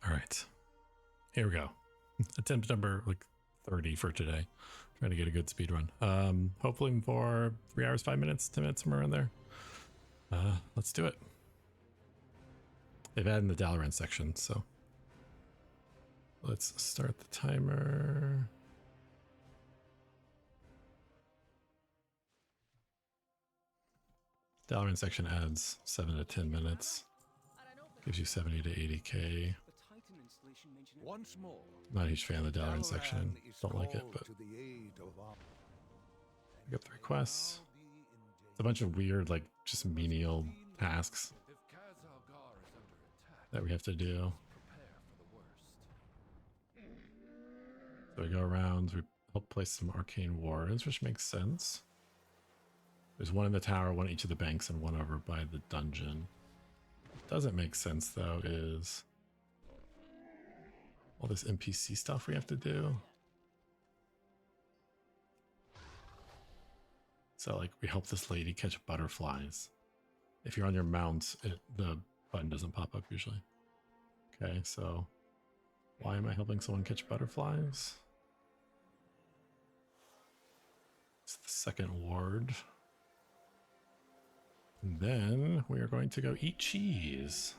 All right, here we go. Attempt number like 30 for today. Trying to get a good speed run. Hopefully for 3 hours, 5 minutes, 10 minutes, somewhere around there. Let's do it. They've added in the Dalaran section, so let's start the timer. Dalaran section adds 7 to 10 minutes. Gives you 70 to 80k. Once more, Not a huge fan of the Dalaran section. Don't like it, but I got 3 quests. It's a bunch of weird, like, just menial tasks that we have to do. So we go around, we help place some arcane wards, which makes sense. There's one in the tower, one at each of the banks, and one over by the dungeon. What doesn't make sense, though, is all this NPC stuff we have to do. So, like, we help this lady catch butterflies. If you're on your mount, the button doesn't pop up usually. Okay, so why am I helping someone catch butterflies? It's the second ward. And then we are going to go eat cheese.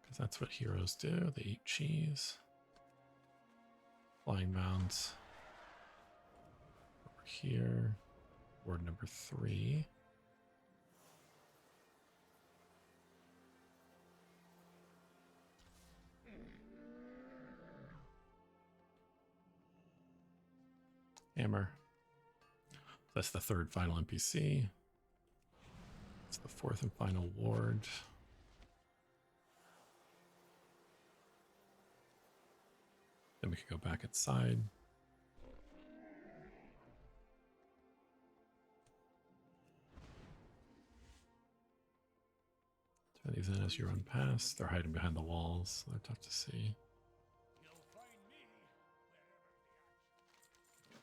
Because that's what heroes do. They eat cheese. Flying mounts. Over here. Ward number 3. Hammer. That's the third final NPC. It's the fourth and final ward. Then we can go back inside. Turn these in as you run past. They're hiding behind the walls. They're tough to see.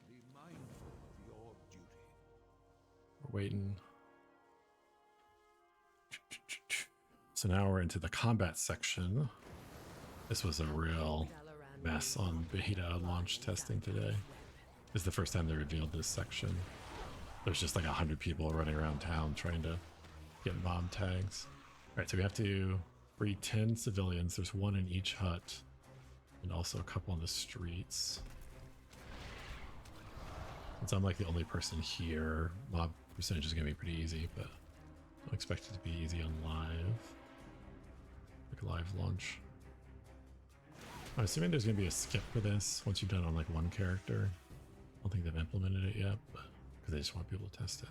be mindful of your duty. We're waiting. So now we're into the combat section. This was a real mess on beta launch testing today. This is the first time they revealed this section. There's just like 100 people running around town trying to get mob tags. All right, so we have to free 10 civilians. There's one in each hut and also a couple on the streets. Since I'm like the only person here, mob percentage is gonna be pretty easy, but I don't expect it to be easy on live. Like a live launch. I'm assuming there's gonna be a skip for this once you've done it on like one character. I don't think they've implemented it yet, but because they just want people to test it.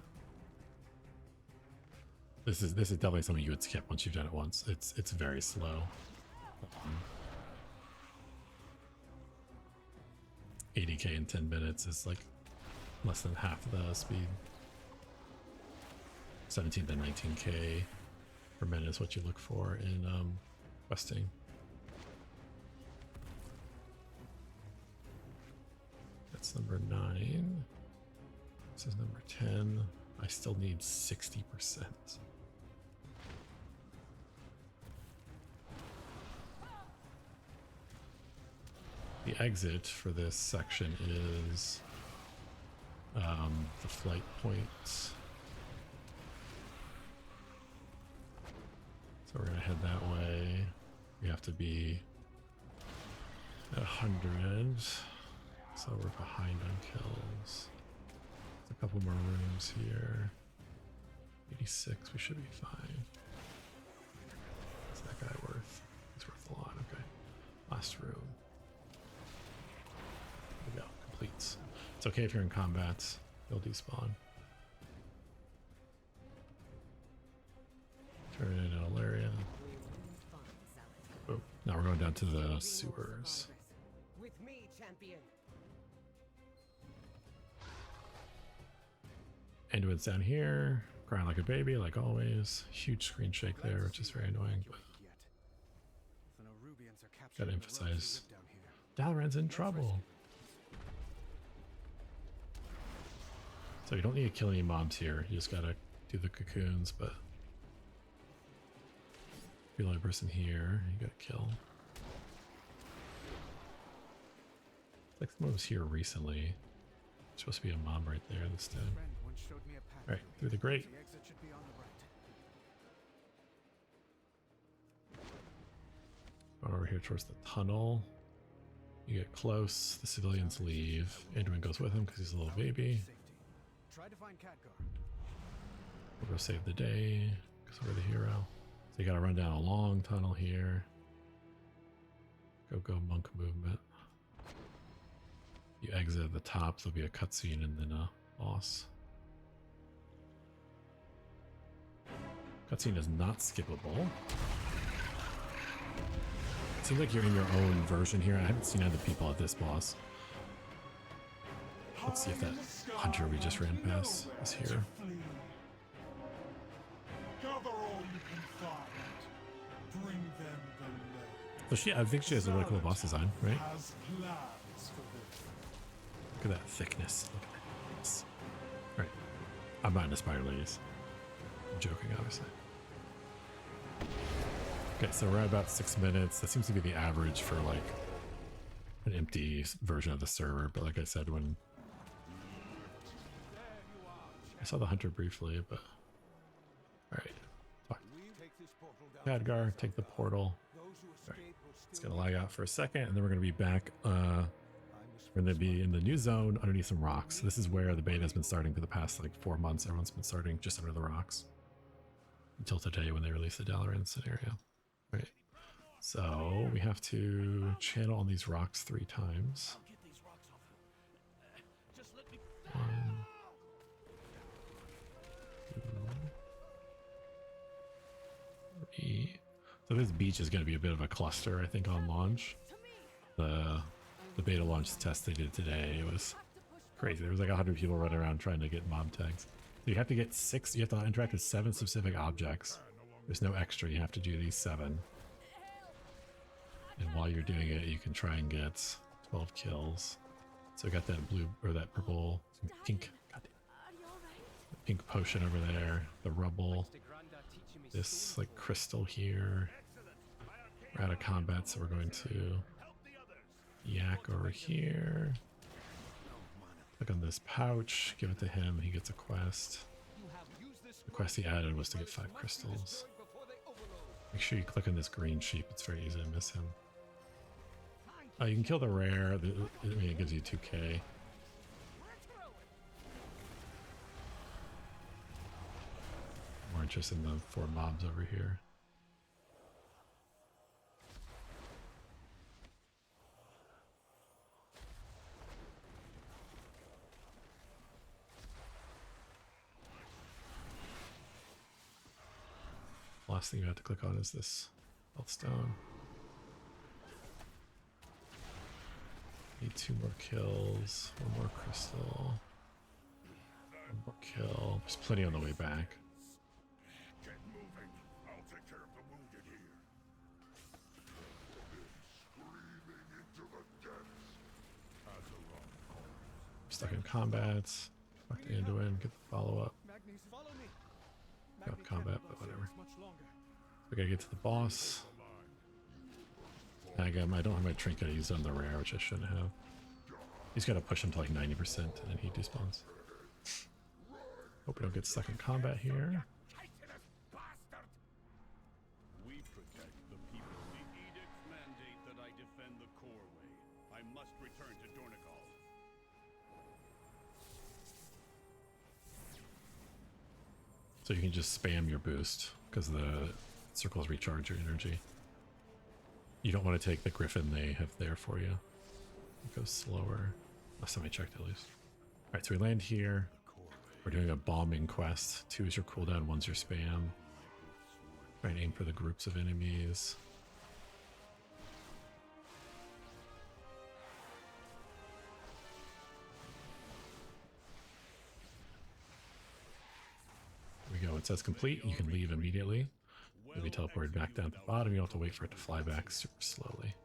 This is definitely something you would skip once you've done it once. It's very slow. 80k in 10 minutes is like less than half the speed. 17 to 19k per minute is what you look for in questing. That's number 9. This is number 10. I still need 60%. The exit for this section is the flight point. So we're gonna head that way. We have to be at 100. So we're behind on kills. There's a couple more rooms here. 86, we should be fine. What's that guy worth? He's worth a lot, okay. Last room. There we go, completes. It's okay if you're in combat, you'll despawn. Turn it into Alaria. Oh, now we're going down to the sewers. With me, champion. Anduin's down here, crying like a baby, like always. Huge screen shake there, which is very annoying, but gotta emphasize. Dalaran's in trouble. So you don't need to kill any mobs here, you just gotta do the cocoons, but if you're the only person here, you gotta kill. Like someone was here recently. There's supposed to be a mob right there this time. Friend once showed me a path. All right, through the grate. The exit should be on the right. Over here towards the tunnel. You get close. The civilians leave. Edwin goes with him because he's a little baby. Safety. Try to find Khadgar. We'll go save the day because we're the hero. So you got to run down a long tunnel here. Go monk movement. You exit at the top. There'll be a cutscene and then a boss. Cutscene is not skippable. It seems like you're in your own version here. I haven't seen other people at this boss. Let's see if that hunter we just ran past is here. Gather all you can find. Bring them the lead. So I think she has a really cool boss design, right? Has plans for them. Look at that thickness. Look at that thickness. All right. I'm not inspired, ladies. I'm joking, obviously. Okay, so we're at about 6 minutes. That seems to be the average for like an empty version of the server. But like I said, when I saw the hunter briefly, but all right. Take this portal down. Khadgar, take the portal. Those who All right. escape will It's still gonna lag out for a second, and then we're gonna be back. We're gonna be in the new zone underneath some rocks. This is where the beta has been starting for the past like 4 months. Everyone's been starting just under the rocks until today when they released the Dalaran scenario. Right. So we have to channel on these rocks 3 times. One, 2, 3. So this beach is going to be a bit of a cluster, I think, on launch. The beta launch test they did today, it was crazy. There was like 100 people running around trying to get mob tags. So you have to get 6. You have to interact with 7 specific objects. There's no extra. You have to do these 7. And while you're doing it, you can try and get 12 kills. So I got that blue or that purple, pink, pink potion over there. The rubble. This like crystal here. We're out of combat, so we're going to yak over here. Click on this pouch. Give it to him. He gets a quest. The quest he added was to get 5 crystals. Make sure you click on this green sheep. It's very easy to miss him. You can kill the rare. I mean, it gives you 2k. More interested in the 4 mobs over here. Last thing you have to click on is this health stone. Need 2 more kills, 1 more crystal, 1 more kill. There's plenty on the way back. Get moving. I'll take care of the wounded here. Screaming into the depths. Stuck in combat. Talk to Anduin, get the follow-up. Magnus, follow me. Got combat, but whatever. Much longer. We gotta get to the boss. I don't have my trinket I used on the rare, which I shouldn't have. He's gotta push him to like 90% and then he despawns. Hope we don't get stuck in combat here. We protect the people. The edicts mandate that I defend the core way. I must return to Dornigal. So you can just spam your boost because the circles recharge your energy. You don't want to take the griffin they have there for you. It goes slower. Last time I checked, at least. Alright, so we land here. We're doing a bombing quest. 2 is your cooldown, 1's your spam. Try and aim for the groups of enemies. There we go. It says complete. You can leave immediately. You'll be teleported back down to the bottom. You don't have to wait for it to fly back super slowly.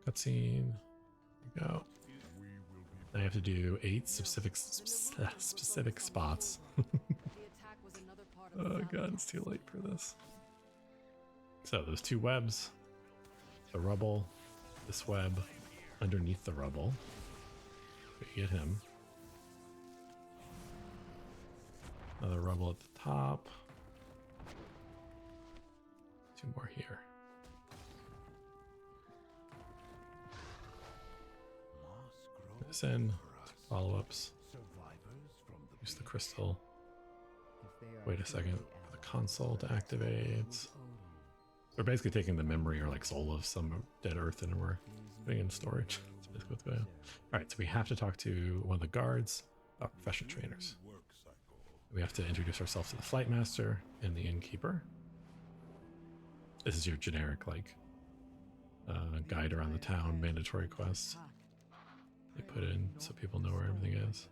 Cutscene. There we go. Now you have to do 8 specific spots. Oh god, it's too late for this. So those 2 webs. the rubble, this web underneath the rubble. We get him. Another rubble at the top. 2 more here. Put this in. Follow-ups. Use the crystal. Wait a second for the console to activate. We're basically taking the memory or like soul of some dead earth and we're putting it in storage. That's basically what's going on. Alright, so we have to talk to one of the guards about professional trainers. We have to introduce ourselves to the flight master and the innkeeper. This is your generic like guide around the town, mandatory quests. They put in so people know where everything is.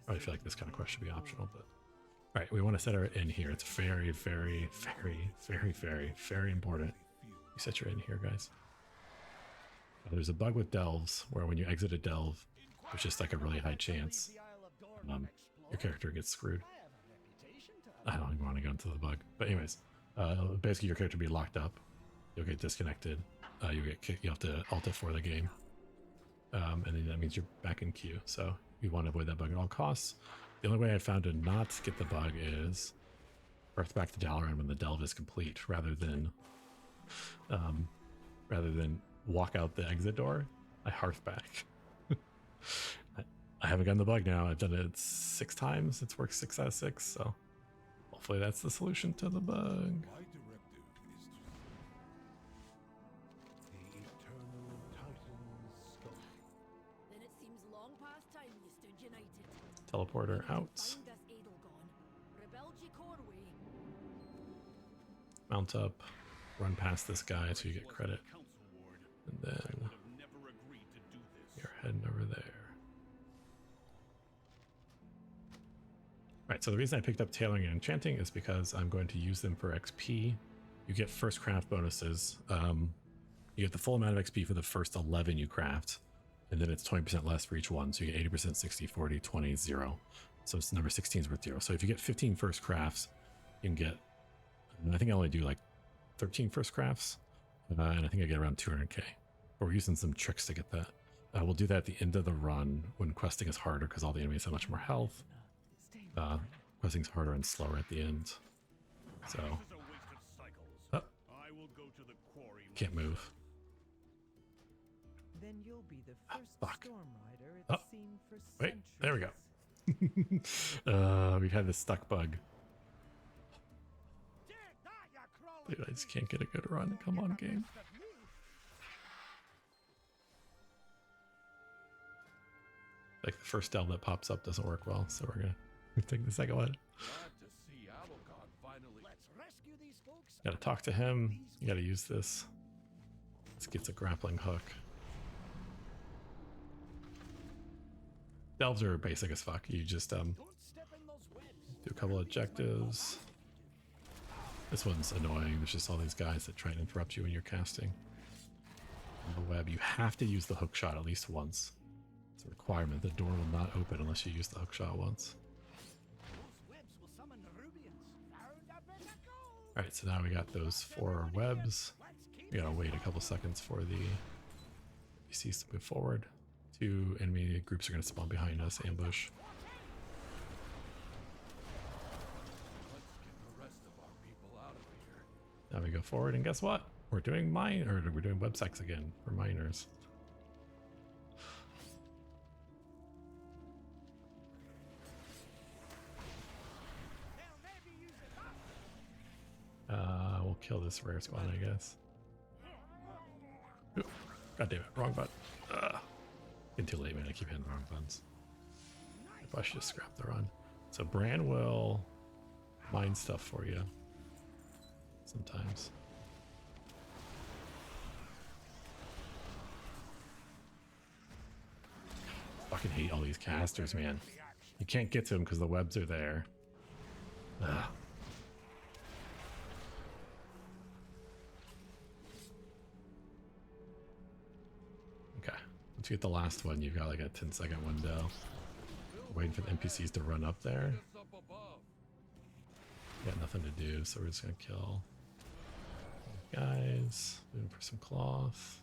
I feel like this kind of quest should be optional, but all right, we want to set our inn here. It's very, very, very, very, very, very important. You set your inn here, guys. There's a bug with delves where when you exit a delve, there's just like a really high chance your character gets screwed. I don't even want to go into the bug, but anyways, basically your character will be locked up. You'll get disconnected. You'll get kicked. You have to alt F4 the game, and then that means you're back in queue. So you want to avoid that bug at all costs. The only way I found to not get the bug is Earth back to Dalaran when the delve is complete, rather than walk out the exit door. I hearth back. I haven't gotten the bug now. I've done it 6 times. It's worked 6 out of 6. So hopefully that's the solution to the bug. My directive is to the eternal Titan's skull. Then it seems long past time you stood united. Teleporter out. Find this Edelgon. Rebel ye Corway. Mount up. Run past this guy so you get credit. And then you're heading over there. Alright, so the reason I picked up tailoring and enchanting is because I'm going to use them for XP. You get first craft bonuses. You get the full amount of XP for the first 11 you craft, and then it's 20% less for each one. So you get 80%, 60, 40, 20, 0. So it's number 16 is worth 0. So if you get 15 first crafts, you can get, I think I only do like 13 first crafts, and I think I get around 200k. But we're using some tricks to get that. We'll do that at the end of the run when questing is harder because all the enemies have much more health. Questing's harder and slower at the end. So, can't move. Then you'll be the first Fuck. storm rider it's seen for Wait, centuries. there we go. We've had this stuck bug. Dude, I just can't get a good run. Come on, game. Like the first delve that pops up doesn't work well, so we're gonna take the second one. Glad to see Adelgon finally. Let's rescue these folks. Gotta talk to him. You gotta use this. This gets a grappling hook. Delves are basic as fuck. You just Don't step in those webs. do a couple objectives. This one's annoying. There's just all these guys that try and interrupt you when you're casting. On the web, you have to use the hook shot at least once. It's a requirement. The door will not open unless you use the hook shot once. Those webs will summon the Rubians. Found a bit of gold. Alright, so now we got those 4 webs. We gotta wait a couple seconds for the NPCs to move forward. 2 enemy groups are gonna spawn behind us, ambush. Let's get the rest of our people out of here. Now we go forward, and guess what? We're doing we're doing websites again for miners. We'll kill this rare spawn, I guess. Ooh, God damn it, wrong button. Getting too late, man. I keep hitting the wrong buttons. I should just scrap the run. So Bran will mine stuff for you sometimes. Fucking hate all these casters, man. You can't get to them because the webs are there. Ugh. Okay, once you get the last one, you've got like a 10-second window. Waiting for the NPCs to run up there. Up above. Got nothing to do, so we're just gonna kill guys. Looting for some cloth.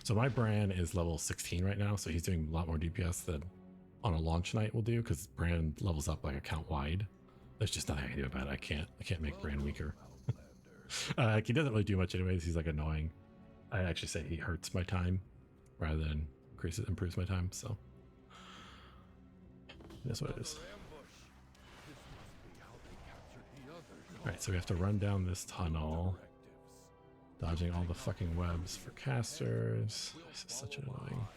So my Bran is level 16 right now, so he's doing a lot more DPS than on a launch night will do, because Bran levels up like account wide. There's just nothing I can do about it. I can't make Bran weaker. Like, he doesn't really do much anyways. He's like annoying. I actually say he hurts my time rather than improves my time. So that's what it is. All right, so we have to run down this tunnel, dodging all the fucking webs for casters. This is such an annoying.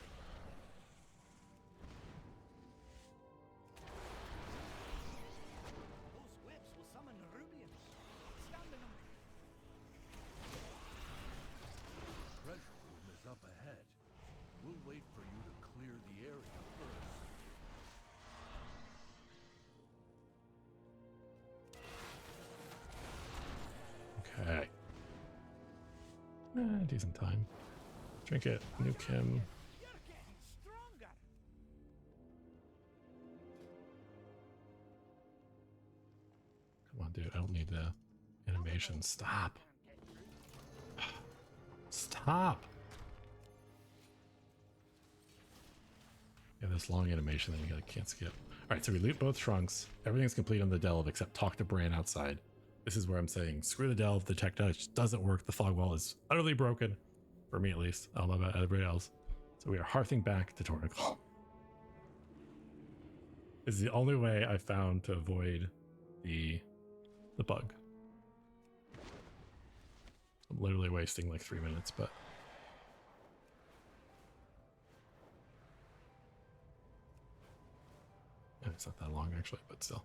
Those webs will summon Rubians. Stand in them. Treasure room is up ahead. We'll wait for you to clear the area first. Okay. Decent time. Drink it. Nuke him. You're getting stronger. Come on, dude. I don't need the animation. Stop. Stop. Yeah, this long animation that you can't skip. All right, so we loot both trunks. Everything's complete on the delve except talk to Bran outside. This is where I'm saying screw the delve. The tech touch doesn't work. The fog wall is utterly broken, for me at least. I don't know about everybody else. So we are hearthing back to Tornical. This is the only way I found to avoid the bug. I'm literally wasting like 3 minutes, but yeah, it's not that long actually, but still,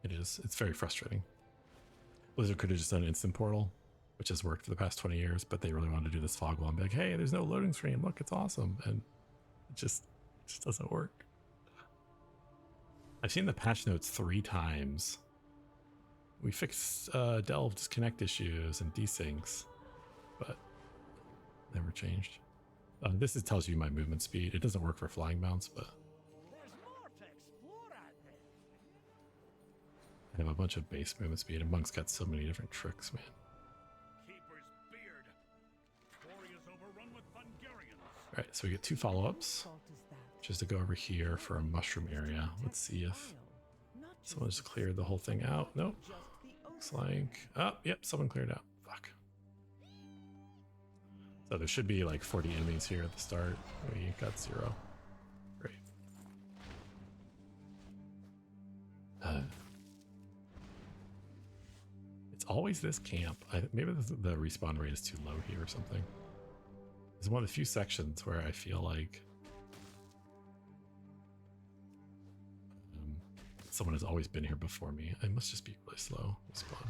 it is. It's very frustrating. Blizzard could have just done instant portal, which has worked for the past 20 years, but they really wanted to do this fog wall and be like, hey, there's no loading screen. Look, it's awesome. And it just doesn't work. I've seen the patch notes 3 times. We fixed delve disconnect issues and desyncs, but never changed. This tells you my movement speed. It doesn't work for flying mounts, but There's more to explore out there. I have a bunch of base movement speed, and Monk's got so many different tricks, man. Keeper's beard. Quarry is overrun with Hungarians. All right, so we get 2 follow-ups, fault is that? which is to go over here for a mushroom area. Let's see if someone just cleared the whole thing out. Nope. Looks like, oh, yep, someone cleared out. Fuck. So there should be like 40 enemies here at the start. We got 0. Great. It's always this camp. Maybe the respawn rate is too low here or something. It's one of the few sections where I feel like someone has always been here before me. I must just be really slow. Respawn.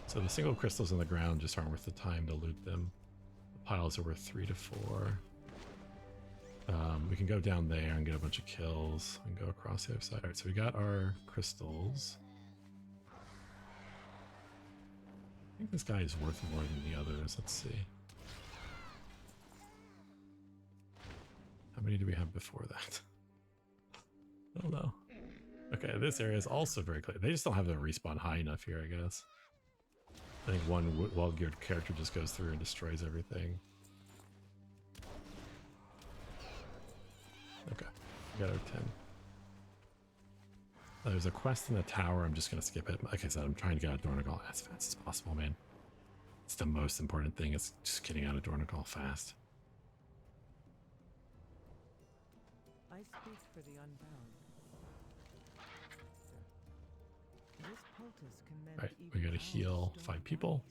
So the single crystals on the ground just aren't worth the time to loot them. The piles are worth 3 to 4. We can go down there and get a bunch of kills and go across the other side. All right, so we got our crystals. I think this guy is worth more than the others. Let's see. How many do we have before that? I don't know. Okay, this area is also very clear. They just don't have the respawn high enough here, I guess. I think one well-geared character just goes through and destroys everything. Okay, we got our 10. There's a quest in the tower. I'm just going to skip it. Like I said, I'm trying to get out of Dornogal as fast as possible, man. It's the most important thing, is just getting out of Dornogal fast. I speak for the unbound. This poultice can mend Alright, even we gotta our heal stone 5 people.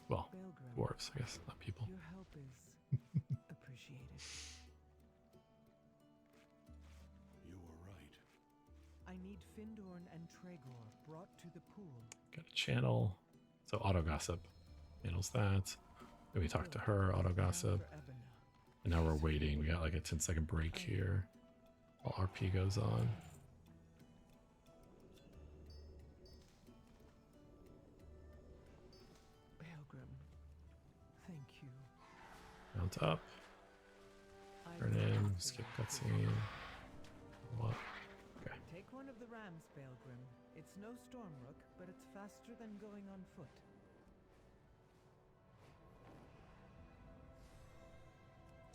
bodies. Well, Belgrim, dwarves, I guess, not people. your help is appreciated. You were right. I need Findorn and Tregor brought to the pool. Got a channel. So auto gossip handles that. Then we talk to her, auto gossip. For Ebona. And now we're waiting. We got like a 10-second break here while RP goes on. you. Mount up. I Turn will in. answer Skip your cutscene. What? Okay. Take one of the rams, Baelgrim. It's no Stormrook, but it's faster than going on foot.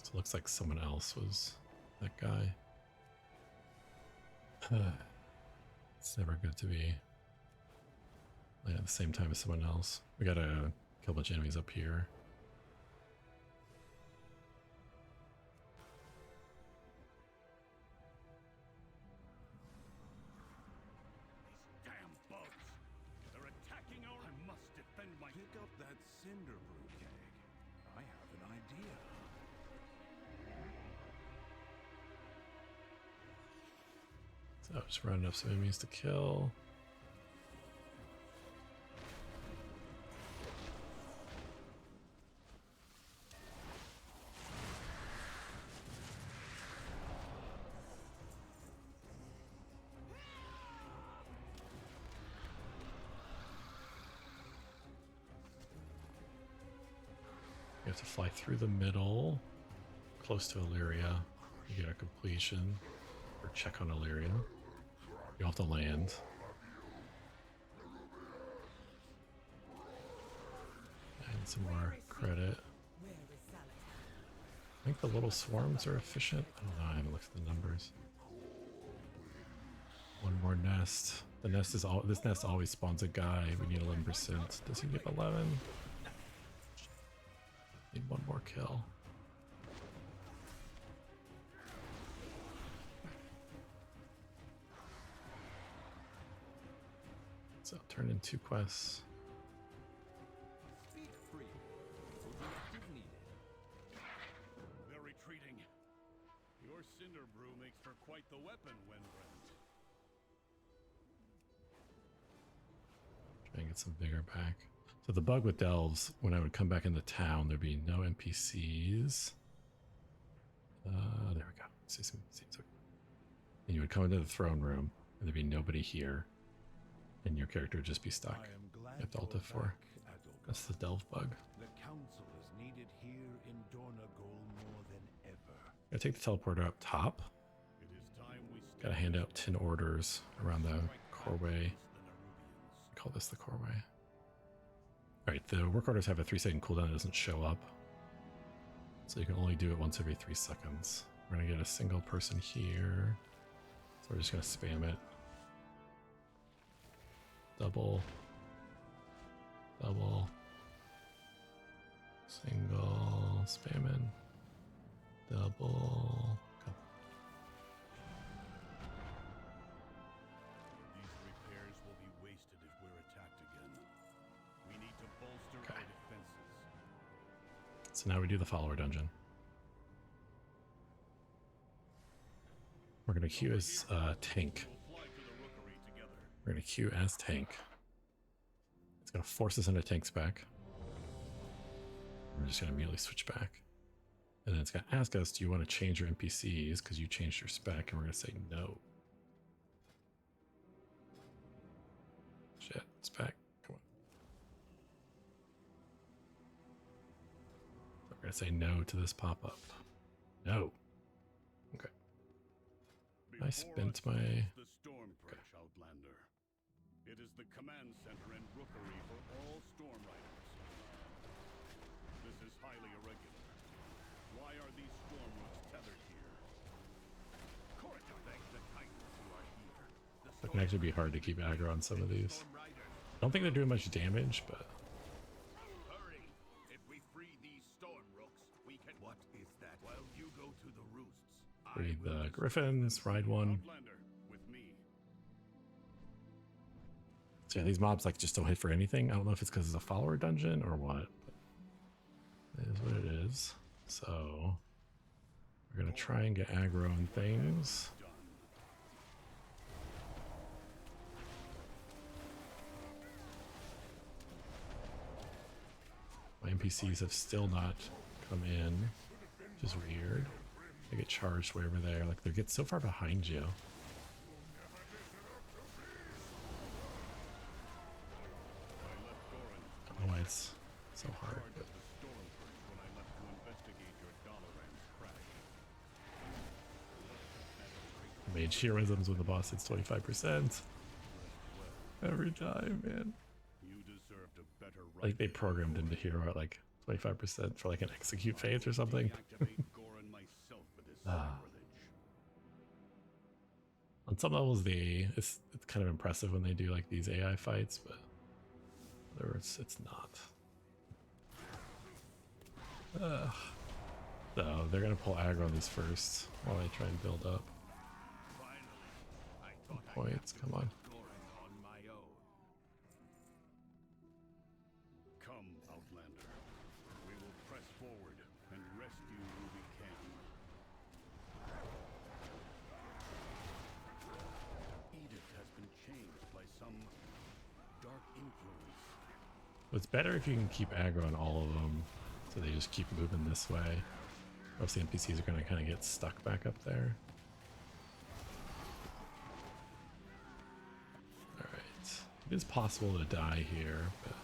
So it looks like someone else was that guy. It's never good to be like, at the same time as someone else. We gotta kill a bunch of enemies up here. These damn bugs! They're attacking our... I must defend my... Pick up that cinder brew keg. I have an idea. So just rounding up some enemies to kill. You have to fly through the middle, close to Illyria. You get a completion, or check on Illyria. You have to land. And some more credit. I think the little swarms are efficient. I don't know, I haven't looked at the numbers. One more nest. The nest is all. This nest always spawns a guy. We need 11%. Does he get 11? Need one more kill. So turn in 2 quests. Speak free. Directive needed. They're retreating. Your cinder brew makes for quite the weapon, Wenbrand. Try and get some vigor back. So the bug with delves, when I would come back into town, there'd be no NPCs. There we go. See some NPCs. And you would come into the throne room, and there'd be nobody here, and your character would just be stuck. I am glad You have to alt you're F4. back, Adelgard. That's the delve bug. The council is needed here in Dornagol more than ever. Gotta take the teleporter up top. It is time we Gotta hand out 10 orders around the coreway. I call this the coreway. Alright, the work orders have a 3-second cooldown that doesn't show up. So you can only do it once every 3 seconds. We're gonna get a single person here. So we're just gonna spam it. Double. Double. Single. Spamming. Double. Go. These repairs will be wasted if we're attacked again. We need to bolster our defenses. So now we do the follower dungeon. We're gonna queue as tank. We'll fly to the rookery together. We're gonna queue as tank. It's gonna force us into tank spec. We're just gonna immediately switch back. And then it's gonna ask us, do you want to change your NPCs because you changed your spec? And we're gonna say no. Shit, spec. Come on. So we're gonna say no to this pop-up. No. Okay. I spent Before us my... is the storm perch, Outlander. It is the command center and rookery for all storm riders. This is highly irregular. Why are these storm rooks tethered here? Korra begs the titans who are here. The It can actually be hard to keep aggro on some of these. storm riders. I don't think they're doing much damage, but Hurry! If we free these storm rooks, we can... What is that? While you go to the roosts, free the griffins, ride one. Outlander, with me. So yeah, these mobs like just don't hit for anything. I don't know if it's because it's a follower dungeon or what. But it is what it is. So we're gonna try and get aggro on things. Done. My NPCs have still not come in, which is weird. They get charged way over there. Like they get so far behind you. I don't know why it's so hard. But The storm perch when I investigate your Dalaran's crash. Mage heroisms when the boss hits 25%. Every time, man. You deserved a better Like they programmed him to hero at like 25% for like an execute phase or something. Deactivate Goran myself for this sacrilege. On some levels, it's kind of impressive when they do like these AI fights, but it's not. So they're gonna pull aggro on these first while I try and build up. Points, come on. Come, Outlander. We will press forward and rescue who we can. Edict has been changed by some dark influence. It's better if you can keep aggro on all of them, so they just keep moving this way. Or else the NPCs are gonna kind of get stuck back up there. Alright. It is possible to die here, but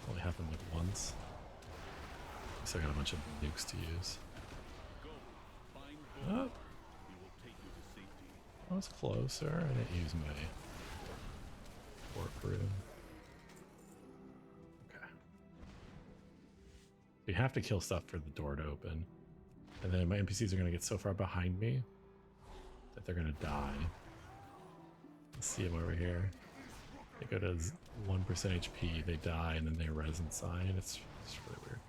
only happened like once. So I got a bunch of nukes to use. Go, find Oh, Goran. He will take you to safety. I was closer. I didn't use my warp room. Okay. You have to kill stuff for the door to open. And then my NPCs are going to get so far behind me that they're going to die. Let's see them over here. They go to 1% HP, they die, and then they res inside. It's really weird.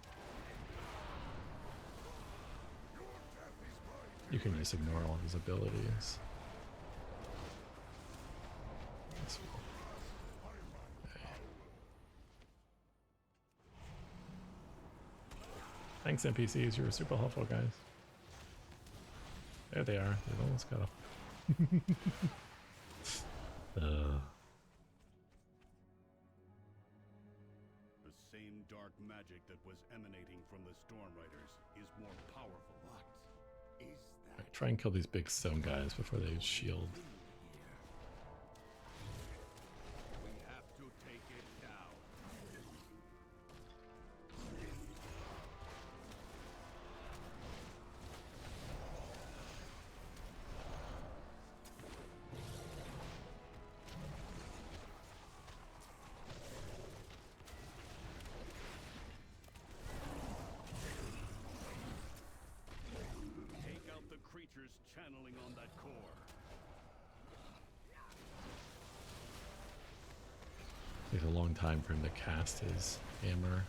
You can just ignore all of his abilities. That's cool. Okay. Thanks, NPCs. You were super helpful, guys. There they are. They've almost got a... The same dark magic that was emanating from the Storm Riders is more powerful. What is that? Right, try and kill these big stone guys before they shield. We have to take it down. Take out the creatures channeling on that core. Takes a long time for him to cast his hammer.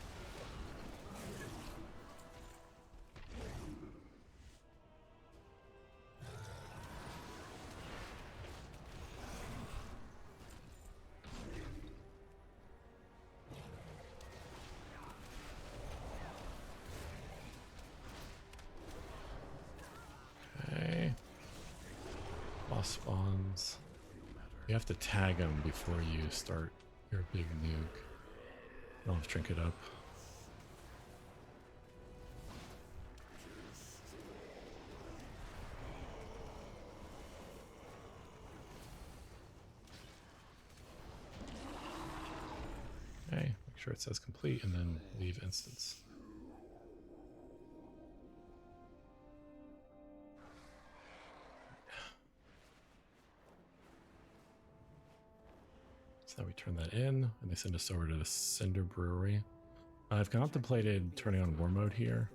Okay. Boss spawns. You have to tag him before you start your big nuke. I'll have trinket up. Okay, make sure it says complete and then leave instance. So now we turn that in, and they send us over to the Cinder Brewery. I've contemplated turning on war mode here.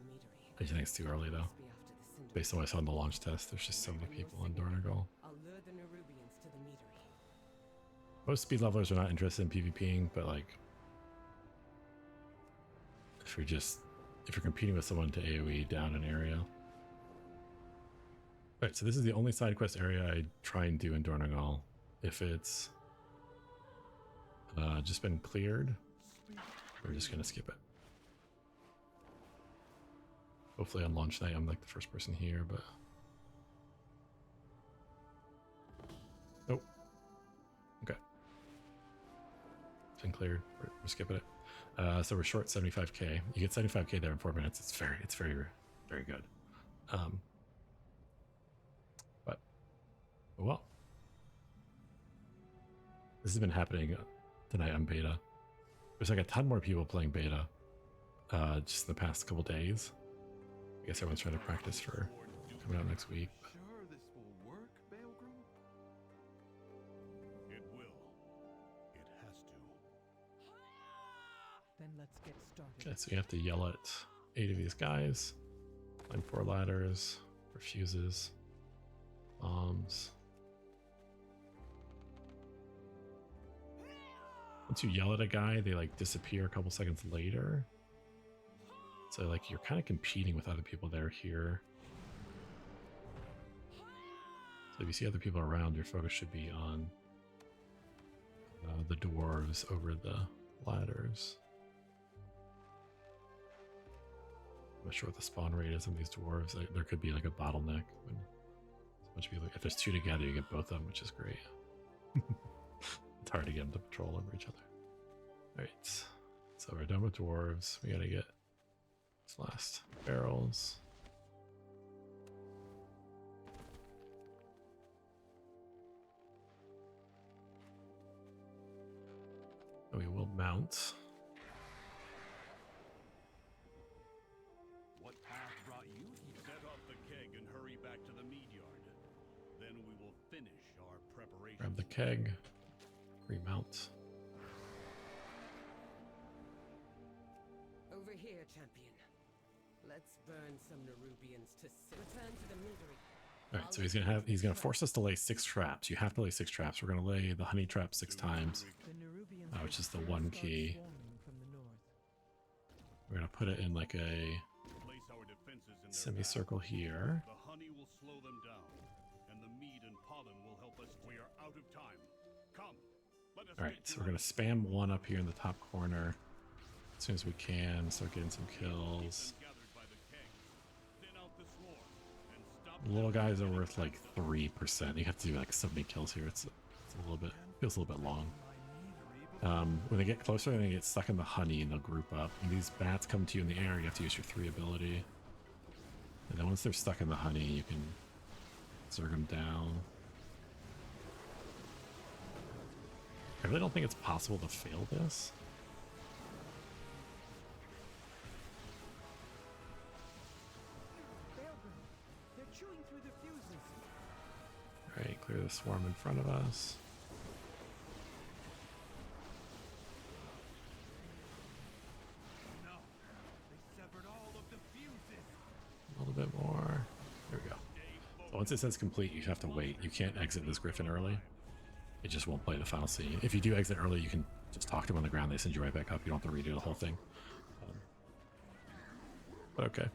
I think it's too early though. Based on what I saw in the launch test, there's just so many people in Dornagal. I'll lure the Nerubians to the meadery. Most speed levelers are not interested in PvPing, but like, if you're competing with someone to AoE down an area. Alright, so this is the only side quest area I try and do in Dornagal. If it's just been cleared, we're just gonna skip it. Hopefully on launch night I'm like the first person here, but nope. Okay, it's been cleared. We're skipping it. So we're short 75k. You get 75k there in 4 minutes. It's very good. But oh well, this has been happening tonight on beta. There's like a ton more people playing beta just in the past couple days. I guess everyone's trying to practice for coming out next week. Sure this will work, Baelgrim? It will. It has to. Then let's get started. Okay, so you have to yell at 8 of these guys, climb 4 ladders, for fuses, bombs. Once you yell at a guy, they like disappear a couple seconds later. So like you're kind of competing with other people that are here. So if you see other people around, your focus should be on the dwarves over the ladders. I'm not sure what the spawn rate is on these dwarves. There could be like a bottleneck when a bunch of people. If there's 2 together, you get both of them, which is great. It's hard to get them to patrol over each other. Alright, so we're done with dwarves. We gotta get these last barrels. And we will mount. What path brought you here? Set off the keg and hurry back to the meat yard. Then we will finish our preparation. Grab the keg. Remount. Over here, champion. Let's burn some Nerubians to return to the meadery. Alright, so he's gonna force us to lay 6 traps. You have to lay 6 traps. We're gonna lay the honey trap 6 times, The Nerubians which is the will one start key. swarming from the north. We're gonna put it in like a Place our defenses in their semicircle here. path. The honey will slow them down, and the mead and pollen will help us. We are out of time. Come. Let us Alright, get so to we're gonna it. spam 1 up here in the top corner as soon as we can. Start getting some kills. Them gathered by the keg. Thin out the swarm and stop The little guys are worth like 3%. You have to do like so many kills here. It's a little bit, feels a little bit long. When they get closer, they get stuck in the honey and they'll group up. When these bats come to you in the air, you have to use your 3 ability. And then once they're stuck in the honey, you can zerg them down. I really don't think it's possible to fail this. Baelgrim, they're chewing through the fuses. Alright, clear the swarm in front of us. No, they severed all of the fuses. A little bit more. There we go. So once it says complete, you have to wait. You can't exit this griffin early. It just won't play the final scene. If you do exit early, you can just talk to them on the ground. They send you right back up. You don't have to redo the whole thing. But okay.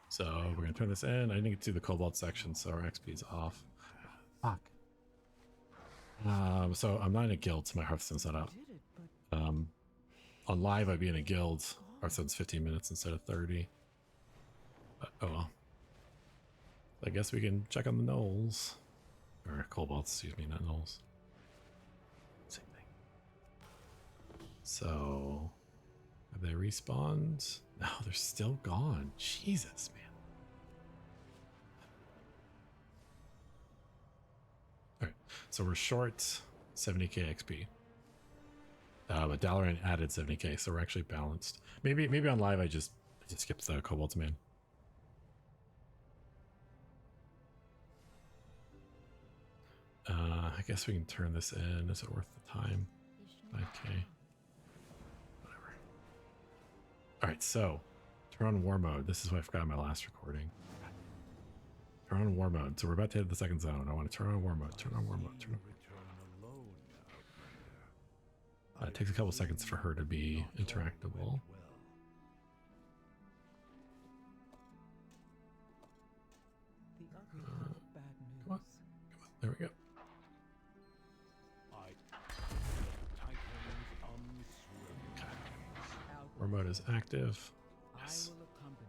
So we're going to turn this in. I didn't get to the cobalt section, so our XP is off. Fuck. So I'm not in a guild, so my Hearthstone's not up. Did it, but On live, I'd be in a guild. Hearthstone's 15 minutes instead of 30. But, oh well. I guess we can check on the gnolls. Or kobolds, excuse me, not gnolls. Same thing. So, have they respawned? No, they're still gone. Jesus, man. Alright, so we're short 70k XP. But Dalaran added 70k, so we're actually balanced. Maybe on live I just skipped the kobolds, man. I guess we can turn this in. Is it worth the time? 5k. Whatever. Alright, so turn on war mode. This is what I forgot in my last recording. Turn on war mode. So we're about to hit the second zone. I want to turn on war mode. Turn on war mode. Turn on. It takes a couple seconds for her to be interactable. the ugly have bad news. Come on. There we go. War mode is active. Yes.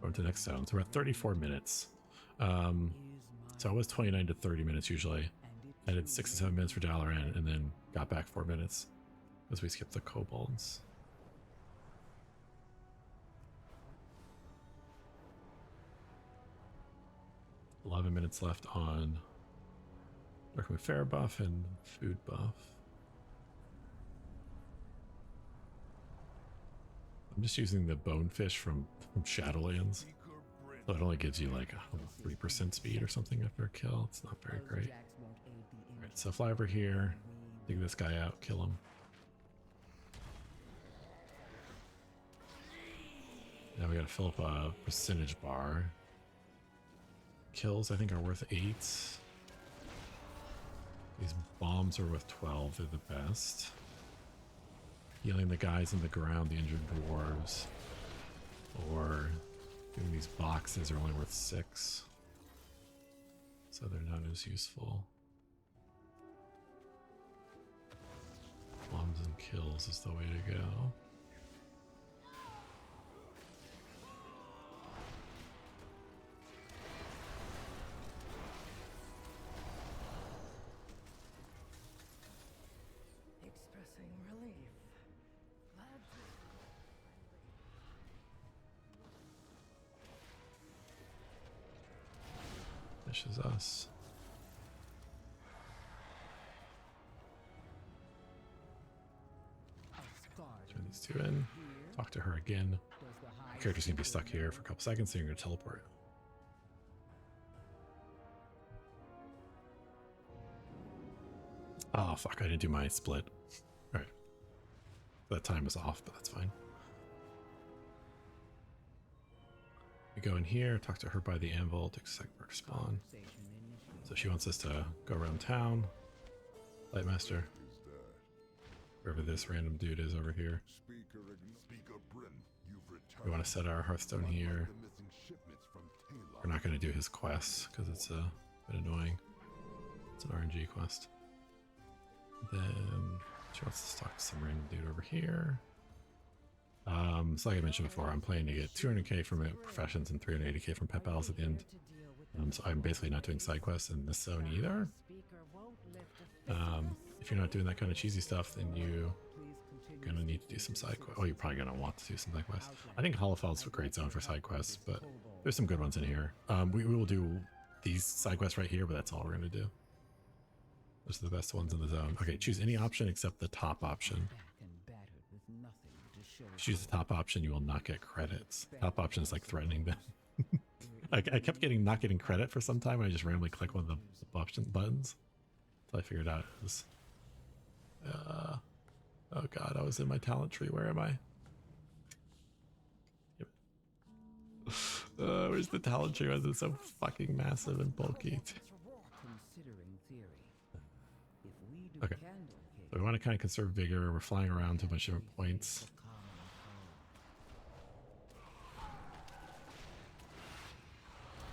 Going to the next zone. So we're at 34 minutes. So I was 29 to 30 minutes usually. I did 6 to 7 minutes for Dalaran and then got back 4 minutes as we skipped the kobolds. $11 minutes left on Dark Fair buff and food buff. I'm just using the bonefish from Shadowlands. So it only gives you like a 3% speed or something after a kill. It's not very great. Alright, so fly over here, dig this guy out, kill him. Now we gotta fill up a percentage bar. Kills, I think, are worth 8. These bombs are worth 12. They're the best. Healing the guys in the ground, the injured dwarves. Or doing these boxes are only worth 6. So they're not as useful. Bombs and kills is the way to go. Expressing relief. Glad to... This is us. Turn these two in. Talk to her again. The character's gonna be stuck here for a couple seconds, so you're gonna teleport. Oh fuck, I didn't do my split. Alright. That time is off, but that's fine. We go in here, talk to her by the anvil, takes a second for spawn. So she wants us to go around town. Lightmaster. Wherever this random dude is over here. We want to set our Hearthstone here. We're not going to do his quest because it's a bit annoying. It's an RNG quest. Then she wants to talk to some random dude over here. So like I mentioned before, I'm planning to get 200k from professions and 380k from pet battles at the end. So I'm basically not doing side quests in this zone either. If you're not doing that kind of cheesy stuff, then you're gonna need to do some side quests. Oh, you're probably gonna want to do some side quests. I think Hollofeld's a great zone for side quests, but there's some good ones in here. We will do these side quests right here, but that's all we're gonna do. Those are the best ones in the zone. Okay, choose any option except the top option. If you choose the top option, you will not get credits. Top option is like threatening them. I kept not getting credit for some time, and I just randomly click one of the option buttons until I figured out it was. Oh god, I was in my talent tree. Where am I? Yep. Where's the talent tree? Why is it so fucking massive and bulky? Okay. So we want to kind of conserve vigor. We're flying around to a bunch of different points.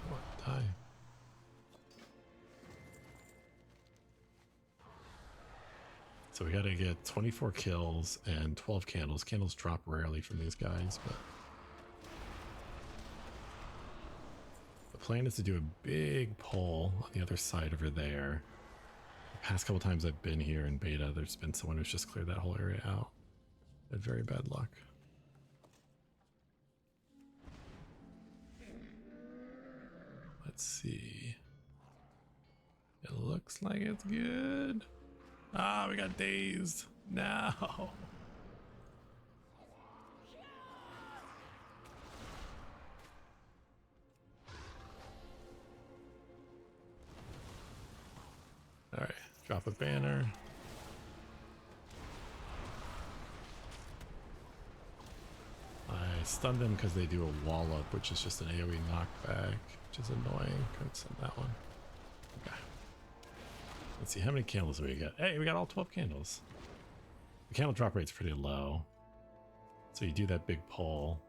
What? Die. So we gotta get 24 kills and 12 candles. Candles drop rarely from these guys, but the plan is to do a big pull on the other side over there. The past couple times I've been here in beta, there's been someone who's just cleared that whole area out. Had very bad luck. Let's see. It looks like it's good. Ah, we got dazed. No. All right, drop a banner. I stunned them because they do a wall up, which is just an AoE knockback, which is annoying. Couldn't send that one. Okay. Let's see, how many candles do we get? Hey, we got all 12 candles. The candle drop rate's pretty low. So you do that big pull,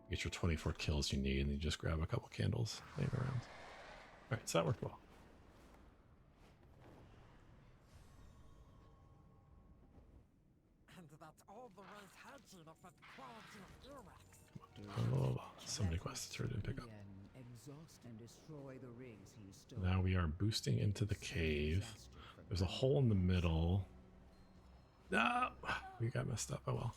get your 24 kills you need, and you just grab a couple candles laying around. Alright, so that worked well. And that's all the race had seen of the quality of earwax. Oh, so many quests to pick up. Exhaust and destroy the rigs he stole. Now we are boosting into the cave. There's a hole in the middle. No, we got messed up. Oh well.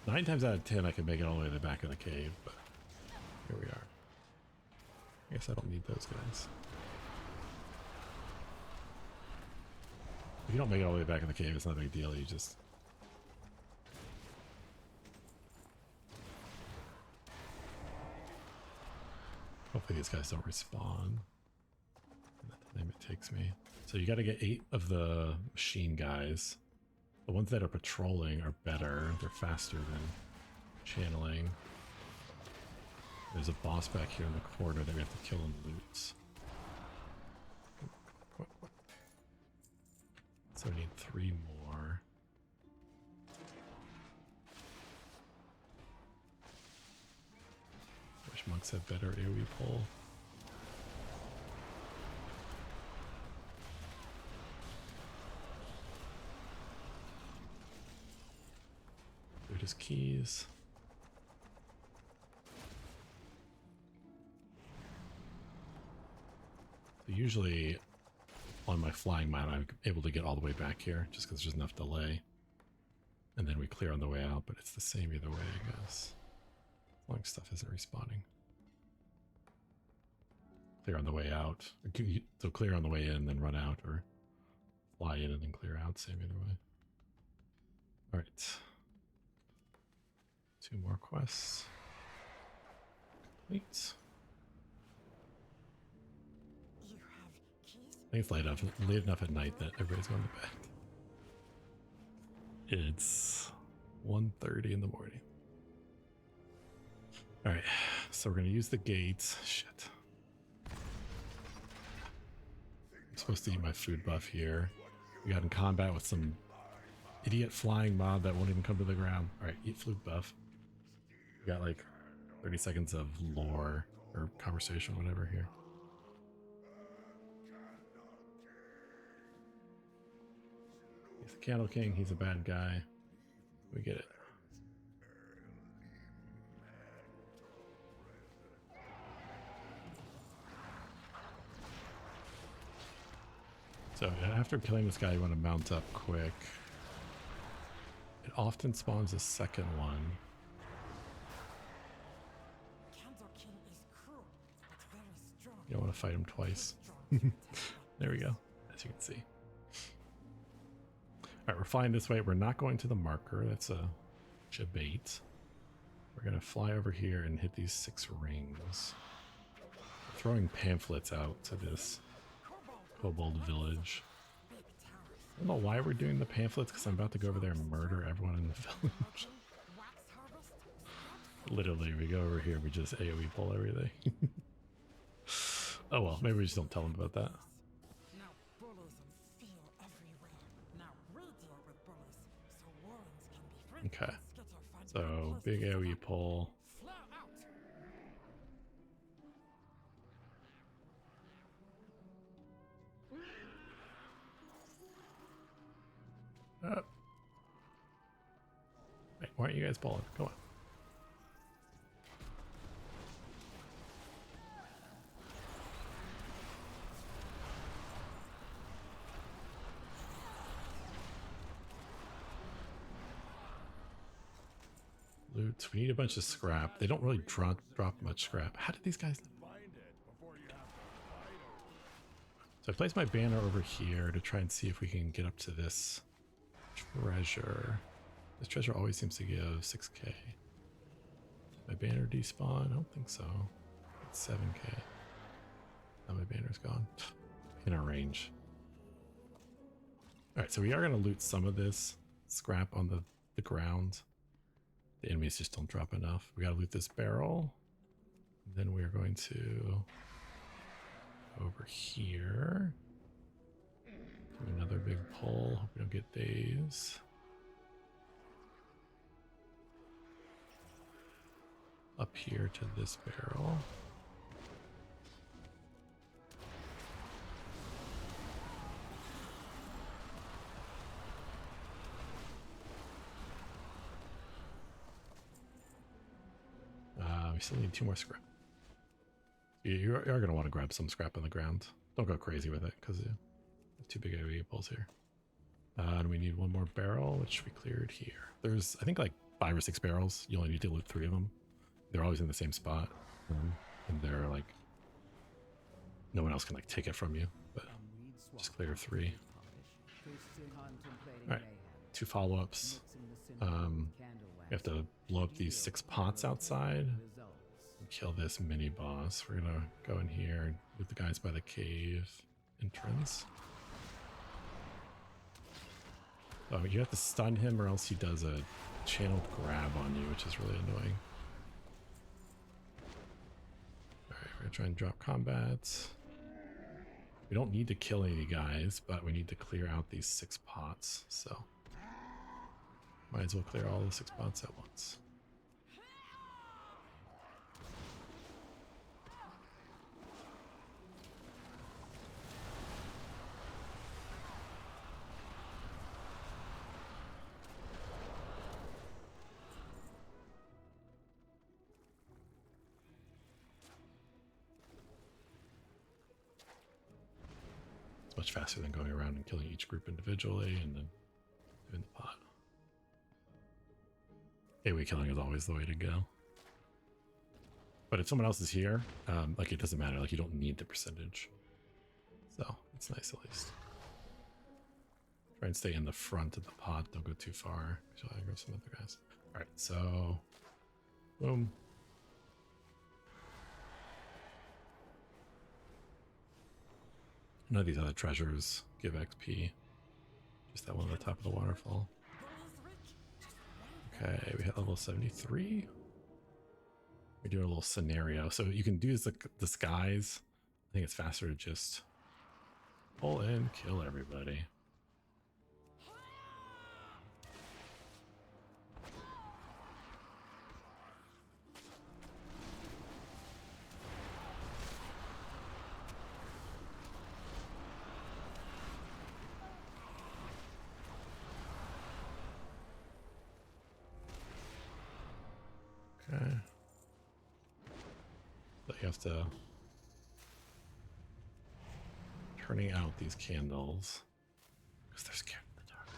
9 times out of 10 I can make it all the way to the back of the cave, but here we are. I guess I don't need those guys. If you don't make it all the way back in the cave, it's not a big deal. You just Hopefully these guys don't respawn. That's the name it takes me. So you got to get 8 of the machine guys. The ones that are patrolling are better. They're faster than channeling. There's a boss back here in the corner that we have to kill and loot. So we need 3 more. Wish monks had better AoE pull. Loot his keys. So usually on my flying mount, I'm able to get all the way back here just because there's enough delay. And then we clear on the way out, but it's the same either way, I guess. As long as stuff isn't respawning. Clear on the way out. So clear on the way in, then run out, or fly in and then clear out, same either way. Alright. 2 more quests. Complete. You have keys? I think it's late enough at night that everybody's going to bed. It's 1:30 in the morning. Alright, so we're going to use the gates. Shit. I'm supposed to eat my food buff here. We got in combat with some idiot flying mob that won't even come to the ground. Alright, eat food buff. We got like 30 seconds of lore or conversation, whatever here. He's the Candle King, he's a bad guy. We get it. So after killing this guy, you want to mount up quick. It often spawns a second one. Candle King is cruel, but very strong. You don't want to fight him twice. There we go, as you can see. Alright, we're flying this way. We're not going to the marker. That's a debate. We're going to fly over here and hit these 6 rings. We're throwing pamphlets out to this kobold village. I don't know why we're doing the pamphlets, because I'm about to go over there and murder everyone in the village. Literally, we go over here, we just AoE pull everything. Oh well, maybe we just don't tell them about that. Now bullies and fear everywhere. Now we deal with bullies, so warrens can be friendly. Okay, Skitter find so big AoE pull. flare out. Wait, why aren't you guys pulling? Come on. Loot. We need a bunch of scrap. They don't really drop much scrap. How did these guys... So I placed my banner over here to try and see if we can get up to this treasure. This treasure always seems to give 6k. My banner despawn? I don't think so. It's 7k. Now my banner's gone. In our range. Alright, so we are going to loot some of this scrap on the ground. The enemies just don't drop enough. We gotta loot this barrel. Then we are going to go over here. Do another big pull. Hope we don't get days. Up here to this barrel. We still need 2 more scrap. You are going to want to grab some scrap on the ground. Don't go crazy with it, because you have 2 big AoE pulls here. And we need 1 more barrel, which we cleared here. There's, I think, like 5 or 6 barrels. You only need to loot 3 of them. They're always in the same spot. And they're like, no one else can like take it from you, but just clear 3. Alright, 2 follow-ups. We have to blow up these 6 pots outside. kill this mini boss. We're gonna go in here with the guys by the cave entrance. Oh, you have to stun him or else he does a channeled grab on you, which is really annoying. Alright, we're gonna try and drop combats. We don't need to kill any guys, but we need to clear out these 6 pots, so might as well clear all the 6 pots at once. Much faster than going around and killing each group individually and then doing the pot. AoE killing is always the way to go. But if someone else is here, like it doesn't matter, like you don't need the percentage. So it's nice at least. Try and stay in the front of the pot, don't go too far. So I grab some other guys. Alright, so boom. None of these other treasures give XP. Just that one at the top of the waterfall. Okay, we hit level 73. We do a little scenario. So you can do the disguise. I think it's faster to just pull in, kill everybody. Okay. But you have to turning out these candles because they're scared of the dark.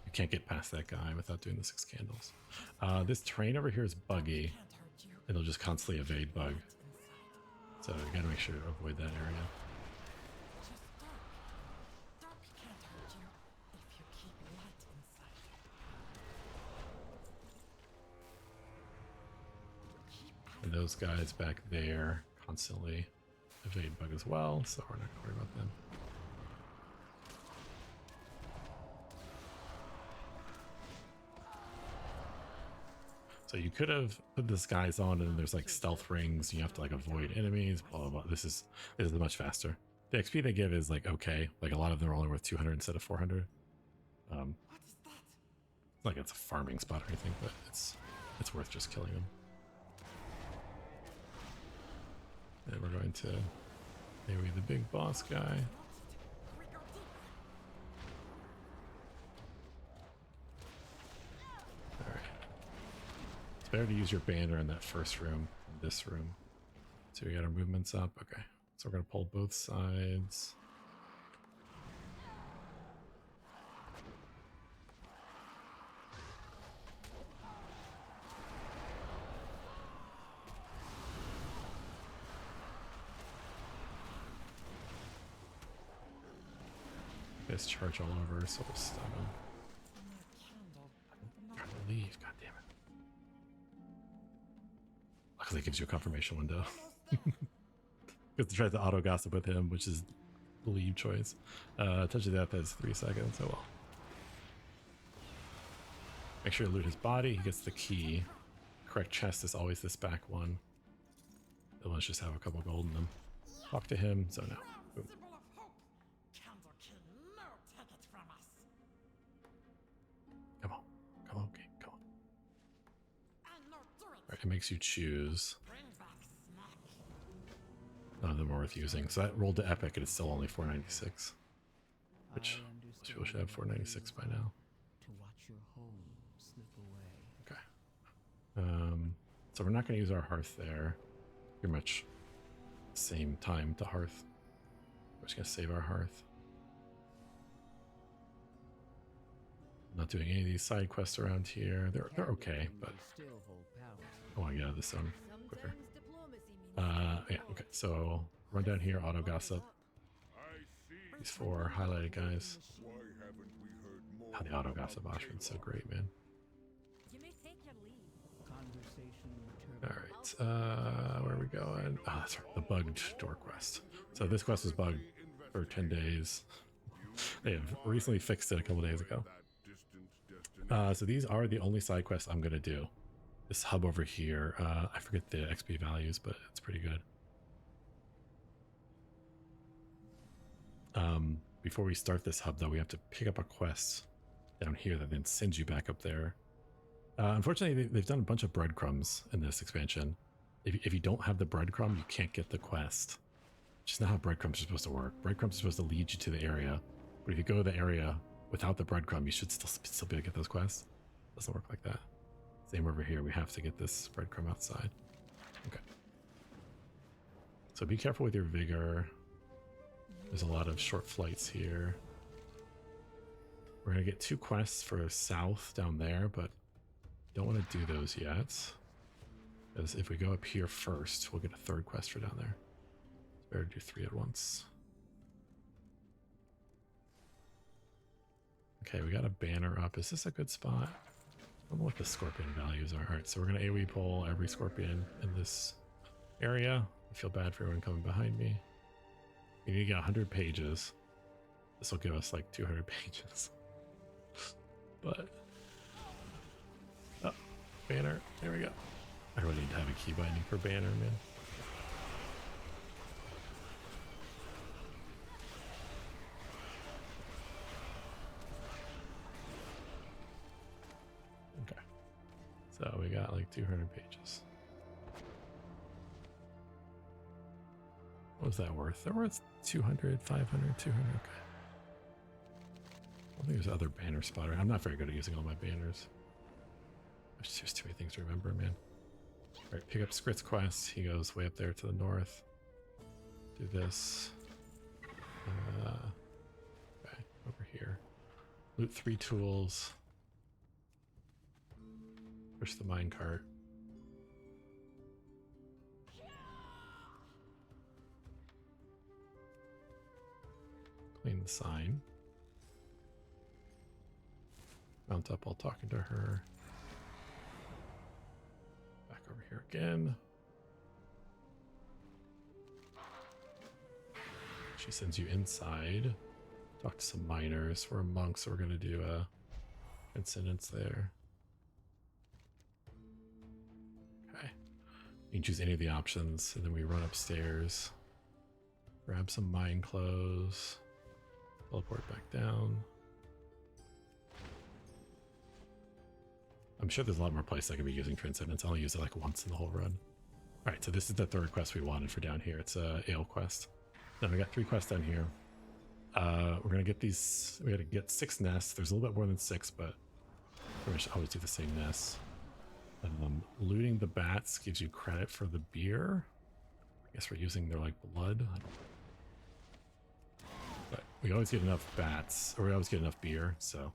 You can't get past that guy without doing the 6 candles. This terrain over here is buggy. It'll just constantly evade bug. So you gotta make sure to avoid that area. Dark can't hurt you if you keep light inside. And those guys back there constantly evade bug as well, so we're not gonna worry about them. So you could have put this guys on and there's like stealth rings, you have to like avoid enemies, blah blah blah. This is much faster. The XP they give is like okay, like a lot of them are only worth 200 instead of 400. What is that? It's like it's a farming spot or anything, but it's worth just killing them. And we're going to maybe the big boss guy. We go deep. Alright. It's better to use your banner in that first room than this room. So we got our movements up. Okay. So we're gonna pull both sides. Guys charge all over, so we'll stun them. I'm trying to leave, god damn it. Luckily it gives you a confirmation window. Because to try to auto gossip with him, which is the leave choice. Touch of death has 3 seconds, oh well. Make sure you loot his body, he gets the key. Correct chest is always this back one. The ones just have a couple gold in them. Talk to him, so no. Boom. Symbol of hope. Candle King, no take it from us. Come on, come on, okay, come on. And no do it. Alright, it makes you choose. Bring back snack. None of them are worth using. So that rolled to epic and it's still only 496. Which most people should have 496 by now. To watch your home slip away. Okay. So we're not going to use our hearth there. Pretty much same time to hearth. We're just going to save our hearth. Not doing any of these side quests around here. They're okay, but Still hold power. I want to get out of this zone quicker. Sometimes diplomacy means Yeah, okay. So run down here, auto gossip. I see. These 4 highlighted guys. Why haven't we heard more? Oh, the auto gossip option's so great, man. you may take your leave. Conversation All right, where are we going? Oh, that's right, the bugged door quest. So this quest was bugged for 10 days. They have recently fixed it a couple days ago. So these are the only side quests I'm gonna do. This hub over here, I forget the XP values, but it's pretty good. Before we start this hub, though, we have to pick up a quest down here that then sends you back up there. Unfortunately, they've done a bunch of breadcrumbs in this expansion. If you don't have the breadcrumb, you can't get the quest. Which is not how breadcrumbs are supposed to work. Breadcrumbs are supposed to lead you to the area, but if you go to the area without the breadcrumb, you should still be able to get those quests. Doesn't work like that. Same over here. We have to get this breadcrumb outside. Okay. So be careful with your vigor. There's a lot of short flights here. We're gonna get 2 quests for south down there, but don't want to do those yet. Because if we go up here first, we'll get a 3rd quest for down there. It's better to do 3 at once. Okay, we got a banner up. Is this a good spot? I don't know what the scorpion values are. Alright, so we're gonna AoE pull every scorpion in this area. I feel bad for everyone coming behind me. You need to get 100 pages. This will give us like 200 pages. But oh, banner. There we go. I really need to have a key binding for banner, man. Okay. So we got like 200 pages. What was that worth? They're worth 200, 500, 200. Okay. I think there's other banner spotter. I'm not very good at using all my banners. There's just too many things to remember, man. Alright, pick up Skrit's quest. He goes way up there to the north. Do this. Okay, over here. Loot 3 tools. Push the minecart. Clean the sign. Mount up while talking to her. Back over here again. She sends you inside. Talk to some miners. We're monks, so we're gonna do a incidents there. Okay. You can choose any of the options, and then we run upstairs. Grab some mine clothes. Teleport back down. I'm sure there's a lot more places I could be using Transcendence. I'll use it like once in the whole run. Alright, so this is the 3rd quest we wanted for down here. It's a ale quest. Now we got 3 quests down here. We're gonna get these. We gotta get 6 nests. There's a little bit more than 6, but pretty much always do the same nests. Looting the bats gives you credit for the beer. I guess we're using their like blood. But we always get enough bats, or we always get enough beer, so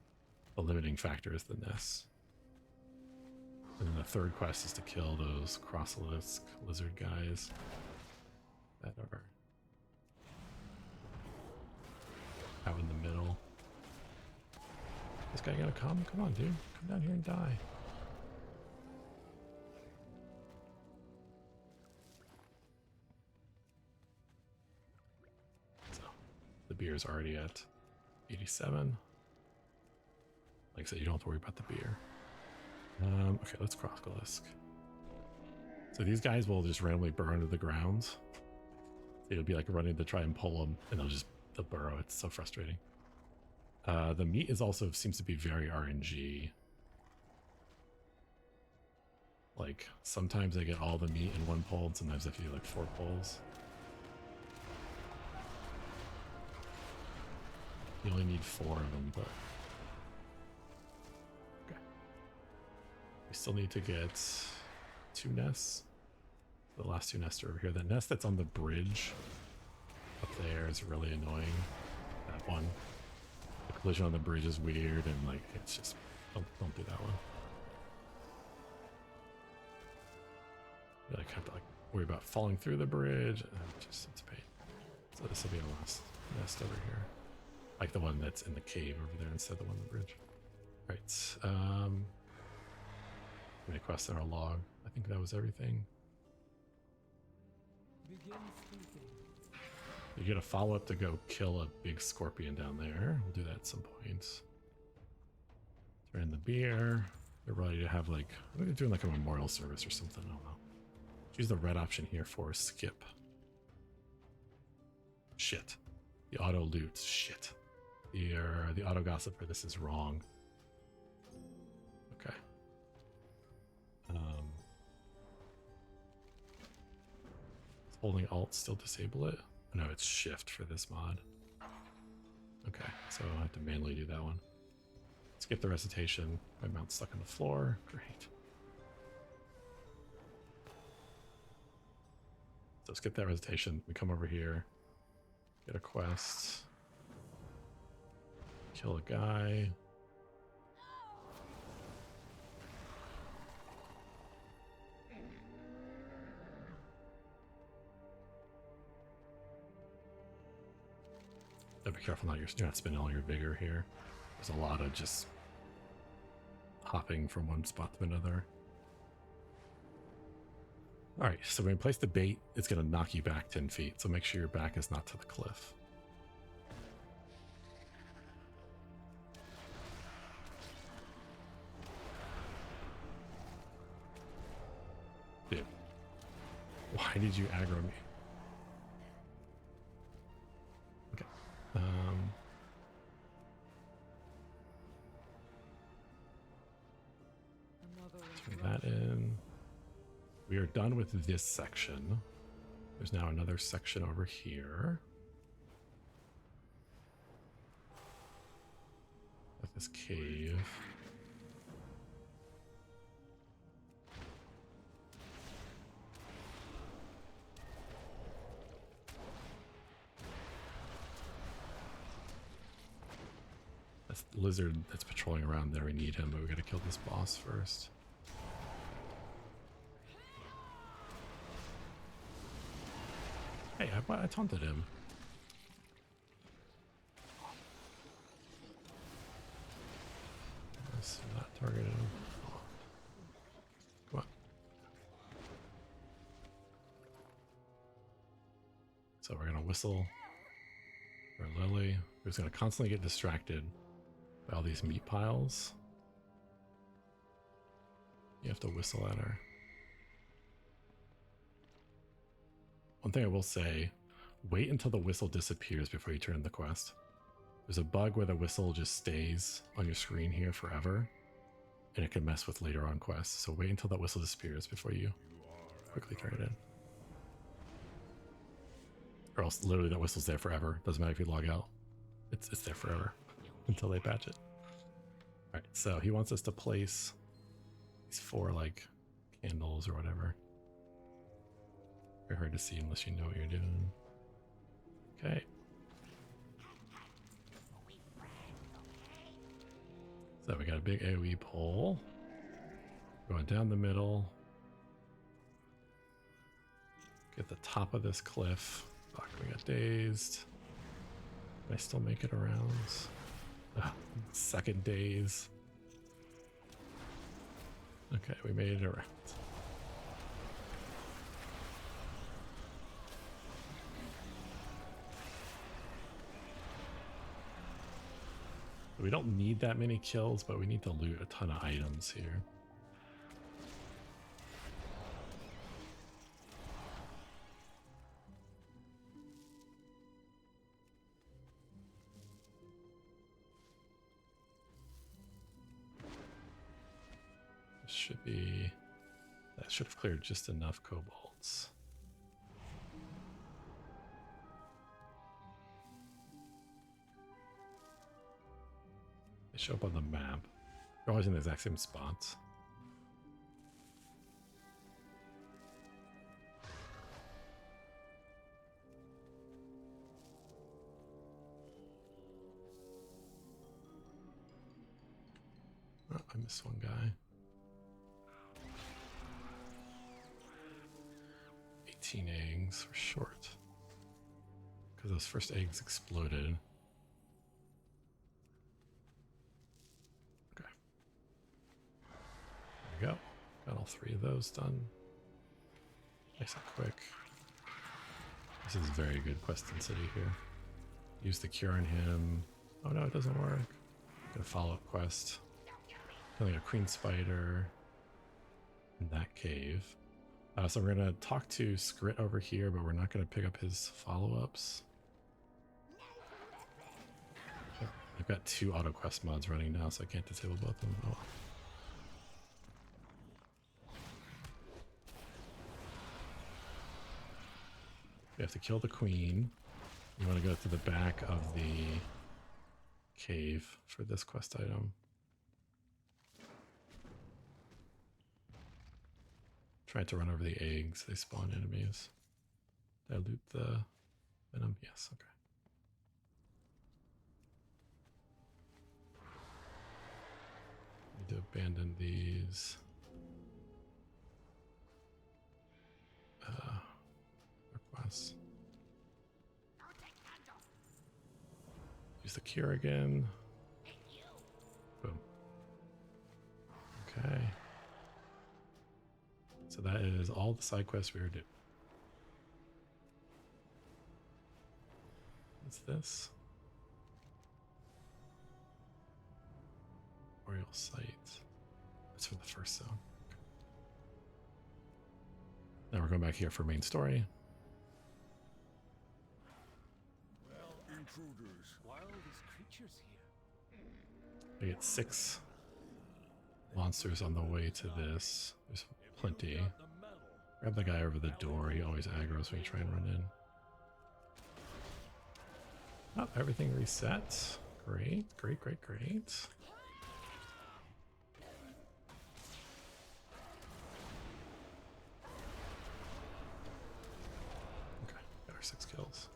the limiting factor is the nests. And then the 3rd quest is to kill those crossolisk lizard guys that are out in the middle. This guy gonna come? Come on, dude. Come down here and die. So, the beer is already at 87. Like I said, you don't have to worry about the beer. Okay, let's crossolisk. So these guys will just randomly burrow into the ground. It'll be like running to try and pull them, and they'll burrow. It's so frustrating. The meat is also seems to be very RNG. Like sometimes I get all the meat in one pull, and sometimes I have to do like 4 pulls. You only need 4 of them, but okay. We still need to get 2 nests. The last 2 nests are over here. The nest that's on the bridge up there is really annoying. That one. The collision on the bridge is weird, and like it's just don't do that one. You like have to like worry about falling through the bridge. It's pain. So this will be our last nest over here. Like the one that's in the cave over there instead of the one on the bridge. Right. How many quests are a log? I think that was everything. Begin speaking. You get a follow-up to go kill a big scorpion down there. We'll do that at some point. Turn in the beer. They're ready to have like, I think they're doing like a memorial service or something. I don't know. Choose the red option here for skip. Shit. The auto loot. Shit. The auto gossip for this is wrong. Okay. Holding Alt still disable it? No, it's Shift for this mod. Okay, so I have to manually do that one. Skip the recitation. My mount's stuck on the floor. Great. So skip that recitation. We come over here. Get a quest. Kill a guy. Be careful not you're not spending all your vigor here. There's a lot of just hopping from one spot to another. All right, so when you place the bait, it's going to knock you back 10 feet. So make sure your back is not to the cliff. Dude, why did you aggro me? Okay. Turn that in. We are done with this section. There's now another section over here. With this cave. That's the lizard that's patrolling around there. We need him, but we gotta kill this boss first. Hey, I taunted him. Let's not target him. Come on. So we're gonna whistle for Lily, who's gonna constantly get distracted by all these meat piles. You have to whistle at her. One thing I will say, wait until the whistle disappears before you turn in the quest. There's a bug where the whistle just stays on your screen here forever, and it can mess with later on quests. So wait until that whistle disappears before you quickly turn it in. Or else literally that whistle's there forever. Doesn't matter if you log out. It's there forever until they patch it. Alright, so he wants us to place these 4 like candles or whatever. Very hard to see unless you know what you're doing. Okay. So we got a big AoE pole. Going down the middle. Get the top of this cliff. Fuck, we got dazed. Can I still make it around? Ugh, second daze. Okay, we made it around. We don't need that many kills, but we need to loot a ton of items here. Should be, that should have cleared just enough kobolds. They show up on the map. They're always in the exact same spots. Oh, I missed one guy. 18 eggs were short. Because those first eggs exploded. Okay. There we go. Got all 3 of those done. Nice and quick. This is very good quest in city here. Use the cure on him. Oh no, it doesn't work. Get a follow-up quest. Killing a queen spider in that cave. So we're gonna talk to Skrit over here, but we're not gonna pick up his follow-ups. I've got 2 auto quest mods running now, so I can't disable both of them. Oh. We have to kill the queen. You want to go to the back of the cave for this quest item. Try to run over the eggs. They spawn enemies. Did I loot the venom? Yes, okay. Need to abandon these. Requests. Use the cure again. Boom. Okay. So that is all the side quests we were doing. What's this? Memorial site. That's for the first zone. Okay. Now we're going back here for main story. Well, intruders. Why are all these creatures here? I get 6 monsters on the way to this. There's plenty. Grab the guy over the door. He always aggroes when you try and run in. Oh, everything resets. Great, great, great, great. Okay, got our 6 kills.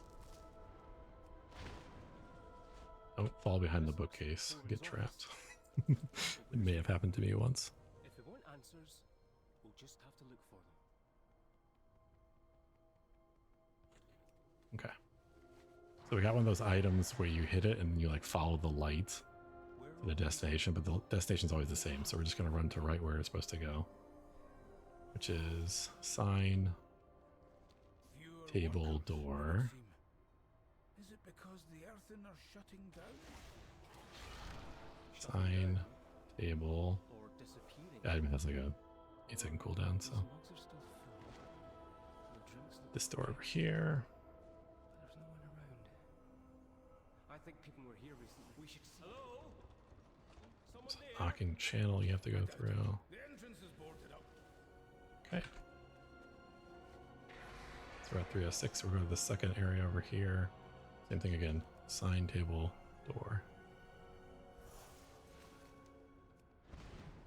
Don't fall behind the bookcase. Get trapped. It may have happened to me once. If we want answers, we'll just have to look for them. Okay. So we got one of those items where you hit it and you like follow the light to the destination, but the destination's always the same. So we're just going to run to right where it's supposed to go, which is sign, table, door. Is it because the earthen are shutting down? Sign, table. Or disappearing. Yeah, I mean, that's like a 8-second cooldown, so. These mugs are still full. The drinks look This door over here. There's no one around. I think people were here recently. We should see. Hello? Someone there? Locking channel you have to go through. The entrance is boarded up. Okay. So we're at 306. We'll go to the second area over here. Same thing again. Sign, table, door.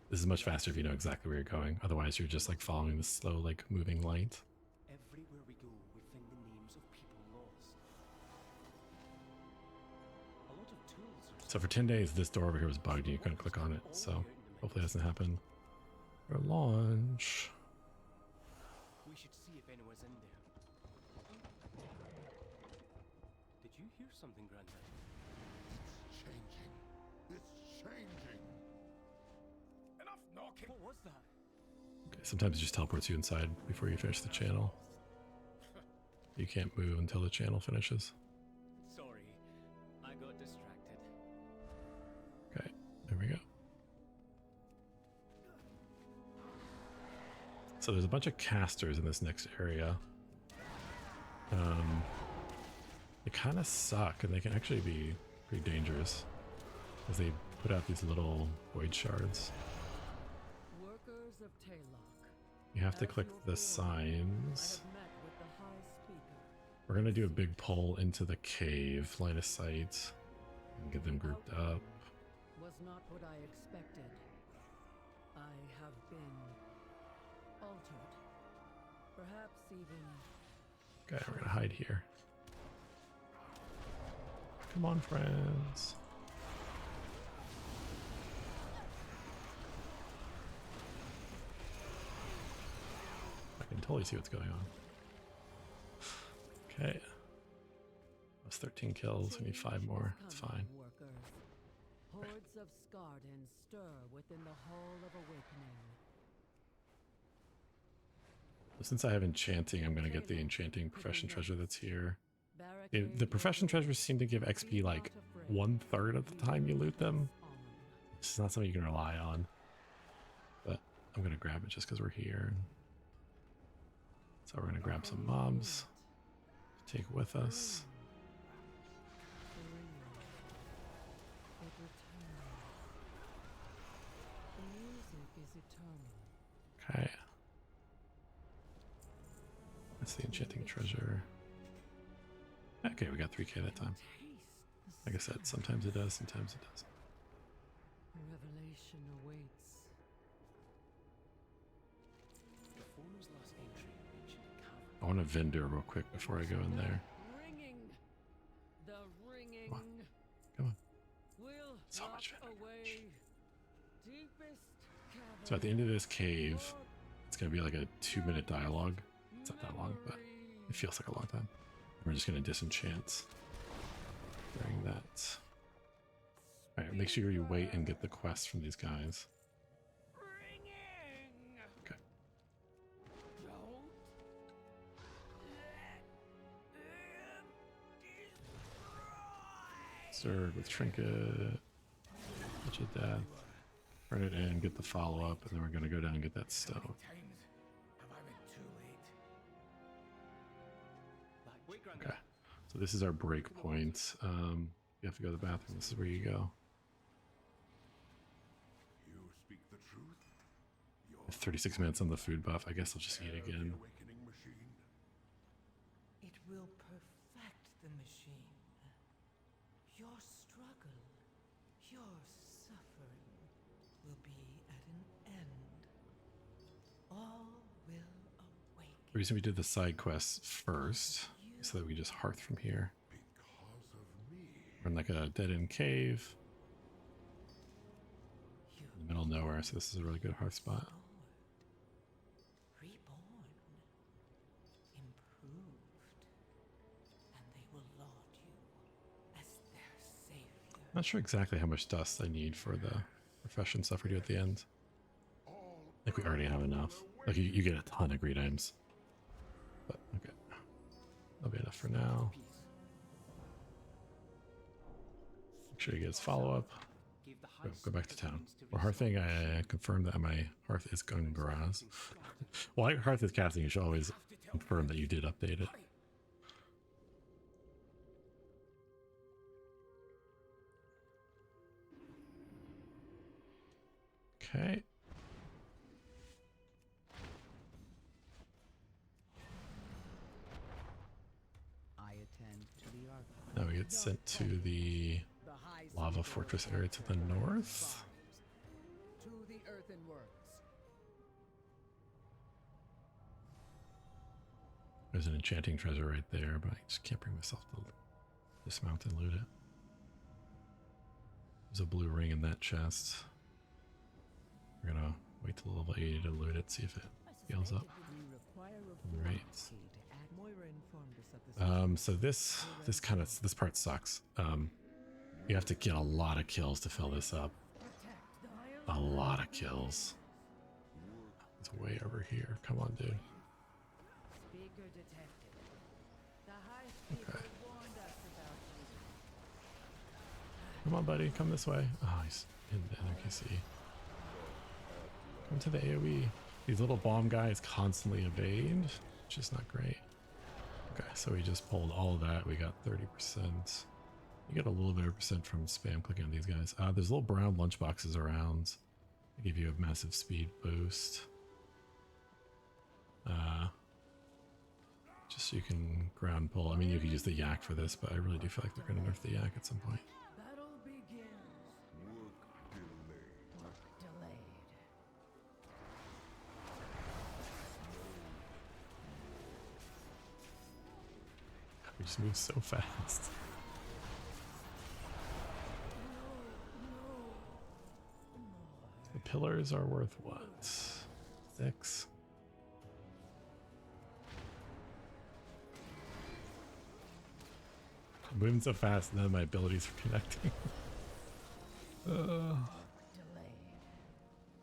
This is much faster if you know exactly where you're going. Otherwise, you're just like following the slow, like moving light. Everywhere we go, we find the names of people lost. A lot of tools are So for 10 days, this door over here was bugged and you couldn't click on it. So hopefully that doesn't happen for launch. We should see if anyone's in there. Did you hear something, Granddad? It's changing. It's changing. Enough knocking. What was that? Okay, sometimes it just teleports you inside before you finish the channel. You can't move until the channel finishes. Sorry, I got distracted. Okay, there we go. So there's a bunch of casters in this next area. They kind of suck, and they can actually be pretty dangerous as they put out these little void shards. Workers of Taylock. You have to As click your the foreman, signs. I have met with the High Speaker. We're gonna do a big pull into the cave, line of sight, and get them grouped up. Was not what I expected. I have been altered. Perhaps even Okay, we're gonna hide here. Come on, friends. I can totally see what's going on. Okay. That's 13 kills. We need 5 more. It's fine. workers. Hordes of Skarden stir within the Hall of Awakening. Since I have enchanting, I'm gonna get the enchanting profession treasure that's here. The profession treasures seem to give XP like 1/3 of the time you loot them. It's not something you can rely on. But I'm gonna grab it just because we're here. So we're gonna grab some mobs to take with us. Okay. That's the enchanting treasure. Okay, we got 3k that time. Like I said, sometimes it does, sometimes it doesn't. Revelation awaits. The former's last entry mentioned a cavern. I want a vendor real quick before I go in there. Ringing. The ringing. Come on. Will So much lock vendor. away. Deepest cavern. So at the end of this cave, it's gonna be like a 2-minute dialogue. It's not that long, but it feels like a long time. We're just gonna disenchant during that. Alright, make sure you wait and get the quest from these guys. Okay. Serve with trinket. Touch of death. Turn it in, get the follow-up, and then we're gonna go down and get that stone. Times have I been too late? Wait, Grandad. Okay. So this is our break point. You have to go to the bathroom. This is where you go. You speak the truth. Your 36 minutes on the food buff. I guess I'll just eat again. awakening machine. It will perfect the machine. Your struggle, your suffering will be at an end. All will awake. The reason we did the side quests first is so that we just hearth from here. Because of me. We're in like a dead-end cave in the middle of nowhere, so this is a really good hearth spot. Reborn, improved, and they will laud you as their savior. Not sure exactly how much dust I need for the profession stuff we do at the end. I think we already have enough. Like you get a ton of great items. But okay. That'll be enough for now. Make sure you get his follow-up. Go back to town. We're hearthing. I confirmed that my hearth is going grass. While your hearth is casting, you should always confirm that you did update it. Okay. I attend to the arc. Now we get sent to the lava fortress area to the north. To the earthen works. There's an enchanting treasure right there, but I just can't bring myself to dismount and loot it. There's a blue ring in that chest. We're gonna wait till level 80 to loot it, see if it heals up. Right. So this part sucks. You have to get a lot of kills to fill this up. A lot of kills. It's way over here. Come on, dude. Okay. Come on, buddy. Come this way. Oh, he's in the NPC. Come to the AoE. These little bomb guys constantly evade, which is not great. Okay, so we just pulled all of that. We got 30%. You get a little bit of percent from spam clicking on these guys. There's little brown lunchboxes around. They give you a massive speed boost. Just so you can ground pull. I mean, you could use the yak for this, but I really do feel like they're going to nerf the yak at some point. Battle begins. Work delayed. We just move so fast. The pillars are worth what? 6? I'm moving so fast, none of my abilities are connecting. So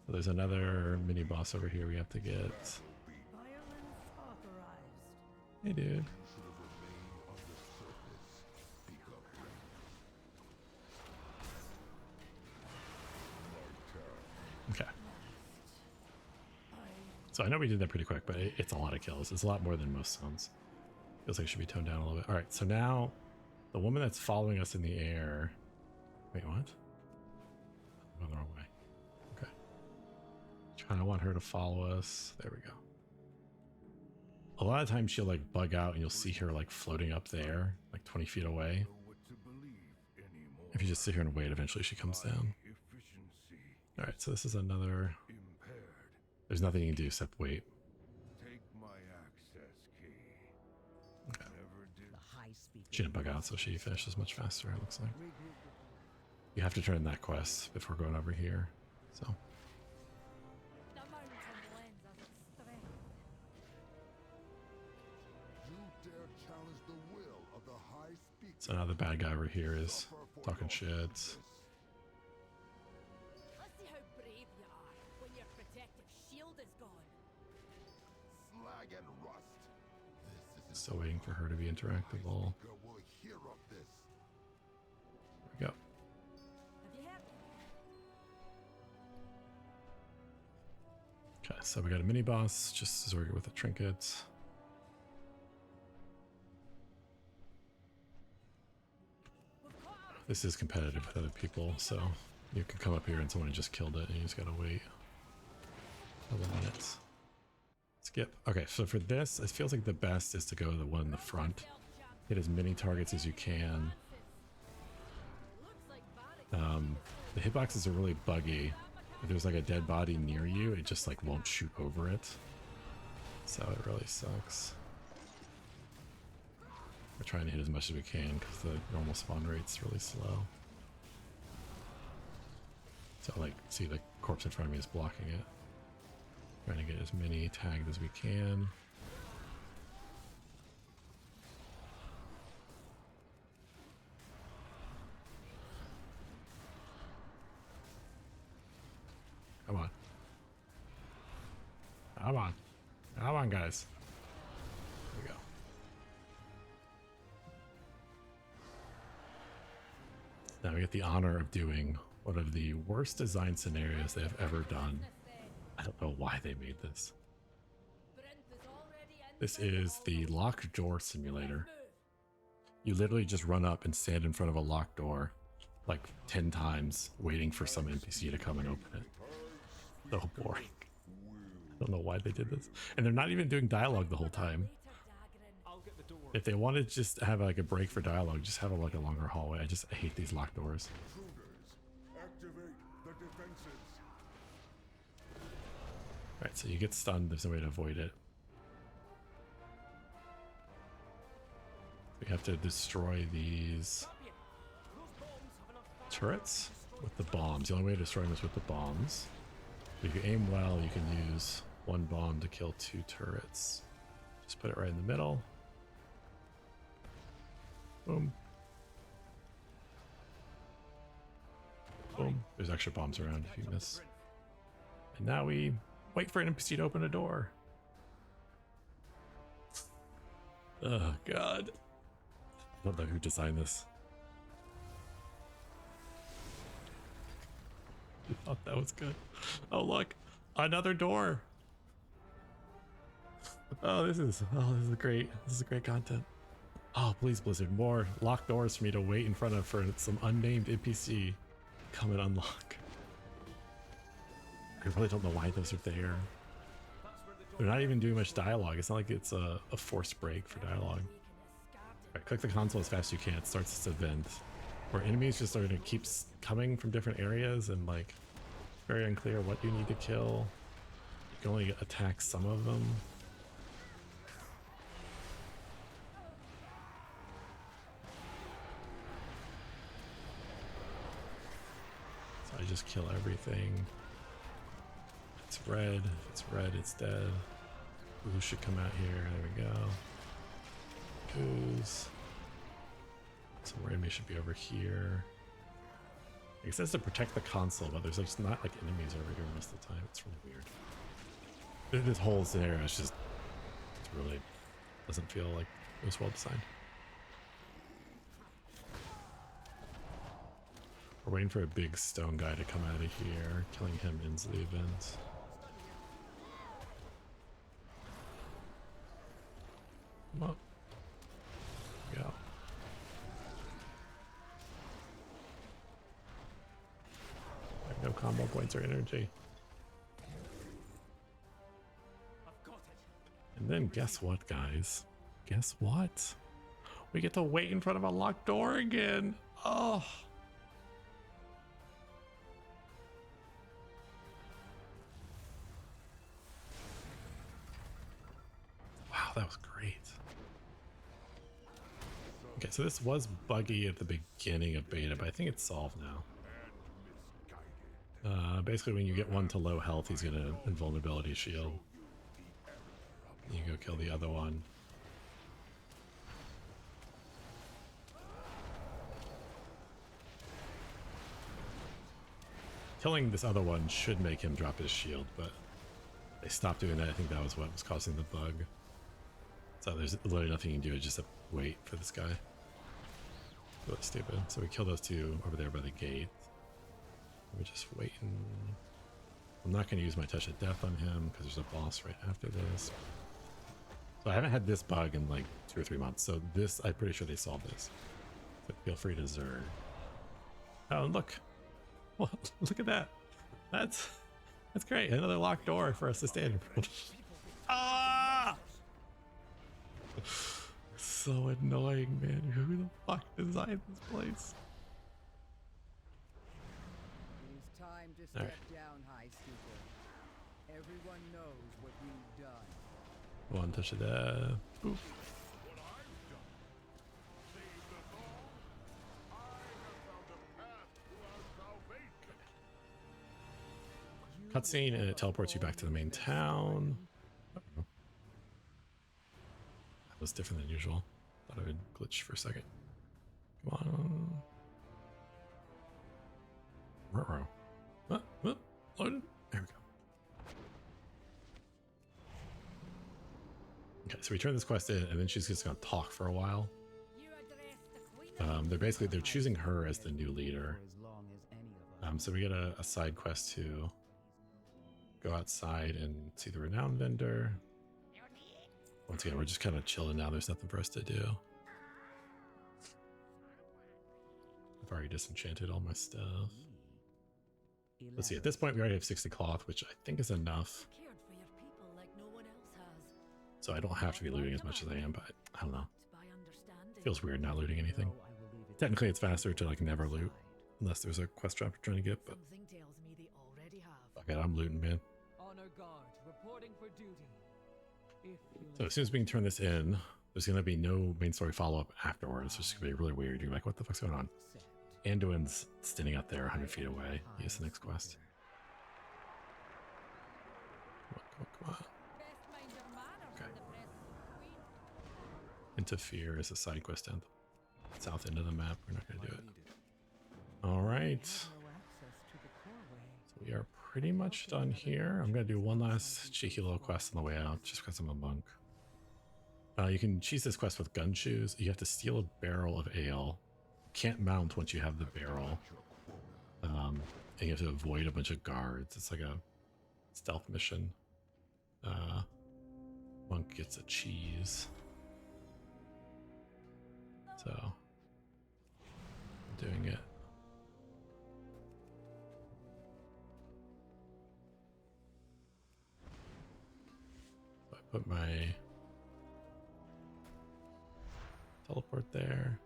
there's another mini boss over here we have to get. Hey, dude. You should have remained on the surface. Speak up. My turn. Okay. So I know we did that pretty quick, but it's a lot of kills. It's a lot more than most zones. Feels like it should be toned down a little bit. All right, so now the woman that's following us in the air. Wait, what? I'm going the wrong way. Okay. Kind of want her to follow us. There we go. A lot of times she'll like bug out and you'll see her like floating up there, like 20 feet away. If you just sit here and wait, eventually she comes down. All right, so this is another. There's nothing you can do except wait. Take my access key. Okay. Never did. The high speed. She didn't bug out, so she finishes much faster, it looks like. You have to turn in that quest before going over here. So The mountain lends us its strength. You dare challenge the will of the high speaker. so now the bad guy over here is talking shit. Let's see how brave you are when your protective shield is gone. Slag and rust. This is Still waiting for her to be interactable. Speaker will hear of this. There we go. Have you heard? Okay, so we got a mini boss just as we're with the trinkets. This is competitive with other people, so you can come up here and someone just killed it and you just gotta wait a couple minutes. Skip. Okay, so for this, it feels like the best is to go to the one in the front. Hit as many targets as you can. The hitboxes are really buggy. If there's like a dead body near you, it just like won't shoot over it. So it really sucks. We're trying to hit as much as we can because the normal spawn rate's really slow. So like, see the corpse in front of me is blocking it. Trying to get as many tagged as we can. Come on. Come on. Come on, guys. There we go. Now we get the honor of doing one of the worst design scenarios they have ever done. I don't know why they made this. This is the locked door simulator. You literally just run up and stand in front of a locked door like 10 times waiting for some NPC to come and open it. So boring. I don't know why they did this. And they're not even doing dialogue the whole time. I'll get the door. If they wanted to just have like a break for dialogue, just have like a longer hallway. I hate these locked doors. Activate the defenses. Alright, so you get stunned, there's no way to avoid it. We have to destroy these turrets with the bombs. The only way to destroy them is with the bombs. If you aim well, you can use one bomb to kill 2 turrets. Just put it right in the middle. Boom. Boom. There's extra bombs around if you miss. And now we wait for an NPC to open a door. Oh, God. I don't know who designed this. I thought that was good. Oh, look. Another door. Oh, this is great. This is great content. Oh, please, Blizzard, more locked doors for me to wait in front of for some unnamed NPC come and unlock. I really don't know why those are there. They're not even doing much dialogue. It's not like it's a forced break for dialogue. Right, click the console as fast as you can. It starts this event where enemies just are going to keep coming from different areas and like very unclear what you need to kill. You can only attack some of them. So I just kill everything. It's red. If it's red, it's dead. Blue should come out here. There we go. Goose. Some more enemies should be over here. It says to protect the console, but there's like not like enemies over here most of the time. It's really weird. This whole scenario is just, it's really Doesn't feel like it was well designed. We're waiting for a big stone guy to come out of here. Killing him ends the event. Come on. Go. I have no combo points or energy. And then guess what, guys? Guess what? We get to wait in front of a locked door again. Oh. Wow, that was great. Okay, so this was buggy at the beginning of beta, but I think it's solved now. Basically, when you get one to low health, he's gonna invulnerability shield. You go kill the other one. Killing this other one should make him drop his shield, but they stopped doing that. I think that was what was causing the bug. So there's literally nothing you can do, just wait for this guy. Really stupid. So we kill those two over there by the gate. We're just waiting. I'm not going to use my touch of death on him because there's a boss right after this. So I haven't had this bug in like 2 or 3 months. So this, I'm pretty sure they solved this. So feel free to zerg. Oh, and look. Well, look at that. That's great. Another locked door for us to stand in front of. Ah! So annoying, man. Who the fuck designed this place? It is time to step down, High Speaker. Everyone knows what you've done. One touch of death. Boop. Cutscene and it teleports you back to the main town. That was different than usual. Thought I would glitch for a second. Come on. Loaded. There we go. Okay, so we turn this quest in, and then she's just gonna talk for a while. They're choosing her as the new leader. So we get a side quest to go outside and see the renowned vendor. Once again, we're just kind of chilling now. There's nothing for us to do. I've already disenchanted all my stuff. Let's see, at this point we already have 60 cloth, which I think is enough. So I don't have to be looting as much as I am, but I don't know. Feels weird not looting anything. Technically it's faster to like never loot, unless there's a quest drop you're trying to get, but fuck it, I'm looting, man. So as soon as we can turn this in, there's going to be no main story follow-up afterwards. It's just going to be really weird. You're like, what the fuck's going on? Anduin's standing out there 100 feet away. He has the next quest. Come on. Okay. Interfere is a side quest down the south end of the map. We're not going to do it. All right. So we are pretty much done here. I'm going to do one last cheeky little quest on the way out, just because I'm a monk. You can cheese this quest with gun shoes. You have to steal a barrel of ale. You can't mount once you have the barrel. And you have to avoid a bunch of guards. It's like a stealth mission. Monk gets a cheese. So, I'm doing it. So I put my teleport there.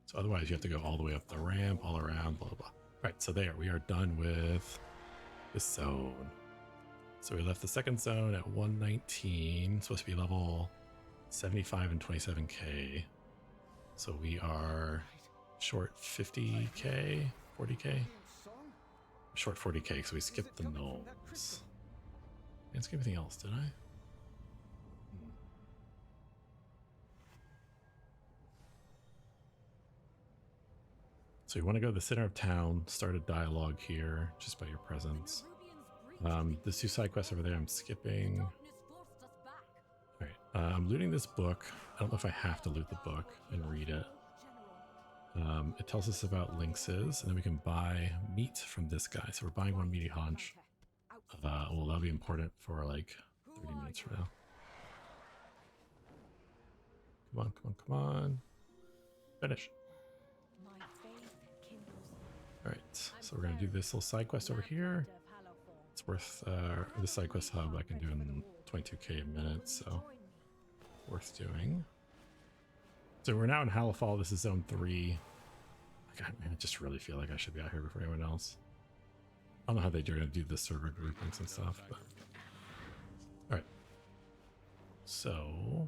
So otherwise you have to go all the way up the ramp, all around, blah, blah, blah. Right, so there, we are done with this zone. So we left the second zone at 119, supposed to be level 75 and 27k. So we are short 50k, 40k? Short 40k, because we skipped the gnomes. I didn't skip anything else, did I? So you want to go to the center of town, start a dialogue here, just by your presence. The two side quests over there I'm skipping. Darkness forced us back. Alright, I'm looting this book. I don't know if I have to loot the book and read it. It tells us about lynxes, and then we can buy meat from this guy. So we're buying one meaty haunch. Well, that'll be important for like 30 minutes from now. Come on, come on, come on. Finish. My faith kindles. Alright, so we're gonna do this little side quest over here. It's worth, the side quest hub I can do in 22k a minute, so worth doing. So we're now in Halifal. This is zone 3. I just really feel like I should be out here before anyone else. I don't know how they're going to do the server groupings and stuff, but... Alright. So...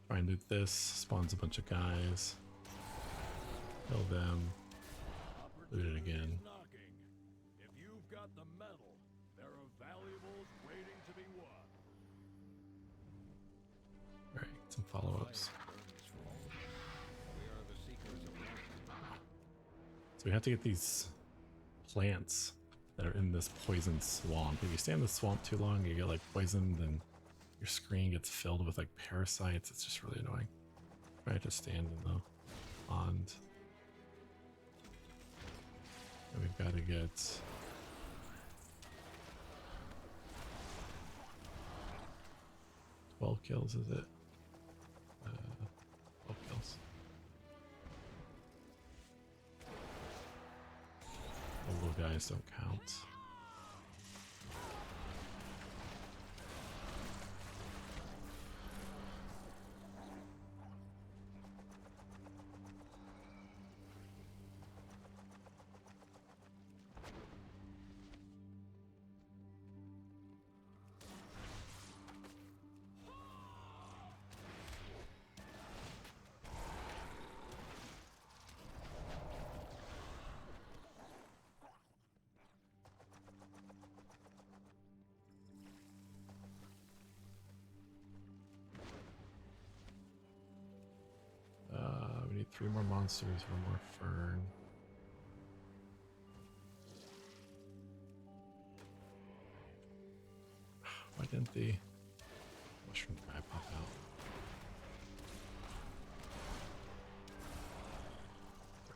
try and loot this. Spawns a bunch of guys. Kill them. Loot it again. If you've got the metal, there are valuables waiting to be won. Alright, some follow-ups. So we have to get these plants that are in this poison swamp. If you stay in the swamp too long, you get like poisoned and your screen gets filled with like parasites. It's just really annoying. I have to stand in the pond. And we've got to get... kills, is it? 12 kills. The little guys don't count. We need 3 more monsters, 1 more fern. Why didn't the mushroom guy pop out?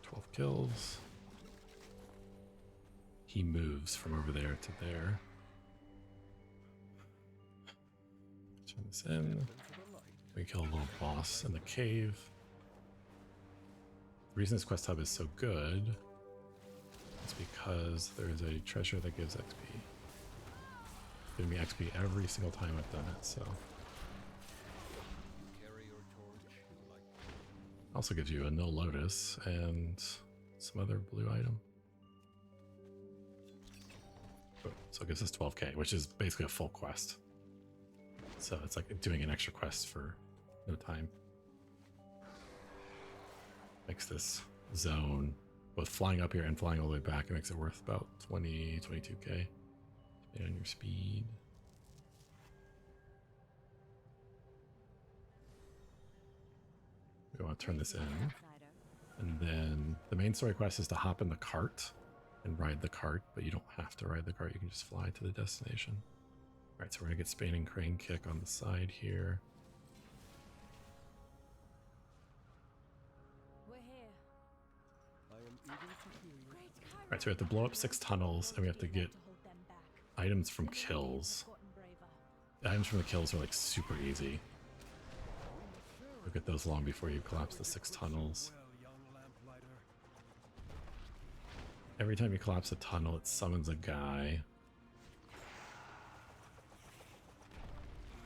12 kills. He moves from over there to there. Turn this in. We kill a little boss in the cave. The reason this quest hub is so good is because there's a treasure that gives XP. Giving me XP every single time I've done it, so. Also gives you a no lotus and some other blue item. So it gives us 12k, which is basically a full quest. So it's like doing an extra quest for no time. Makes this zone, both flying up here and flying all the way back, it makes it worth about 20, 22k, depending on your speed. We want to turn this in. And then the main story quest is to hop in the cart and ride the cart, but you don't have to ride the cart, you can just fly to the destination. Alright, so we're gonna get Spain and Crane Kick on the side here. We're here. Alright, so we have to blow up 6 tunnels and we have to get items from kills. The items from the kills are like super easy. You'll get those long before you collapse the 6 tunnels. Every time you collapse a tunnel, it summons a guy.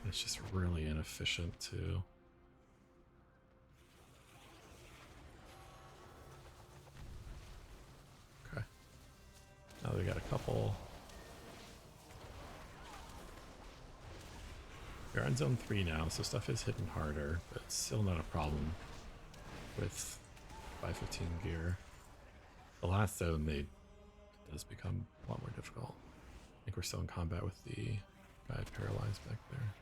It's just really inefficient too. Okay. Now we got a couple. We're on zone 3 now, so stuff is hitting harder, but it's still not a problem with 515 gear. The last zone, it does become a lot more difficult. I think we're still in combat with the guy paralyzed back there.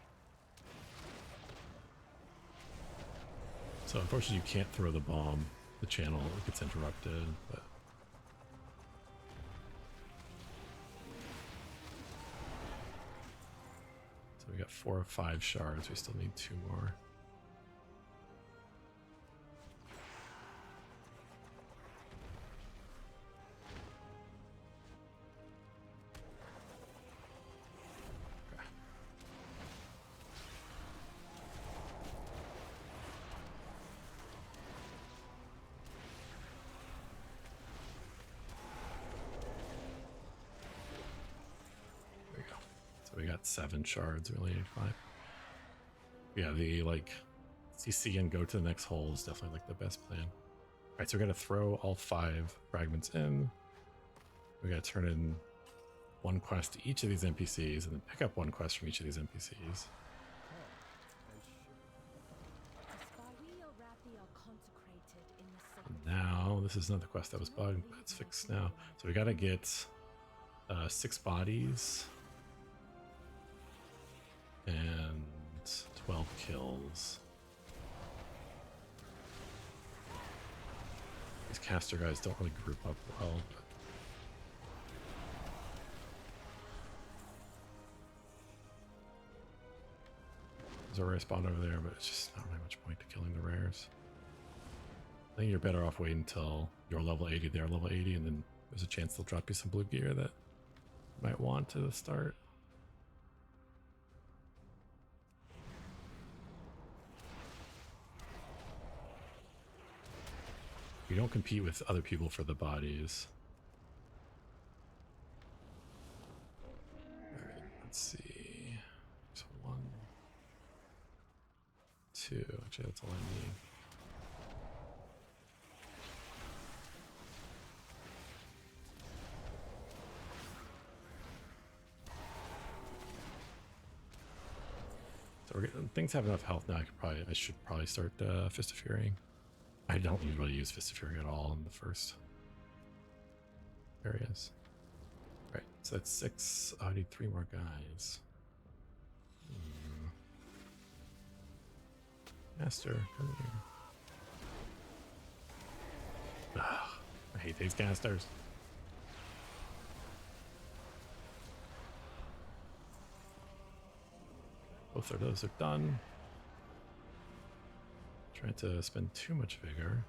So unfortunately you can't throw the bomb. The channel gets interrupted, but got 4 or 5 shards. We still need 2 more. We got 7 shards, we only need 5. Yeah, the like CC and go to the next hole is definitely like the best plan. Alright, so we gotta throw all 5 fragments in. We gotta turn in 1 quest to each of these NPCs and then pick up 1 quest from each of these NPCs. And now, this is another quest that was bugged, but it's fixed now. So we gotta get 6 bodies and 12 kills. These caster guys don't really group up well. But there's a rare spawn over there, but it's just not really much point to killing the rares. I think you're better off waiting until you're level 80, they're level 80, and then there's a chance they'll drop you some blue gear that you might want to the start. You don't compete with other people for the bodies. Alright, let's see. So 1, 2. Actually, that's all I need. So we're getting, things have enough health now. I should probably start Fist of Fury. I don't usually use Fist of Fury at all in the first areas. Right, so that's 6. I need 3 more guys. Master, come here. Ugh, I hate these casters. Both of those are done. Trying to spend too much vigor.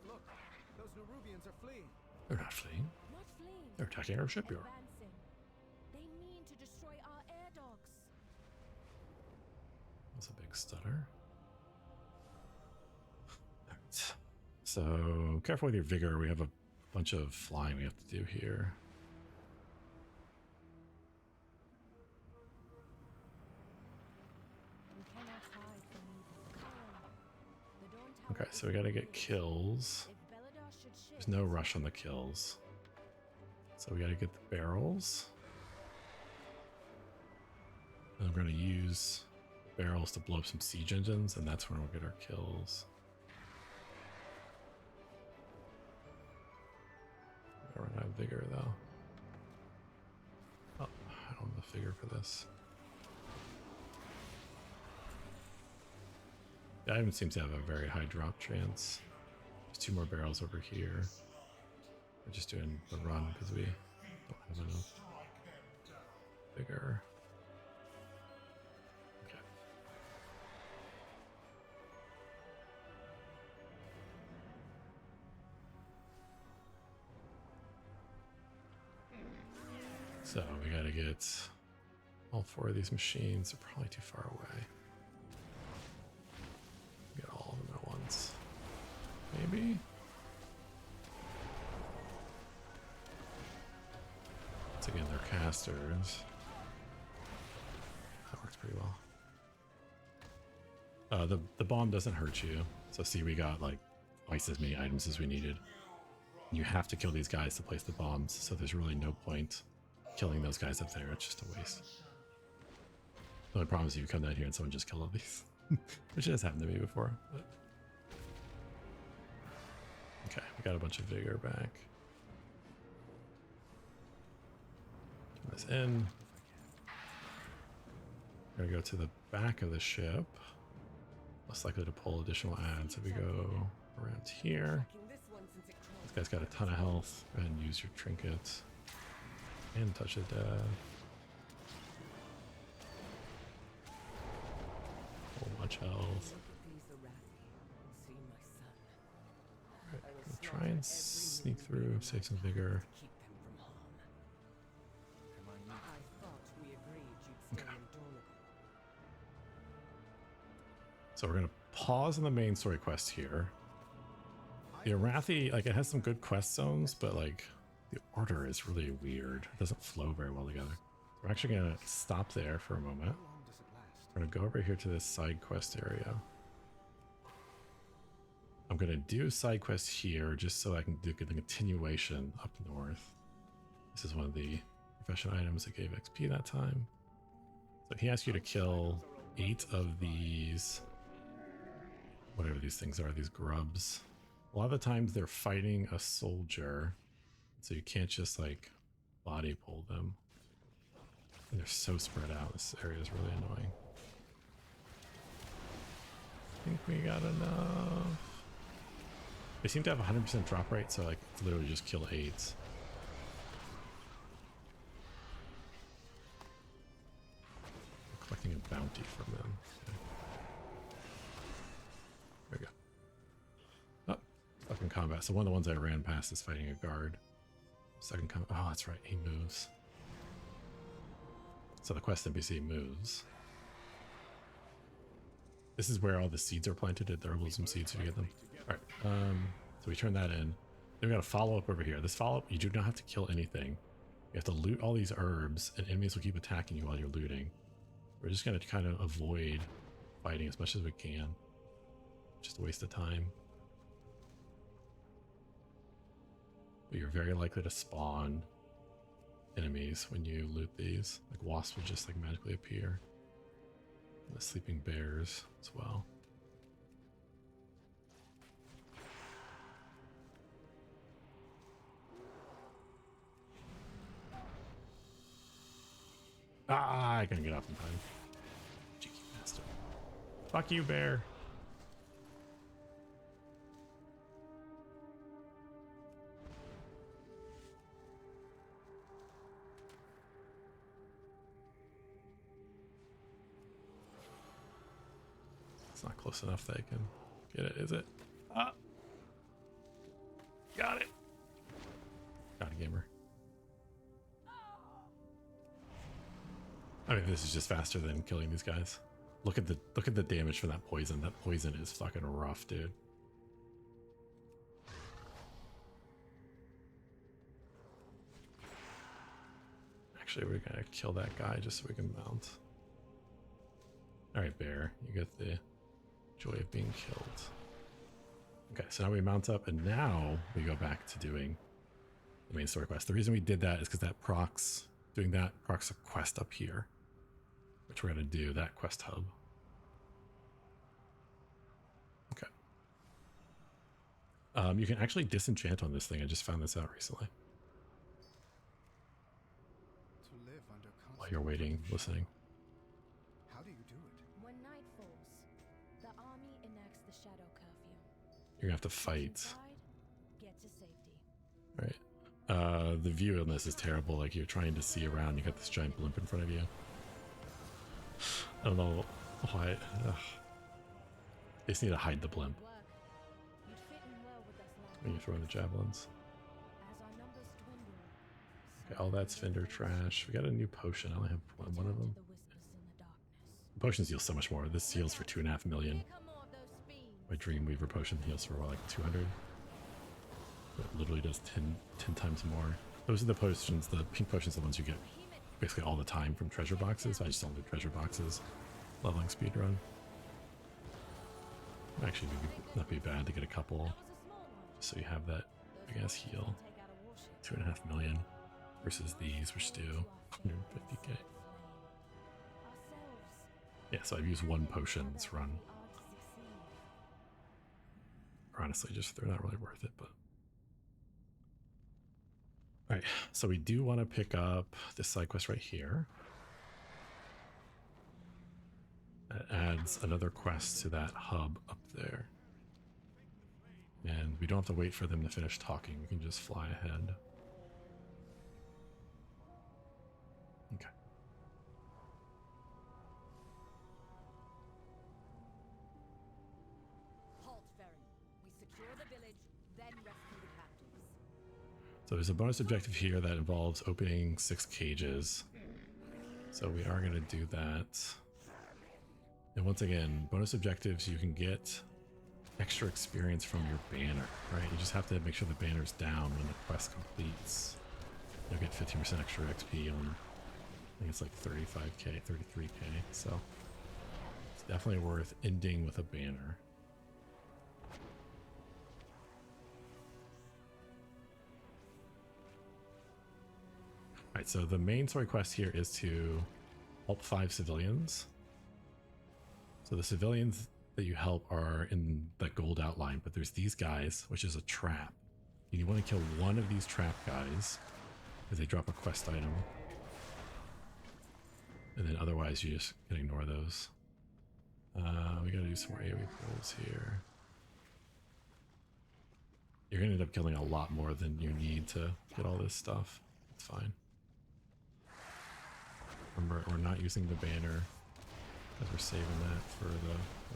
Look, those Nerubians are fleeing. They're not fleeing. They're attacking our shipyard. They mean to destroy our air dogs. That's a big stutter. Alright. So careful with your vigor. We have a bunch of flying we have to do here. Okay, so we gotta get kills. There's no rush on the kills. So we gotta get the barrels. And we're gonna use barrels to blow up some siege engines, and that's when we'll get our kills. I run out of vigor though. Oh, I don't have the vigor for this. The item seems to have a very high drop chance. There's 2 more barrels over here. We're just doing the run because we don't have enough vigor. Okay. So we gotta get all 4 of these machines. They're probably too far away. Get all of them at once. Maybe? Once again, they're casters. That works pretty well. The bomb doesn't hurt you. So see, we got like twice as many items as we needed. You have to kill these guys to place the bombs, so there's really no point killing those guys up there. It's just a waste. The only problem is you come down here and someone just kill all these. Which has happened to me before. But... Okay, we got a bunch of vigor back. Turn this in. We're gonna go to the back of the ship. Less likely to pull additional ads if we go around here. Let's guy's got a ton of health. Go ahead and use your trinkets. And touch of death. Whole bunch of health. Alright, try and sneak through, save some vigor. Okay. So we're gonna pause on the main story quest here. The Arathi, like, it has some good quest zones, but like the order is really weird. It doesn't flow very well together. We're actually gonna stop there for a moment. We're gonna go over here to this side quest area. I'm gonna do side quest here just so I can do the continuation up north. This is one of the profession items that gave XP that time. So he asks you to kill 8 of these, whatever these things are, these grubs. A lot of the times they're fighting a soldier, so you can't just like body pull them. And they're so spread out. This area is really annoying. I think we got enough. They seem to have 100% drop rate, so like it's literally just kill 8s. I'm collecting a bounty from them. Okay. There we go. Oh, stuck in combat. So one of the ones I ran past is fighting a guard. Second combat. Oh, that's right. He moves. So the quest NPC moves. This is where all the seeds are planted. There are some seeds if you get them. All right. So we turn that in. Then we got a follow up over here. This follow up, you do not have to kill anything. You have to loot all these herbs, and enemies will keep attacking you while you're looting. We're just gonna kind of avoid fighting as much as we can. Just a waste of time. But you're very likely to spawn enemies when you loot these. Like wasps will just like magically appear. And the sleeping bears as well. Ah, I couldn't get off in time. Cheeky bastard. Fuck you, bear. It's not close enough that I can get it, is it? Ah. Got it. Got a gamer. I mean, this is just faster than killing these guys. Look at the damage from that poison. That poison is fucking rough, dude. Actually, we're gonna kill that guy just so we can mount. All right, bear, you get the joy of being killed. Okay, so now we mount up, and now we go back to doing the main story quest. The reason we did that is because that procs, doing that procs a quest up here, which we're going to do, that quest hub. Okay. You can actually disenchant on this thing. I just found this out recently. To live under While you're waiting, listening. How do you do it? When night falls, the army enacts the shadow curfew. You're going to have to fight. Get to safety. Right. The view on this is terrible. Like, you're trying to see around. You got this giant blimp in front of you. I don't know why. Ugh. They just need to hide the blimp when you throw in the javelins. Okay, all that's vendor trash. We got a new potion. I only have one of them. Potions heal so much more. This heals for 2.5 million. My Dreamweaver potion heals for like 200. It literally does 10 times more. Those are the potions, the pink potions are the ones you get basically all the time from treasure boxes. I just don't do treasure boxes. Leveling speedrun. Actually, not be bad to get a couple. So you have that big ass heal. 2.5 million versus these, which do 150k. Yeah, so I've used one potion this run. Or honestly, just they're not really worth it, but. Alright, so we do want to pick up this side quest right here. That adds another quest to that hub up there. And we don't have to wait for them to finish talking. We can just fly ahead. Okay. Halt, Farron. We secure the village, then rescue the captives. So there's a bonus objective here that involves opening 6 cages. So we are going to do that. And once again, bonus objectives, you can get extra experience from your banner, right? You just have to make sure the banner's down when the quest completes. You'll get 15% extra XP on, I think it's like 35k, 33k. So it's definitely worth ending with a banner. All right, so the main story quest here is to help 5 civilians. So the civilians that you help are in the gold outline, but there's these guys, which is a trap. And you want to kill one of these trap guys because they drop a quest item. And then otherwise you just can ignore those. We gotta do some more AoE pulls here. You're gonna end up killing a lot more than you need to get all this stuff. It's fine. Remember, we're not using the banner because we're saving that for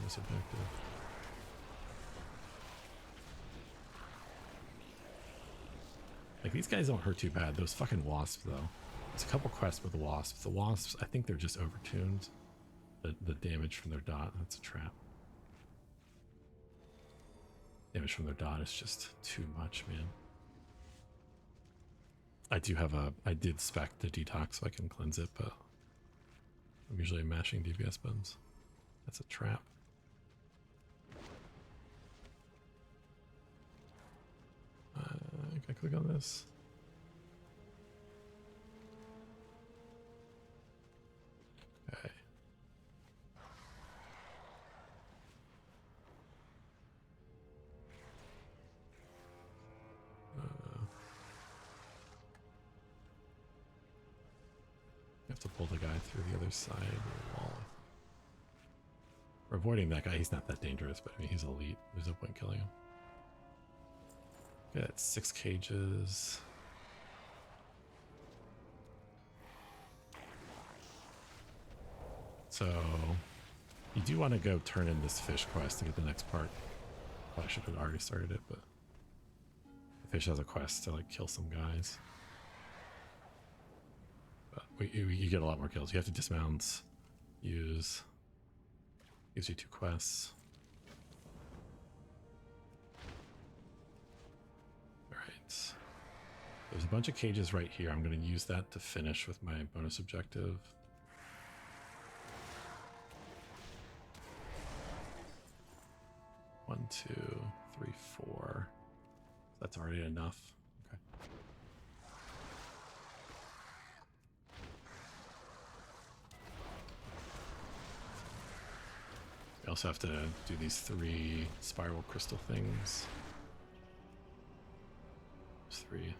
this objective. Like, these guys don't hurt too bad. Those fucking wasps, though. There's a couple quests with the wasps. The wasps, I think they're just overtuned. The damage from their dot, that's a trap. Damage from their dot is just too much, man. I did spec the detox so I can cleanse it, but I'm usually mashing DPS buttons. That's a trap. Can I click on this? Okay. You have to pull the guy through the other side of the wall. We're avoiding that guy. He's not that dangerous, but I mean, he's elite. There's no point killing him. Okay, that's 6 cages. So you do want to go turn in this fish quest to get the next part. Probably should have already started it, but the fish has a quest to like kill some guys. But you get a lot more kills. You have to dismount, use, gives you 2 quests. Alright. There's a bunch of cages right here. I'm going to use that to finish with my bonus objective. One, 2, 3, 4. That's already enough. Okay. We also have to do these 3 spiral crystal things. There's 3.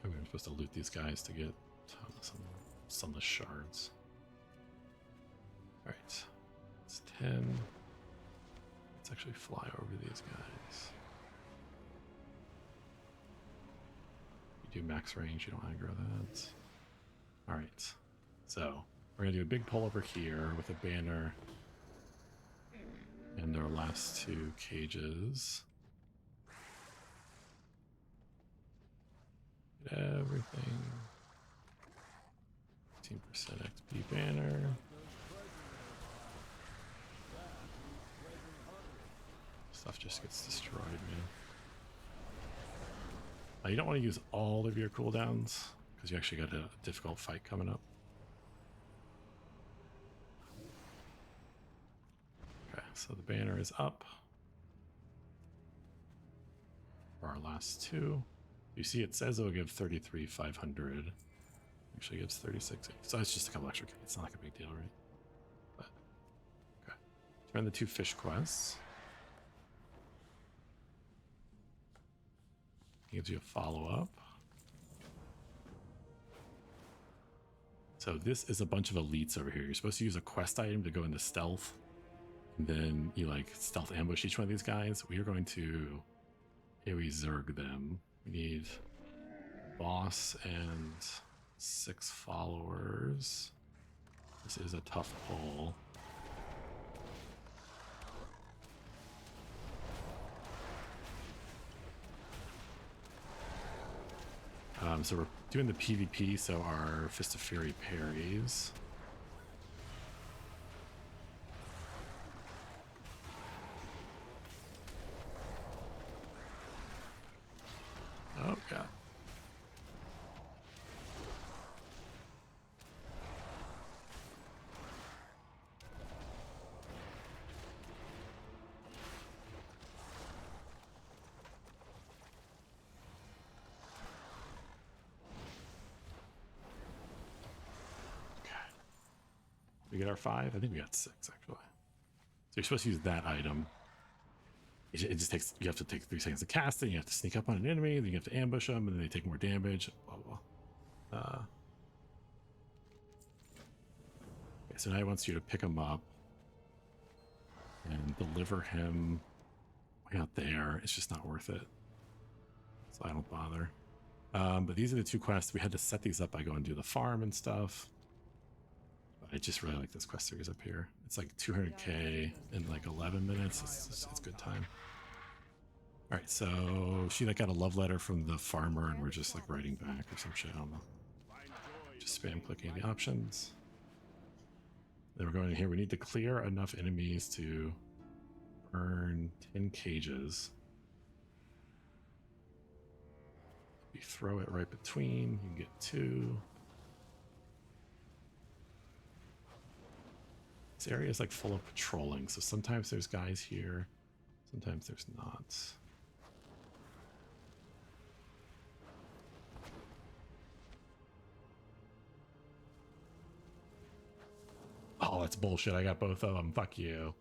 Maybe I'm supposed to loot these guys to get some sunless shards. Alright. It's 10. Let's actually fly over these guys. You do max range, you don't aggro that. Alright. So we're gonna do a big pull over here with a banner and our last 2 cages. Get everything. 15% XP banner. Stuff just gets destroyed, man. You don't want to use all of your cooldowns because you actually got a difficult fight coming up. Okay, so the banner is up for our last 2. You see it says it will give 33,500. Actually gives 36. So it's just a couple extra K. It's not like a big deal, right? But okay. Turn the 2 fish quests. Gives you a follow-up. So this is a bunch of elites over here. You're supposed to use a quest item to go into stealth. And then you like stealth ambush each one of these guys. We are going to AoE Zerg them. We need boss and 6 followers. This is a tough pull. So we're doing the PvP, so our Fist of Fury parries. Oh god. We get our 5? I think we got 6 actually. So you're supposed to use that item. It just takes, you have to take 3 seconds to cast it, you have to sneak up on an enemy, then you have to ambush them, and then they take more damage, blah blah blah. Okay, so now he wants you to pick him up and deliver him way out there. It's just not worth it. So I don't bother. But these are the 2 quests. We had to set these up by going to the farm and stuff. I just really like this quest series up here. It's like 200k in like 11 minutes. It's good time. All right, so she like got a love letter from the farmer, and we're just like writing back or some shit. I don't know. Just spam clicking the options. Then we're going in here. We need to clear enough enemies to earn 10 cages. You throw it right between. You can get 2. This area is like full of patrolling, so sometimes there's guys here, sometimes there's not. Oh, that's bullshit. I got both of them. Fuck you.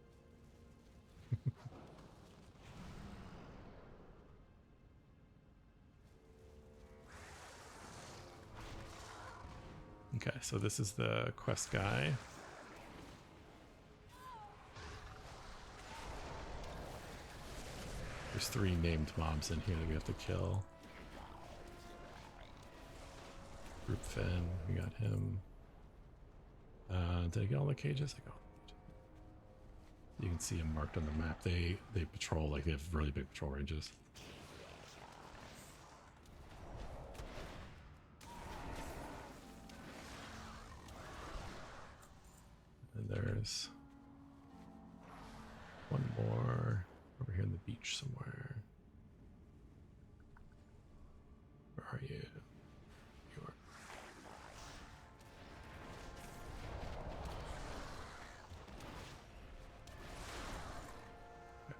Okay, so this is the quest guy. There's 3 named mobs in here that we have to kill. Group Finn, we got him. Did I get all the cages? I got all the cages. You can see them marked on the map. They patrol, like they have really big patrol ranges. And there's one more over here on the beach somewhere. Where are you? You are. Okay.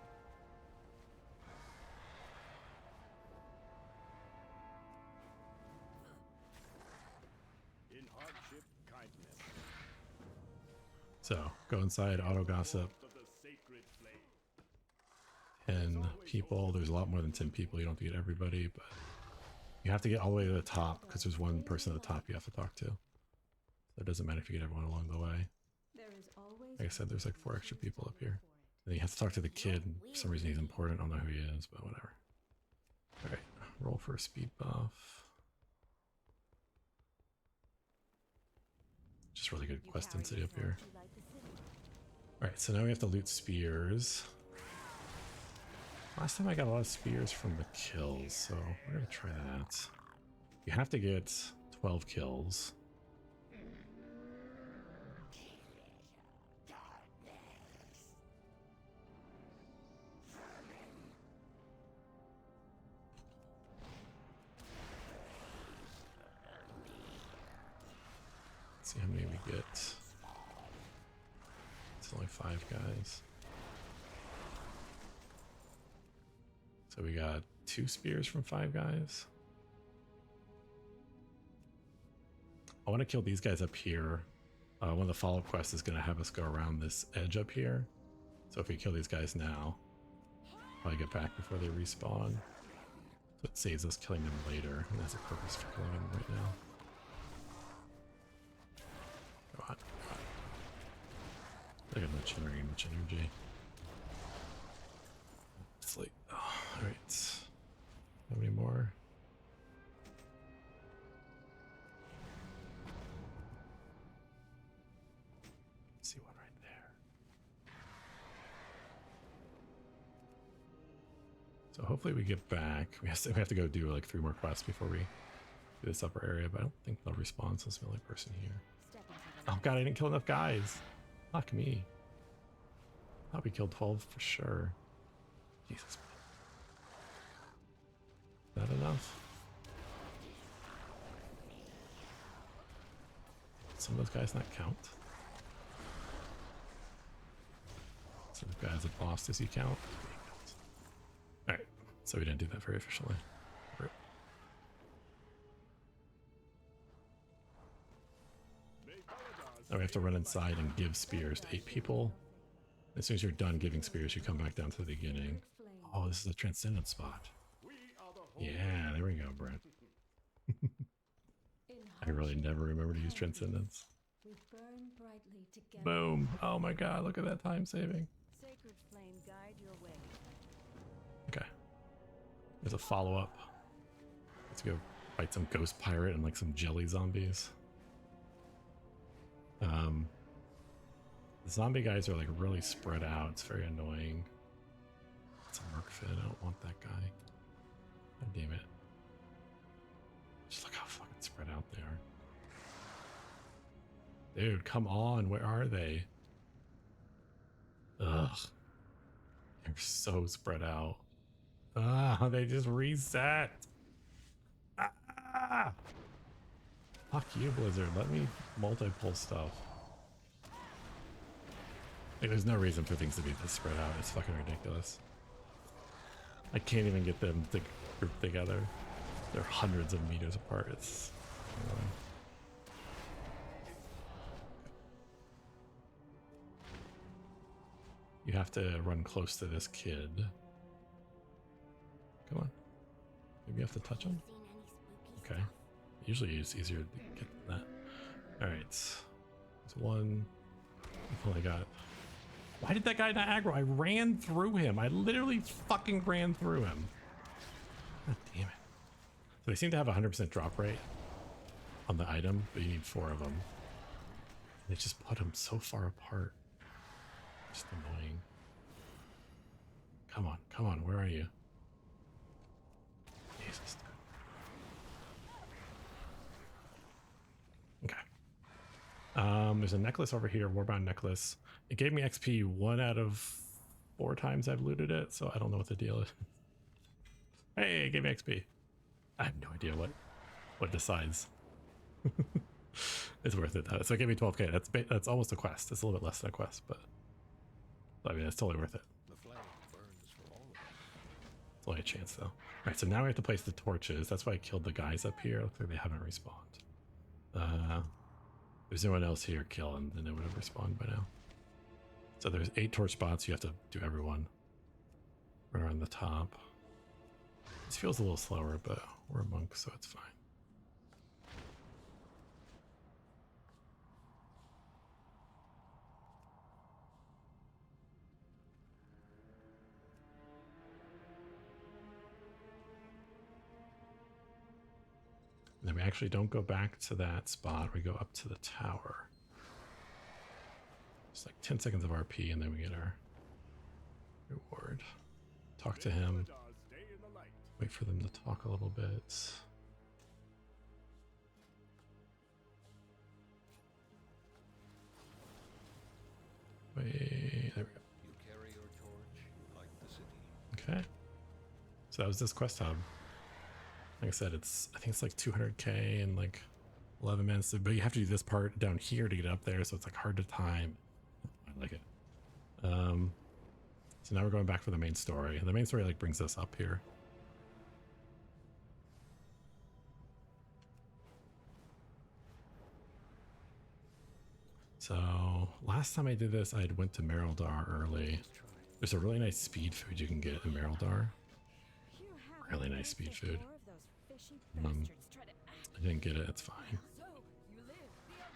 In hardship, kindness. So go inside, auto gossip. 10 people. There's a lot more than 10 people. You don't have to get everybody, but you have to get all the way to the top because there's one person at the top you have to talk to. So it doesn't matter if you get everyone along the way. Like I said, there's like 4 extra people up here. And you have to talk to the kid. For some reason he's important. I don't know who he is, but whatever. Alright, roll for a speed buff. Just really good quest density up here. Alright, so now we have to loot spears. Last time I got a lot of spears from the kills, so we're gonna try that. You have to get 12 kills. Let's see how many we get. It's only 5 guys. So we got 2 spears from 5 guys. I want to kill these guys up here. One of the follow-up quests is going to have us go around this edge up here. So if we kill these guys now, probably get back before they respawn. So it saves us killing them later, and there's a purpose for killing them right now. Come on, come on. I got much energy. So hopefully we get back. We have to go do like 3 more quests before we do this upper area, but I don't think they'll respawn since I'm the only person here. Oh god, I didn't kill enough guys. Fuck me. Thought we killed 12 for sure. Jesus. Is that enough? Some of those guys not count. Some of the guys that lost, does he count? Alright, so we didn't do that very efficiently. Now we have to run inside and give spears to 8 people. As soon as you're done giving spears, you come back down to the beginning. Oh, this is a transcendent spot. Yeah, there we go, Brent. I really never remember to use transcendence. Boom. Oh my god, look at that time saving. Sacred flame guide your way. Okay. There's a follow-up. Let's go fight some ghost pirate and like some jelly zombies. The zombie guys are like really spread out. It's very annoying. It's a Mercfit. I don't want that guy. God damn it. Just look how fucking spread out they are. Dude, come on. Where are they? Ugh. They're so spread out. Ah, they just reset. Ah! Fuck you, Blizzard. Let me multi-pull stuff. Like, there's no reason for things to be this spread out. It's fucking ridiculous. I can't even get them to group together. They're hundreds of meters apart. It's annoying. You have to run close to this kid. Come on. Maybe you have to touch him? Okay. Usually it's easier to get than that. Alright. There's one. We've only got... Why did that guy not aggro? I ran through him. I literally fucking ran through him. God damn it. So they seem to have a 100% drop rate on the item, but you need 4 of them. They just put them so far apart. Just annoying. Come on, where are you? Jesus. Okay. There's a necklace over here, Warbound necklace. It gave me XP 1 out of 4 times I've looted it, so I don't know what the deal is. Hey, it gave me XP. I have no idea what decides. It's worth it though. So it gave me 12k. That's almost a quest. It's a little bit less than a quest, but I mean, it's totally worth it. It's only a chance though. All right, so now we have to place the torches. That's why I killed the guys up here. Looks like they haven't respawned. If there's anyone else here, kill them, then it would have respawned by now. So there's 8 torch spots. You have to do everyone. Run around the top. This feels a little slower, but we're a monk, so it's fine. And then we actually don't go back to that spot. We go up to the tower. It's like 10 seconds of RP, and then we get our reward. Talk to him. Wait for them to talk a little bit. Wait, there we go. You carry your torch, you light the city. Okay. So that was this quest hub. Like I said, I think it's like 200k and like 11 minutes, but you have to do this part down here to get up there, so it's like hard to time. I like it. So now we're going back for the main story. The main story like brings us up here. So last time I did this, I had went to Merildar early. There's a really nice speed food you can get in Merildar. Really nice speed food. I didn't get it, it's fine.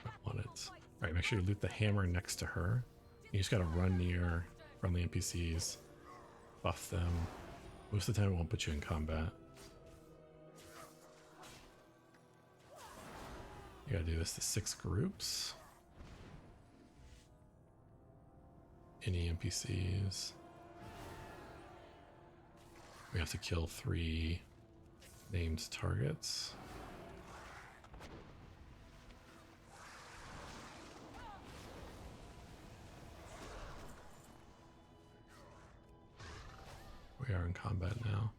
I want it. Alright, make sure you loot the hammer next to her. You just gotta run near friendly NPCs, buff them. Most of the time it won't put you in combat. You gotta do this to 6 groups. Any NPCs. We have to kill 3 named targets. We are in combat now.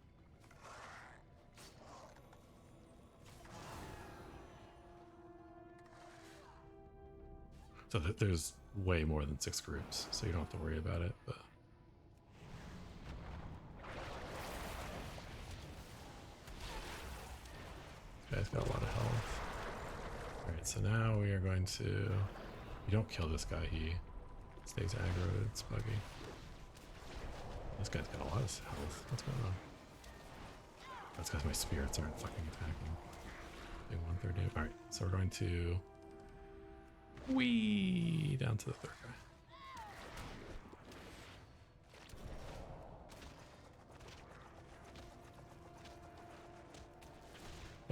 So there's way more than 6 groups, so you don't have to worry about it, but this guy's got a lot of health. Alright, so now we are going to... You don't kill this guy, he stays aggroed, it's buggy. This guy's got a lot of health. What's going on? That's because my spirits aren't fucking attacking. Big 130. Alright, so we're going to... Whee! Down to the 3rd guy.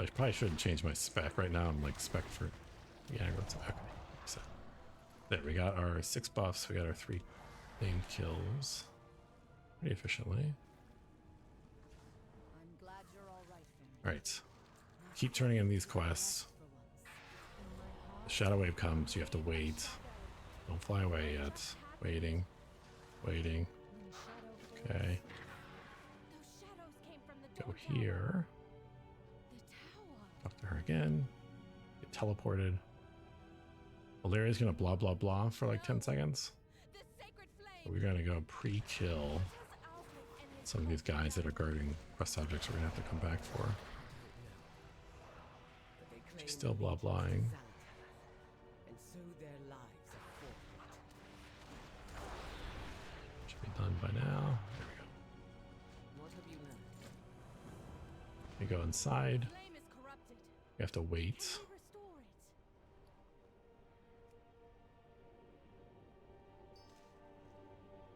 I probably shouldn't change my spec. Right now I'm like spec for the aggro. Okay, so there we got our 6 buffs. We got our 3 named kills pretty efficiently. I'm glad you're all right, Finn. All right, keep turning in these quests. The shadow wave comes. You have to wait. Don't fly away yet. Waiting, waiting. Okay. Go here. Talk to her again. Get teleported. Valeria's gonna blah blah blah for like 10 seconds. So we're gonna go pre-kill some of these guys that are guarding quest objects we're gonna have to come back for. She's still blah blahing. Should be done by now. There we go. We go inside. We have to wait.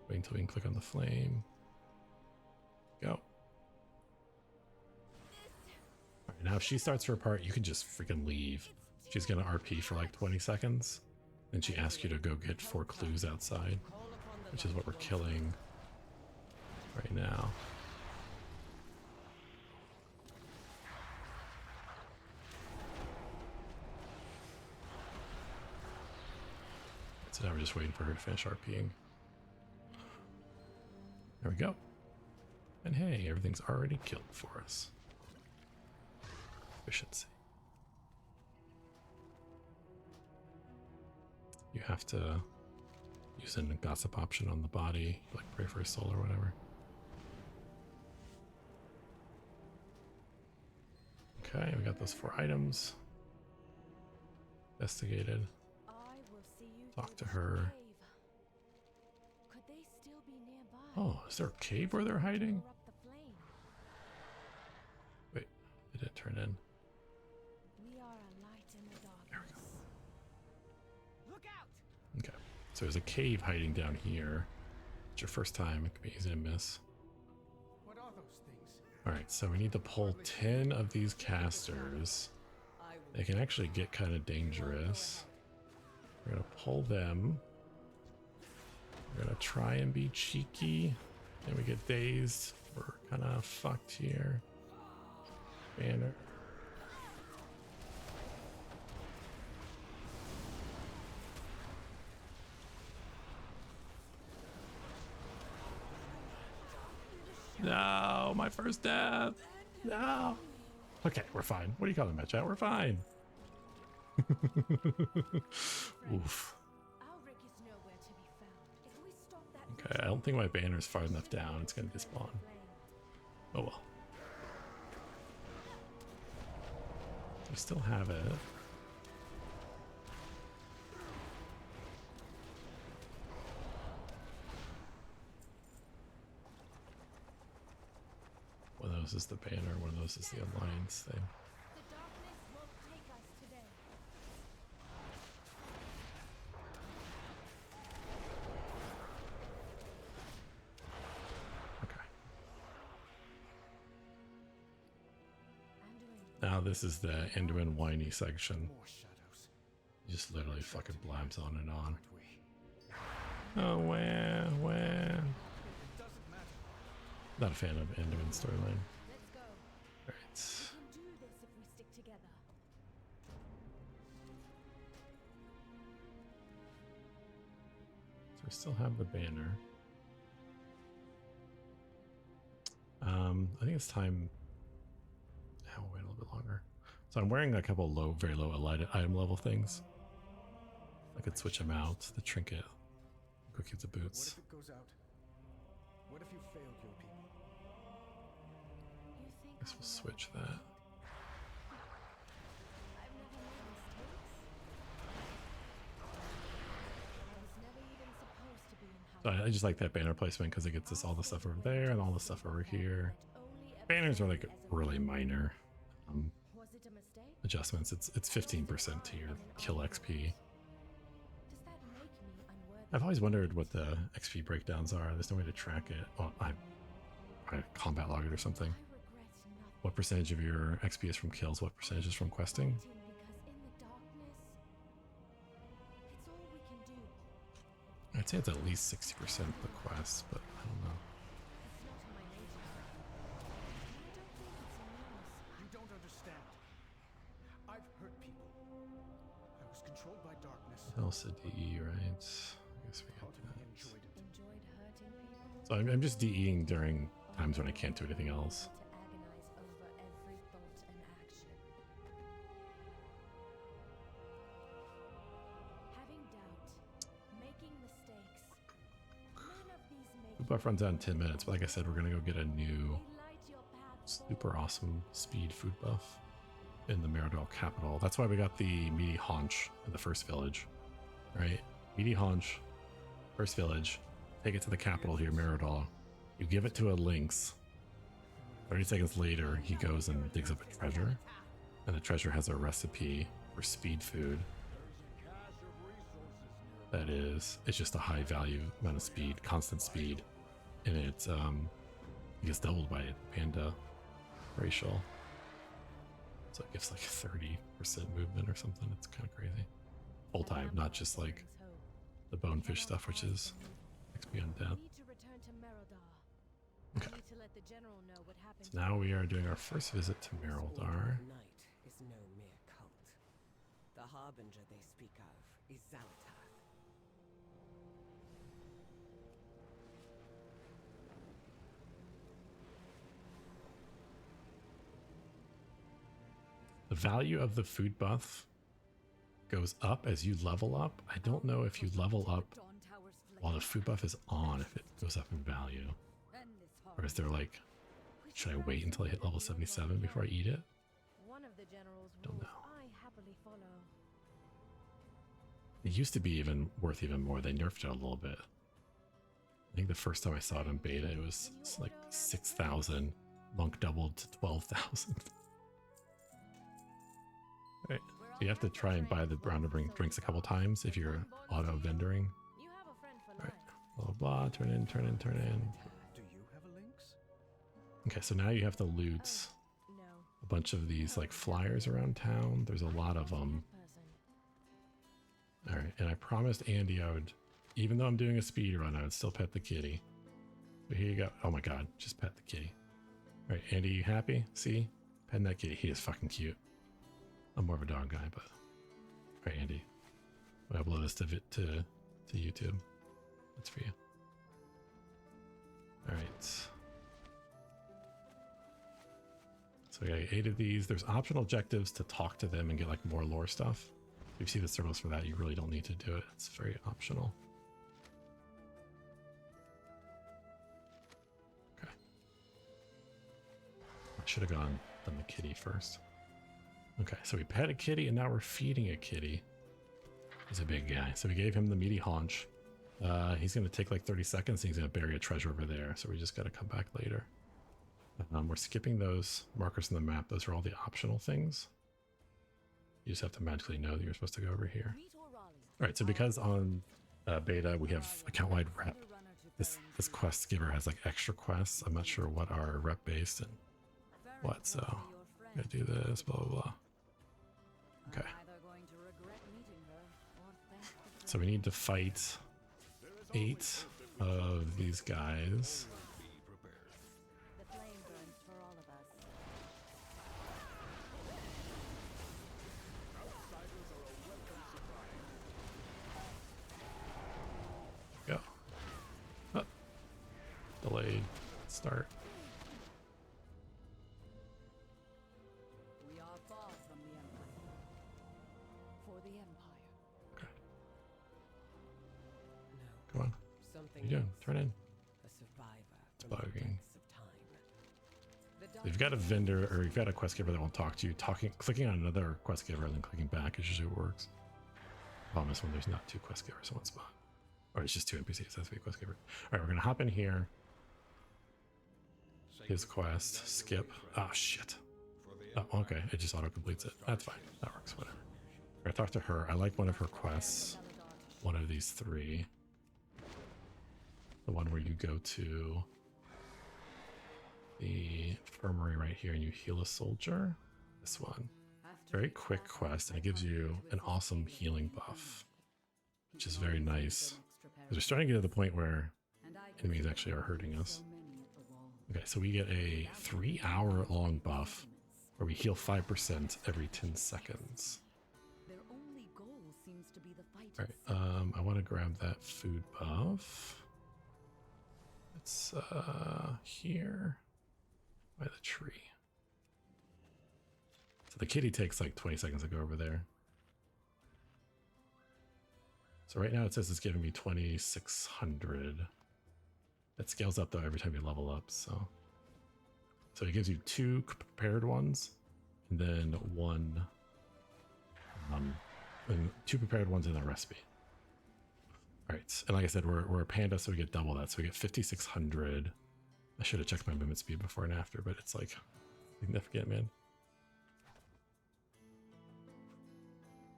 Wait until we can click on the flame. Go. Alright, now if she starts her part, you can just freaking leave. She's gonna RP for like 20 seconds. Then she asks you to go get 4 clues outside, which is what we're killing right now. So now we're just waiting for her to finish RPing. There we go. And hey, everything's already killed for us. Efficiency. You have to use a gossip option on the body, like pray for a soul or whatever. Okay, we got those 4 items. Investigated. Talk to her. Could they still be nearby? Oh, is there a cave where they're hiding? Wait, it didn't turn in. We are a light in the darkness. There we go. Look out! Okay, so there's a cave hiding down here. It's your first time, it could be easy to miss. What are those things? Alright, so we need to pull 10 of these casters. They can actually get kind of dangerous. We're gonna pull them. We're gonna try and be cheeky. And we get dazed. We're kind of fucked here. Banner. No, my first death. No. Okay, we're fine. What do you call them, chat? We're fine. Oof. Okay, I don't think my banner's far enough down. It's gonna despawn. Oh well. We still have it. One of those is the banner, one of those is the alliance thing. Now this is the Anduin whiny section. He just literally fucking blabs on and on. Oh, when? Not a fan of Anduin storyline. Let's go. Alright. We can do this if we stick together. So we still have the banner. I think it's time. I'll wait a little bit longer. So I'm wearing a couple low, very low item level things. I could switch them out. The trinket, go keep the boots. What if it goes out? What if you failed your people? You think I guess we'll switch that. I've never made mistakes? I was never even supposed to be in So I just like that banner placement because it gets us all the stuff over there and all the stuff over here. Banners are like really minor Was it a mistake? adjustments. It's 15% to your kill XP. Does that make me unworthy? I've always wondered what the XP breakdowns are. There's no way to track it. Oh, I combat log it or something. I regret nothing. What percentage of your XP is from kills? What percentage is from questing? Because in the darkness, it's all we can do. I'd say it's at least 60% the quests, but I don't know. It's not in my nature. And I don't think it's in yours. You don't understand. I've hurt people. I was controlled by darkness. Also DE, right? I guess we got that. Enjoyed it. Enjoyed hurting people. So I'm just DEing during times when I can't do anything else. To agonize over every thought and action. Having doubt, making mistakes. None of these make Food buff runs out in 10 minutes, but like I said, we're gonna go get a new they light your path super awesome speed food buff in the Merodal capital. That's why we got the meaty haunch in the first village, right? Meaty haunch, first village. Take it to the capital here, Merodal. You give it to a lynx. 30 seconds later, he goes and digs up a treasure, and the treasure has a recipe for speed food. That is, it's just a high value amount of speed, constant speed, and it gets doubled by panda racial. So it gives like 30% movement or something. It's kind of crazy. Full time, not just like the bonefish stuff, which is XP on death. need to return to Merodar. Okay. Need to let the general know what happened. So now we are doing our first visit to Merodar. Night is no mere cult. The harbinger they speak of is Zalatath. The value of the food buff goes up as you level up. I don't know if you level up Dawn Tower's flame. while the food buff is on, if it goes up in value. End this Or is there like, should I wait until I hit level 77 before I eat it? One of the general's Don't rules know. I happily follow. It used to be even worth even more. They nerfed it a little bit. I think the first time I saw it in beta, it was like 6,000. Monk doubled to 12,000. Right. So you have to try and buy the round to bring drinks a couple times if you're auto vendoring. You have a friend for Right. life. Blah, blah, blah. Turn in, turn in, turn in. Do you have a lynx? Okay, so now you have to loot No. a bunch of these like flyers around town. There's a lot of them. Person. All right, and I promised Andy I would, even though I'm doing a speed run, I would still pet the kitty. But here you go. Oh my god, just pet the kitty. All right, Andy, you happy? See? Petting that kitty. He is fucking cute. I'm more of a dog guy, but... All right, Andy. I'll upload this to YouTube. That's for you. All right. So we got 8 of these. There's optional objectives to talk to them and get like more lore stuff. If you see the circles for that, you really don't need to do it. It's very optional. Okay. I should have done the kitty first. Okay, so we pet a kitty and now we're feeding a kitty. He's a big guy. So we gave him the meaty haunch. He's going to take like 30 seconds and he's going to bury a treasure over there. So we just got to come back later. We're skipping those markers on the map. Those are all the optional things. You just have to magically know that you're supposed to go over here. All right, so because on beta we have account-wide rep, this quest giver has like extra quests. I'm not sure what are rep based and what, so I'm gonna do this, blah blah blah. Okay. So we need to fight 8 of these guys. Start. We are far from the Empire. For the Empire. Okay. No. Come on. Something What are you doing? else. Turn in. A survivor It's from the bugging. depths of time. You've got a vendor or you've got a quest giver that won't talk to you. Clicking on another quest giver and then clicking back is usually what works. Problem is when there's not two quest givers in one spot. Or it's just two NPCs. That's the quest giver. Alright, we're gonna hop in here. His quest. Skip. Oh shit. Oh, okay. It just auto completes it. That's fine. That works. Whatever. I talked to her. I like one of her quests. One of these three. The one where you go to the infirmary right here and you heal a soldier. This one. Very quick quest, and it gives you an awesome healing buff, which is very nice. Because we're starting to get to the point where enemies actually are hurting us. Okay, so we get a 3-hour-long buff where we heal 5% every 10 seconds. Alright, I want to grab that food buff. It's here by the tree. So the kitty takes like 20 seconds to go over there. So right now it says it's giving me 2,600. That scales up though every time you level up, so it gives you 2 prepared ones and then and 2 prepared ones in a recipe. Alright, and like I said, we're a panda, so we get double that, so we get 5,600. I should have checked my movement speed before and after, but it's like significant, man.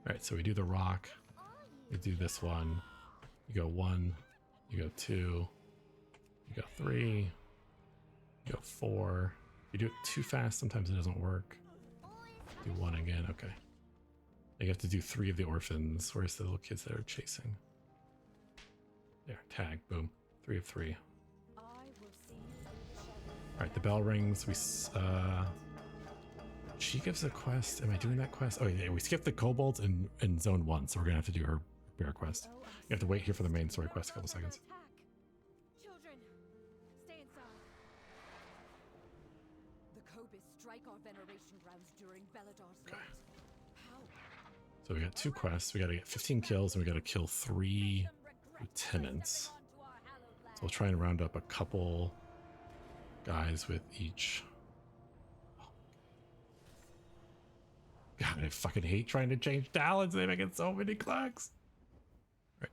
Alright, so we do the rock, we do this one, you go 1, you go 2, you go 3, you go 4. If you do it too fast, sometimes it doesn't work. Do 1 again, okay. You have to do 3 of the orphans. Where's the little kids that are chasing? There, tag, boom. 3 of 3. Alright, the bell rings. She gives a quest. Am I doing that quest? Oh yeah, we skipped the kobolds in zone 1, so we're gonna have to do her bear quest. You have to wait here for the main story quest a couple seconds. Children, stay inside. The Kobis strike our veneration grounds during Beladar's night. How? So we got 2 quests. We gotta get 15 kills and we gotta kill 3 lieutenants. So we'll try and round up a couple guys with each. God, I fucking hate trying to change talents. They make it so many clicks. Right.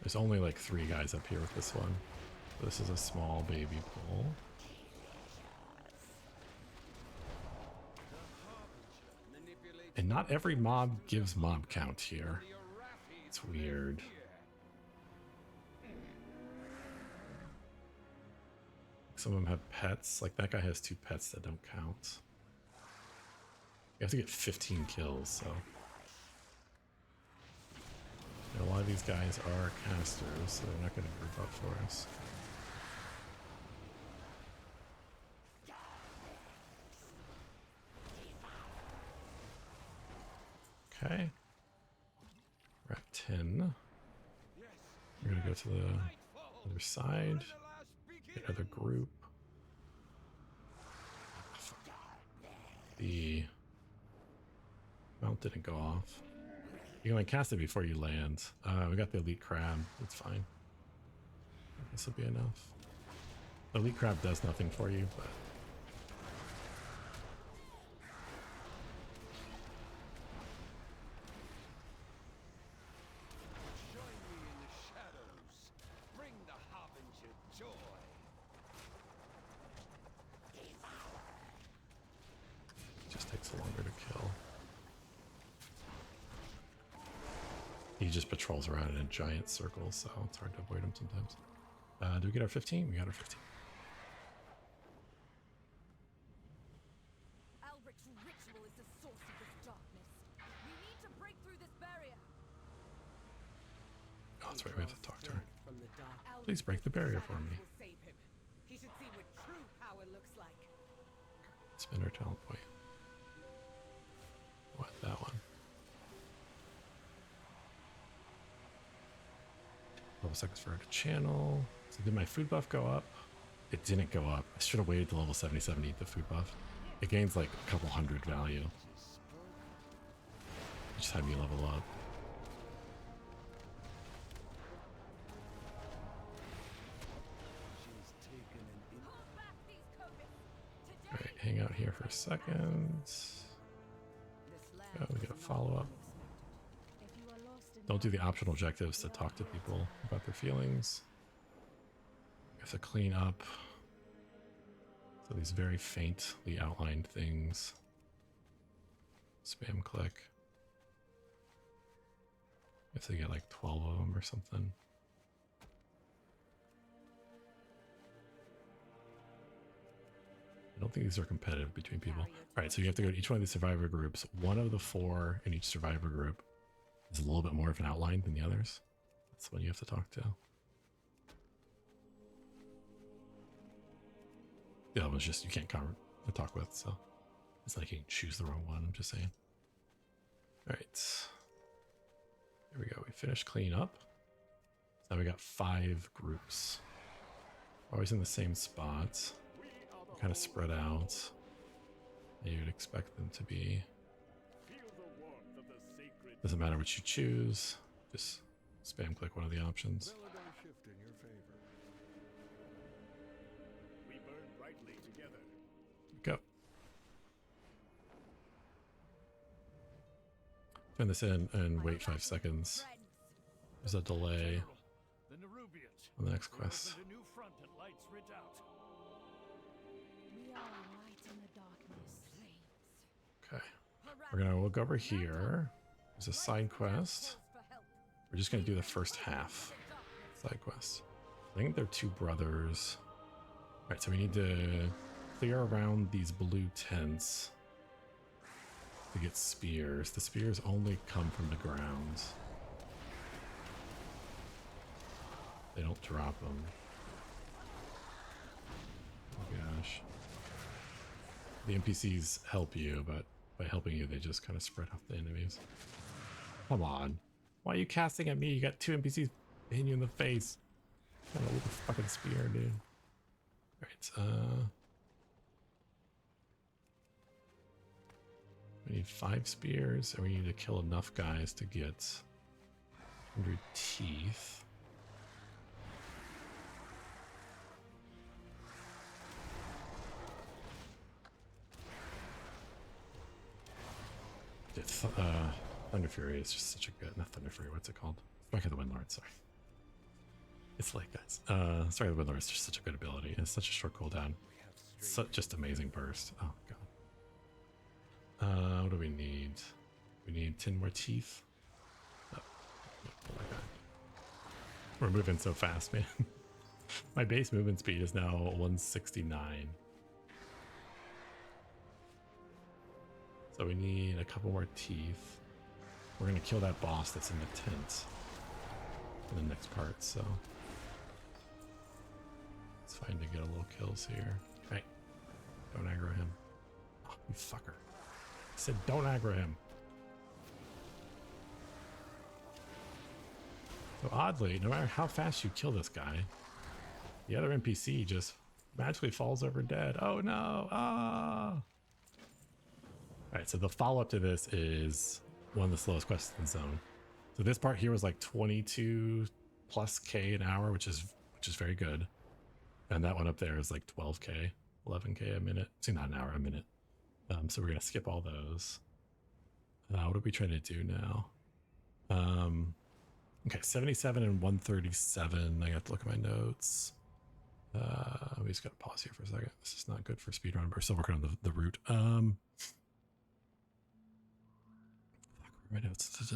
There's only like 3 guys up here with this one. This is a small baby pool. And not every mob gives mob count here. It's weird. Some of them have pets. Like that guy has 2 pets that don't count. You have to get 15 kills, so. And a lot of these guys are casters, so they're not going to group up for us. Okay. We're at 10. We're going to go to the other side. The other group. The mount didn't go off. You can like cast it before you land. We got the elite crab. It's fine. This will be enough. The elite crab does nothing for you, but he just patrols around in a giant circle, so it's hard to avoid him sometimes. Do we get our 15? We got our 15. Alric's ritual is the source of this darkness. We need to break through this barrier. Oh, that's right, we have to talk to her. Please break the barrier for me. He should see what true power looks like. Spend our talent point. What, that one? couple seconds for her to channel. So did my food buff go up? It didn't go up. I should have waited to level 77 to eat the food buff. It gains like a couple hundred value. Just had me level up. Alright, hang out here for a second. Oh, we get a follow-up. Don't do the optional objectives to talk to people about their feelings. You have to clean up. So these very faintly outlined things. Spam click. You have to get like 12 of them or something. I don't think these are competitive between people. All right, so you have to go to each one of these survivor groups. One of the 4 in each survivor group is a little bit more of an outline than the others. That's the one you have to talk to. The other one's just you can't talk with, so it's like you can choose the wrong one. I'm just saying. All right, here we go. We finished clean up. So now we got 5 groups. Always in the same spot. Kind of spread out. You'd expect them to be. Doesn't matter what you choose. Just spam click one of the options. Go. Turn this in and wait 5 seconds. There's a delay on the next quest. Okay, we're gonna look over here. There's a side quest. We're just gonna do the first half side quest. I think they're 2 brothers. All right, so we need to clear around these blue tents to get spears. The spears only come from the ground. They don't drop them. Oh gosh. The NPCs help you, but by helping you, they just kind of spread out the enemies. Come on. Why are you casting at me? You got 2 NPCs hitting you in the face. Kind of with a fucking spear, dude. Alright, we need 5 spears, and we need to kill enough guys to get 100 teeth. Thunder Fury is just such a good, not Thunder Fury, what's it called? Strike of the Windlord, sorry. It's late, guys. Strike of the Windlord is just such a good ability. It's such a short cooldown. It's such just amazing burst. Oh god. What do we need? We need 10 more teeth. Oh my god. We're moving so fast, man. My base movement speed is now 169. So we need a couple more teeth. We're gonna kill that boss that's in the tent in the next part, so it's fine to get a little kills here. Hey, don't aggro him. Oh, you fucker. I said don't aggro him. So oddly, no matter how fast you kill this guy, the other NPC just magically falls over dead. Oh no! Ah! Alright, so the follow-up to this is one of the slowest quests in the zone. So this part here was like 22 plus K an hour, which is very good. And that one up there is like 12K, 11K a minute. See, not an hour, a minute. So we're gonna skip all those. What are we trying to do now? Okay, 77 and 137. I got to look at my notes. We just gotta pause here for a second. This is not good for speedrun. We're still working on the route. My notes.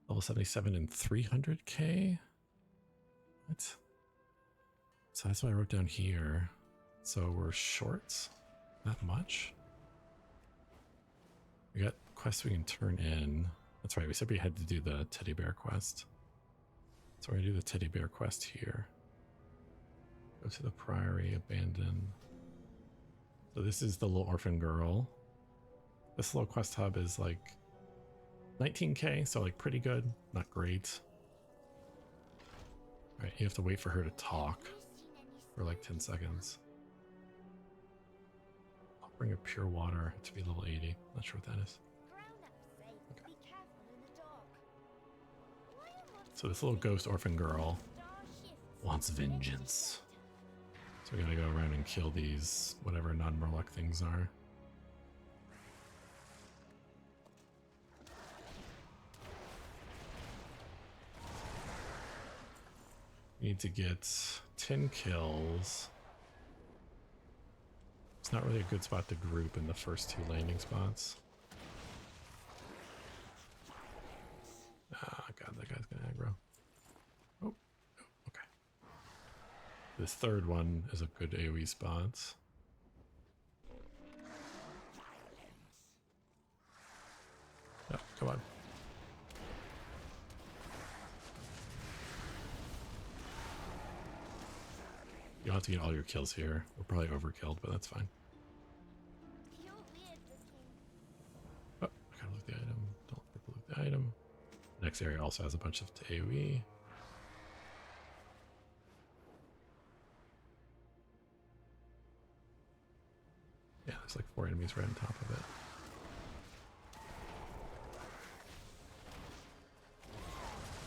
Level 77 and 300K. What? So that's what I wrote down here. So we're short that much. We got quests we can turn in. That's right. We said we had to do the teddy bear quest. So we're gonna do the teddy bear quest here. Go to the priory, abandon. So this is the little orphan girl. This little quest hub is like 19k, so like pretty good, not great. All right, you have to wait for her to talk for like 10 seconds. I'll bring a pure water to be level 80. Not sure what that is. Okay. So this little ghost orphan girl wants vengeance. So we gotta go around and kill these whatever non-Murloc things are. We need to get 10 kills. It's not really a good spot to group in the first 2 landing spots. Ah, God, that guy's gonna aggro. Oh, okay. This third one is a good AoE spot. Oh, come on. You'll have to get all your kills here. We're probably overkilled, but that's fine. Oh, I gotta loot the item. Don't forget to loot the item. The next area also has a bunch of AoE. Yeah, there's like 4 enemies right on top of it.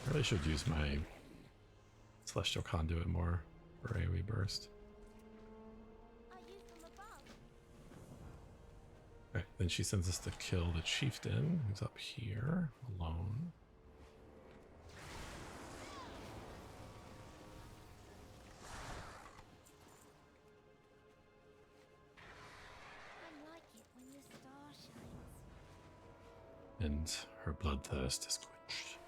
I really should use my Celestial Conduit more for AoE burst. Alright, then she sends us to kill the chieftain, who's up here, alone. And her bloodthirst is quenched.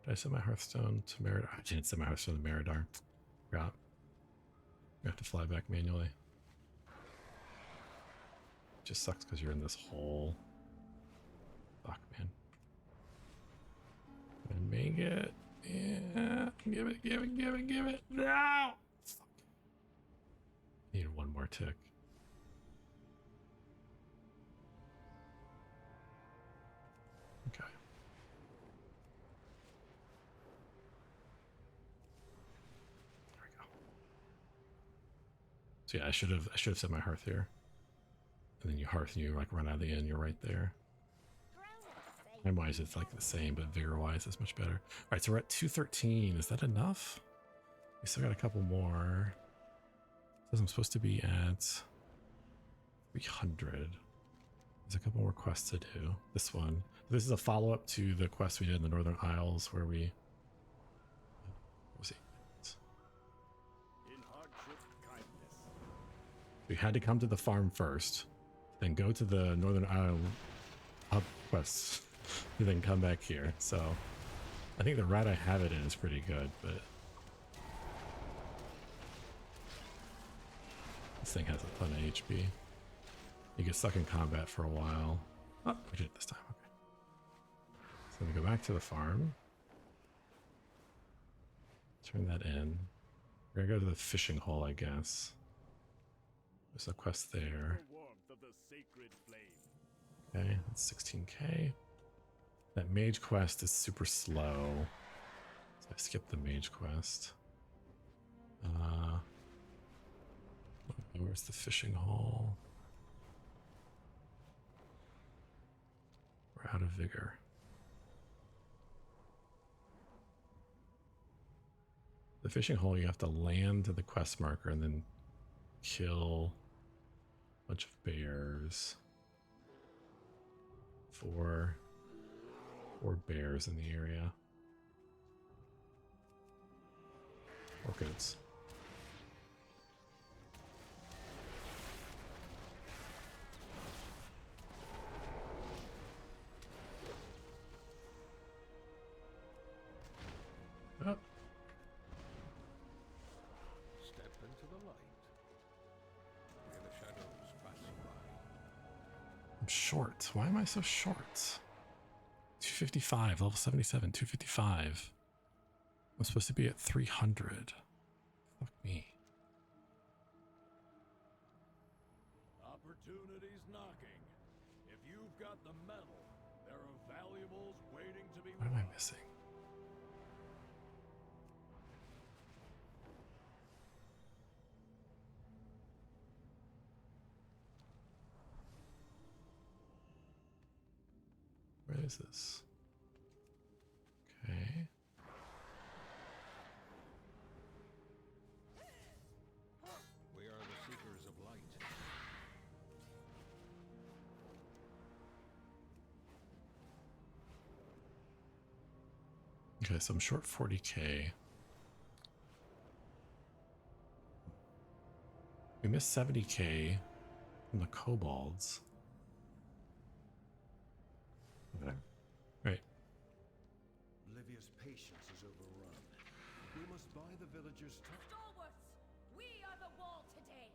Did I send my Hearthstone to Meridar? I didn't send my Hearthstone to Meridar. Forgot. We have to fly back manually. Just sucks because you're in this hole. Fuck, man. And make it. Yeah. Give it, give it, give it, give it. No! Fuck. Need one more tick. Okay. There we go. So yeah, I should have set my hearth here. And then you hearth and you like run out of the inn, you're right there. Time-wise, it's like the same, but vigor-wise, it's much better. All right, so we're at 213. Is that enough? We still got a couple more. It says I'm supposed to be at 300. There's a couple more quests to do. This one. This is a follow-up to the quest we did in the Northern Isles where we... What was it? In hardship, kindness. We had to come to the farm first, then go to the Northern Isle hub quests, and then come back here. So I think the route I have it in is pretty good, but this thing has a ton of HP. You get stuck in combat for a while. Oh, we did it this time. Okay. So we go back to the farm. Turn that in. We're gonna go to the fishing hole, I guess. There's a quest there. The warmth of the sacred flame. Okay, that's 16k. That mage quest is super slow. So I skipped the mage quest. Where's the fishing hole? We're out of vigor. The fishing hole, you have to land to the quest marker and then kill a bunch of bears. Four bears in the area. Orchids. Oh. Step into the light. Where the shadows passing by. I'm short. Why am I so short? 255, level 77, 255. I'm supposed to be at 300. Fuck me. got the metal. There are valuables waiting to be What am I missing? Where is this? Okay. We are the seekers of light. Okay, so I'm short 40k. We missed 70k from the kobolds. Okay. Right. Livia's patience is overrun. We must buy the villagers time. Stalwarts, we are the wall today.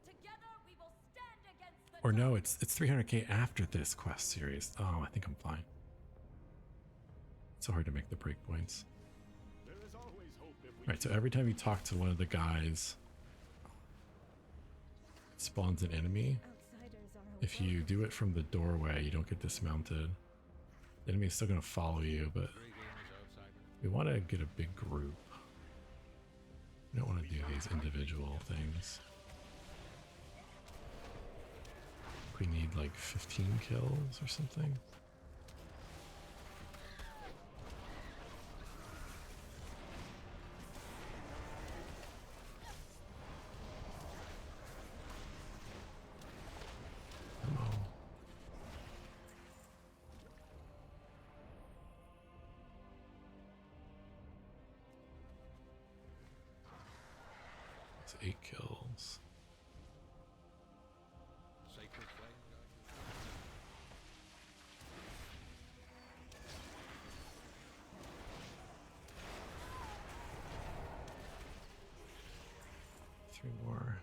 Together we will stand against the Or no, it's 300k after this quest series. Oh, I think I'm fine. It's so hard to make the breakpoints. There is always hope if we Right, so every time you talk to one of the guys, it spawns an enemy. outsiders are If you do it from the doorway, you don't get dismounted. The enemy is still going to follow you, but we want to get a big group. We don't want to do these individual things. We need like 15 kills or something. Come on. It's 8 kills. Sacred flame. 3 more.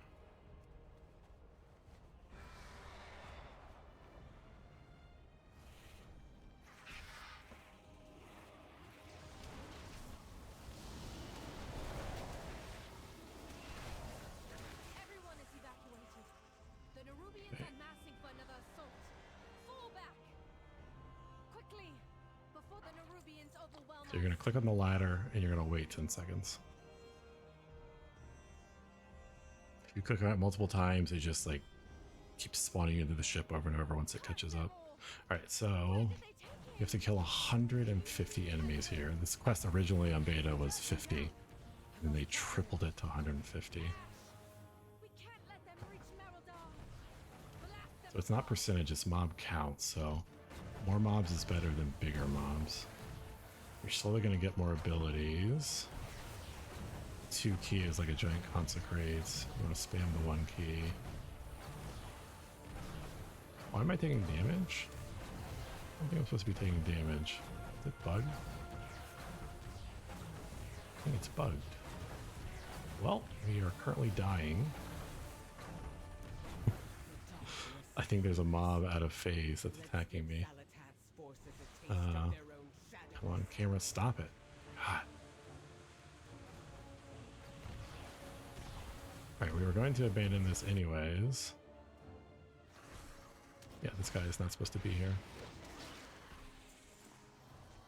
Everyone is evacuated. The Nerubians are massing for another assault. Fall back! Quickly! Before the Nerubians overwhelm So you're going to click on the ladder and you're going to wait 10 seconds. If you click on it multiple times, it just like keeps spawning into the ship over and over once it catches up. Alright, so you have to kill 150 enemies here. This quest originally on beta was 50, and they tripled it to 150. We can't let them reach Merodar. Blast them. So it's not percentage, it's mob count, so more mobs is better than bigger mobs. You're slowly going to get more abilities. 2 key is like a giant consecrates. You want to spam the 1 key. Why am I taking damage? I don't think I'm supposed to be taking damage. Is it bugged? I think it's bugged. Well, we are currently dying. I think there's a mob out of phase that's attacking me. Come on, camera, stop it. God. Alright, we were going to abandon this anyways. Yeah, this guy is not supposed to be here.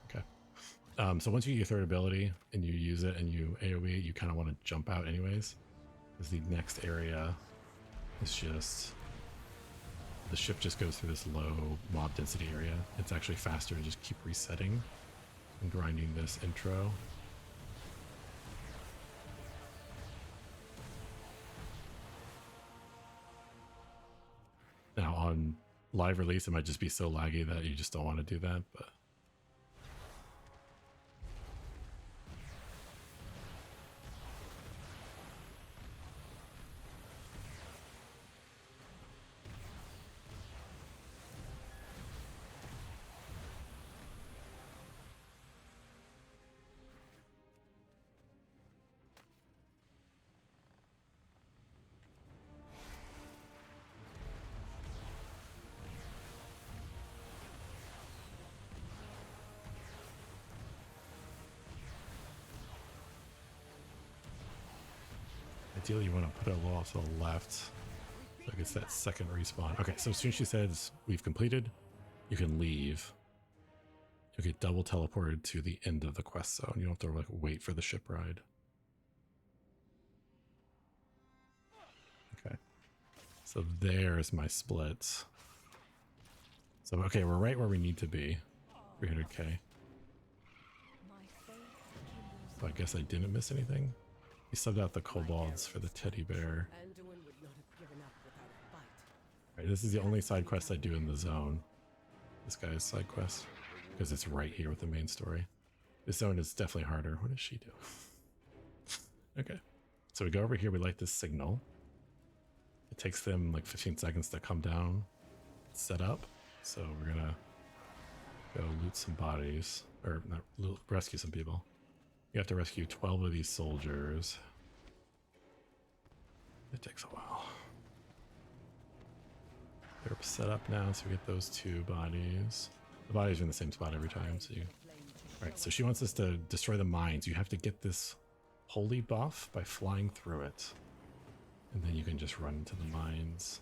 Okay. So once you get your third ability and you use it and you AoE it, you kind of want to jump out anyways. Because the next area is just... the ship just goes through this low mob density area. It's actually faster to just keep resetting and grinding this intro. Now on live release, it might just be so laggy that you just don't want to do that, but... Ideally, you want to put it a little off to the left so it gets that second respawn. Okay, so as soon as she says we've completed, you can leave. You get double teleported to the end of the quest zone. You don't have to like wait for the ship ride. Okay. So there's my splits. So okay, we're right where we need to be. 300k. So I guess I didn't miss anything. He subbed out the kobolds for the teddy bear. Alright, this is the only side quest I do in the zone. This guy's side quest. Because it's right here with the main story. This zone is definitely harder. What does she do? Okay. So we go over here, we light this signal. It takes them like 15 seconds to come down, set up. So we're gonna go loot some bodies. Or not loot, rescue some people. You have to rescue 12 of these soldiers. It takes a while. They're set up now, so we get those 2 bodies. The bodies are in the same spot every time, so you... Alright, so she wants us to destroy the mines. You have to get this holy buff by flying through it. And then you can just run into the mines.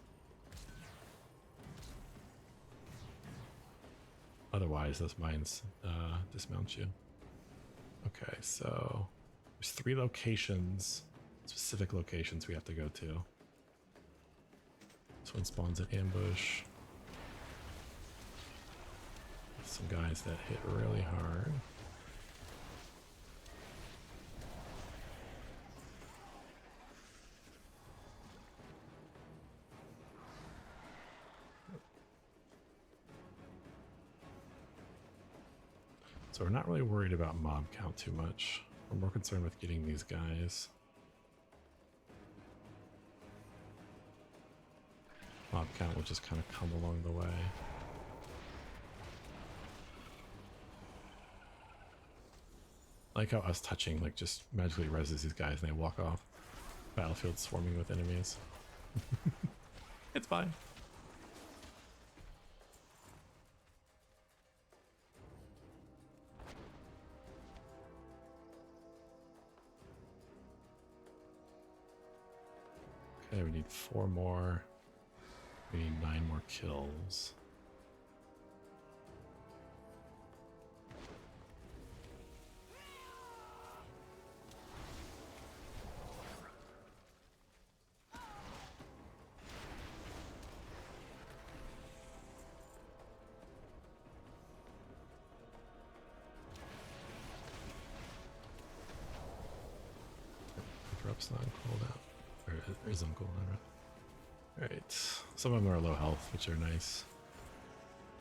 Otherwise, those mines dismount you. Okay, so there's 3 locations, specific locations we have to go to. This one spawns an ambush. Some guys that hit really hard. So we're not really worried about mob count too much. We're more concerned with getting these guys. Mob count will just kind of come along the way. I like how us touching like just magically reses these guys and they walk off. Battlefield swarming with enemies. It's fine. Okay, we need 4 more. We need 9 more kills. Interrupt's not cooldown. Or is on cooldown, right? Alright. Some of them are low health, which are nice.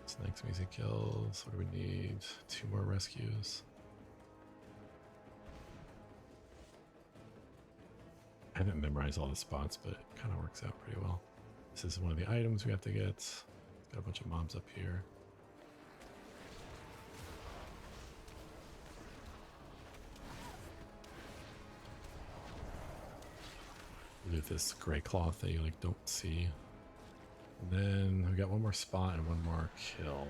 Snakes, easy kills. What do we need? 2 more rescues. I haven't memorized all the spots, but it kind of works out pretty well. This is one of the items we have to get. It's got a bunch of mobs up here. Loot this gray cloth that you like don't see. And then we got 1 more spot and 1 more kill.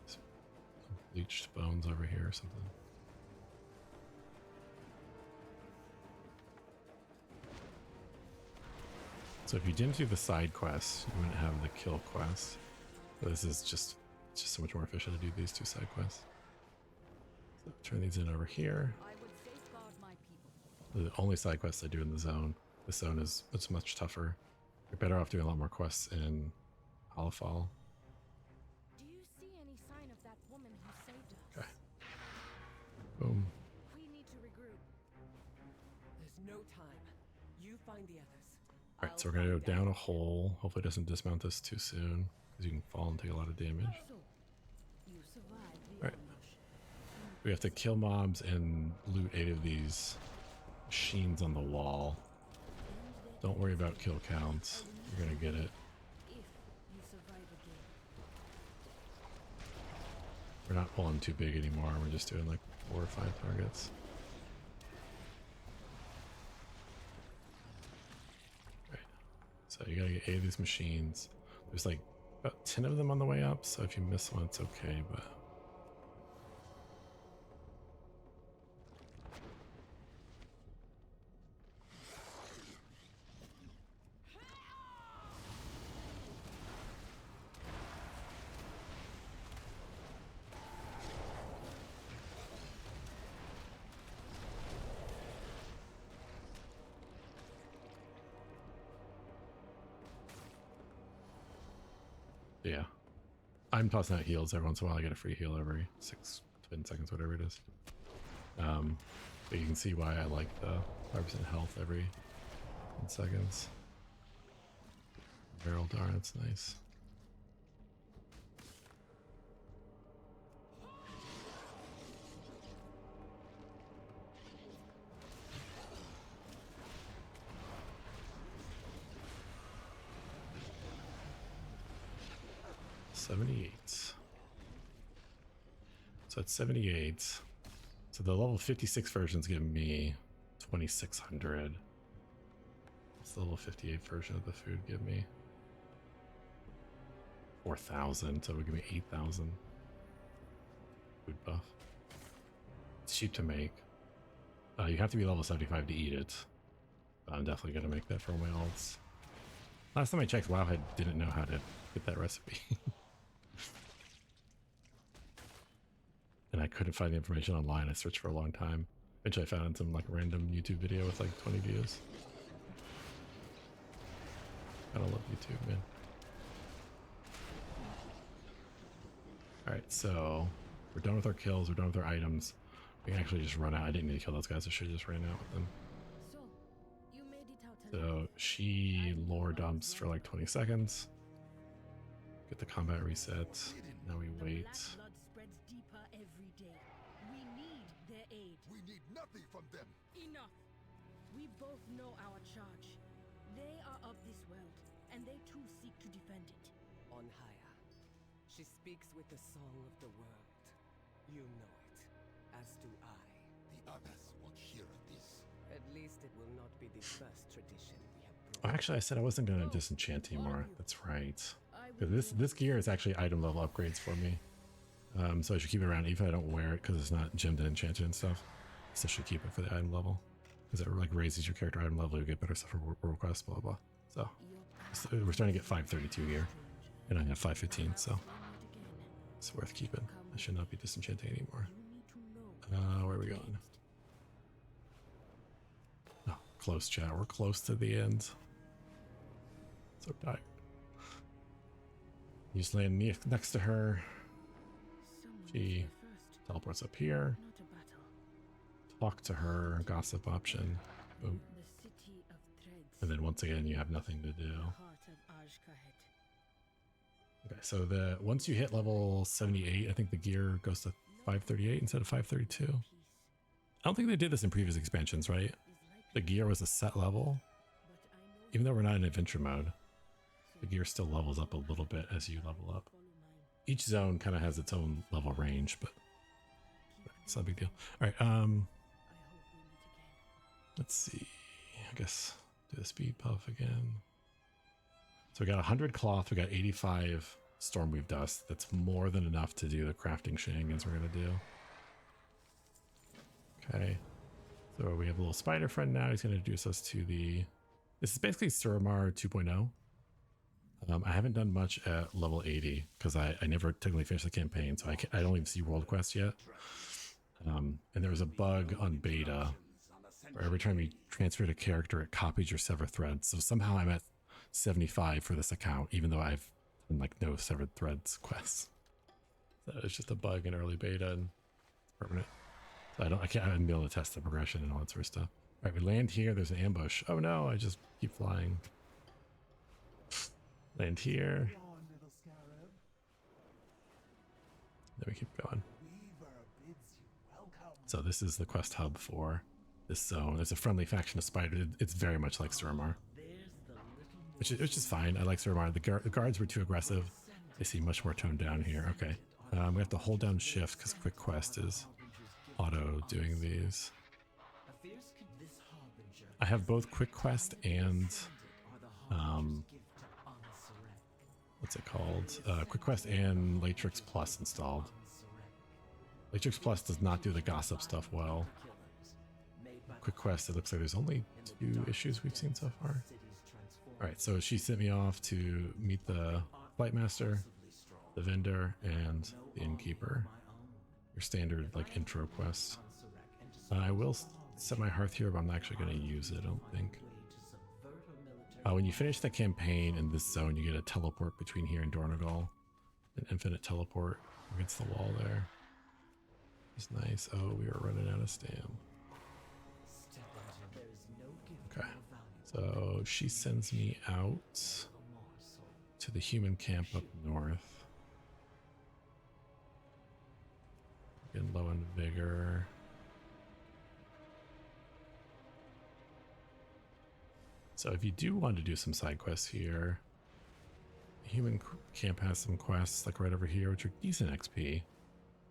Some bleached bones over here or something. So if you didn't do the side quest, you wouldn't have the kill quest. But this is just so much more efficient to do these 2 side quests. So turn these in over here. The only side quests I do in the zone. This zone it's much tougher. You're better off doing a lot more quests in Holofall. Do you see any sign of that woman who saved us? Okay. Boom. We need to regroup. There's no time. You find the others. Alright, so we're gonna go down a hole. Hopefully it doesn't dismount us too soon, because you can fall and take a lot of damage. You survived the Alright. We have to kill mobs and loot 8 of these machines on the wall. Don't worry about kill counts. You're gonna get it. if you survive again. We're not pulling too big anymore. We're just doing like 4 or 5 targets. Right. So you gotta get 8 of these machines. There's like about 10 of them on the way up, so if you miss one, it's okay, but... Yeah. I'm tossing out heals every once in a while. I get a free heal every 10 seconds, whatever it is. But you can see why I like the 5% health every 10 seconds. Barrel darn, that's nice. $78. So at 78. So the level 56 version's giving me 2,600. What's the level 58 version of the food give me? 4,000. So it would give me 8,000 food buff. It's cheap to make. You have to be level 75 to eat it. But I'm definitely gonna make that for all my alts. Last time I checked, Wowhead didn't know how to get that recipe. And I couldn't find the information online. I searched for a long time. Eventually I found some like random YouTube video with like 20 views. I don't love YouTube, man. Alright, so we're done with our kills, we're done with our items. We can actually just run out. I didn't need to kill those guys, I should have just ran out with them. So, you made it out So she lore dumps for like 20 seconds. Get the combat reset. Now we wait. Blood spreads deeper every day. We need their aid. We need nothing from them. Enough. We both know our charge. They are of this world, and they too seek to defend it. On higher. She speaks with the song of the world. You know it, as do I. The others won't hear of this. At least it will not be the first tradition we have Oh, broken. actually, I said I wasn't going to disenchant anymore. That's right. Because this gear is actually item level upgrades for me. So I should keep it around even if I don't wear it because it's not gemmed and enchanted and stuff. Still should keep it for the item level. Because it like raises your character item level, you get better stuff for world quest, blah, blah, blah. So we're starting to get 532 gear. And I have 515, so it's worth keeping. I should not be disenchanting anymore. Where are we going? Oh, close, chat. We're close to the end. So tired. You just land next to her. She teleports up here. Talk to her. Gossip option. Boom. And then once again, you have nothing to do. Okay, so once you hit level 78, I think the gear goes to 538 instead of 532. I don't think they did this in previous expansions, right? The gear was a set level. Even though we're not in adventure mode, the gear still levels up a little bit as you level up. Each zone kind of has its own level range, but it's not a big deal. All right, let's see. I guess do the speed puff again. So we got 100 cloth, we got 85 stormweave dust. That's more than enough to do the crafting shenanigans we're gonna do. Okay, so we have a little spider friend now. He's gonna introduce us to this is basically Suramar 2.0. I haven't done much at level 80 because I never technically finished the campaign, so I don't even see world quests yet. And there was a bug on beta where every time you transfer a character, it copies your severed threads. So somehow I'm at 75 for this account, even though I've done like no severed threads quests. So it's just a bug in early beta and it's permanent. So I haven't been able to test the progression and all that sort of stuff. All right, we land here. There's an ambush. Oh no, I just keep flying. Land here. Then we keep going. So this is the quest hub for this zone. There's a friendly faction of spiders. It's very much like Suramar. Which is fine. I like Suramar. The guards were too aggressive. They seem much more toned down here. Okay. We have to hold down shift because quick quest is auto doing these. I have both quick quest and what's it called? Quick quest and Latrix Plus installed. Latrix Plus does not do the gossip stuff well. Quick quest, it looks like there's only 2 issues we've seen so far. Alright, so she sent me off to meet the flight master, the vendor, and the innkeeper. Your standard like intro quest. I will set my hearth here, but I'm not actually going to use it, I don't think. When you finish the campaign in this zone, you get a teleport between here and Dornogal. An infinite teleport against the wall there. It's nice. Oh, we are running out of stam. Okay. So she sends me out to the human camp up north. Getting low in vigor. So if you do want to do some side quests here, the human camp has some quests like right over here, which are decent XP.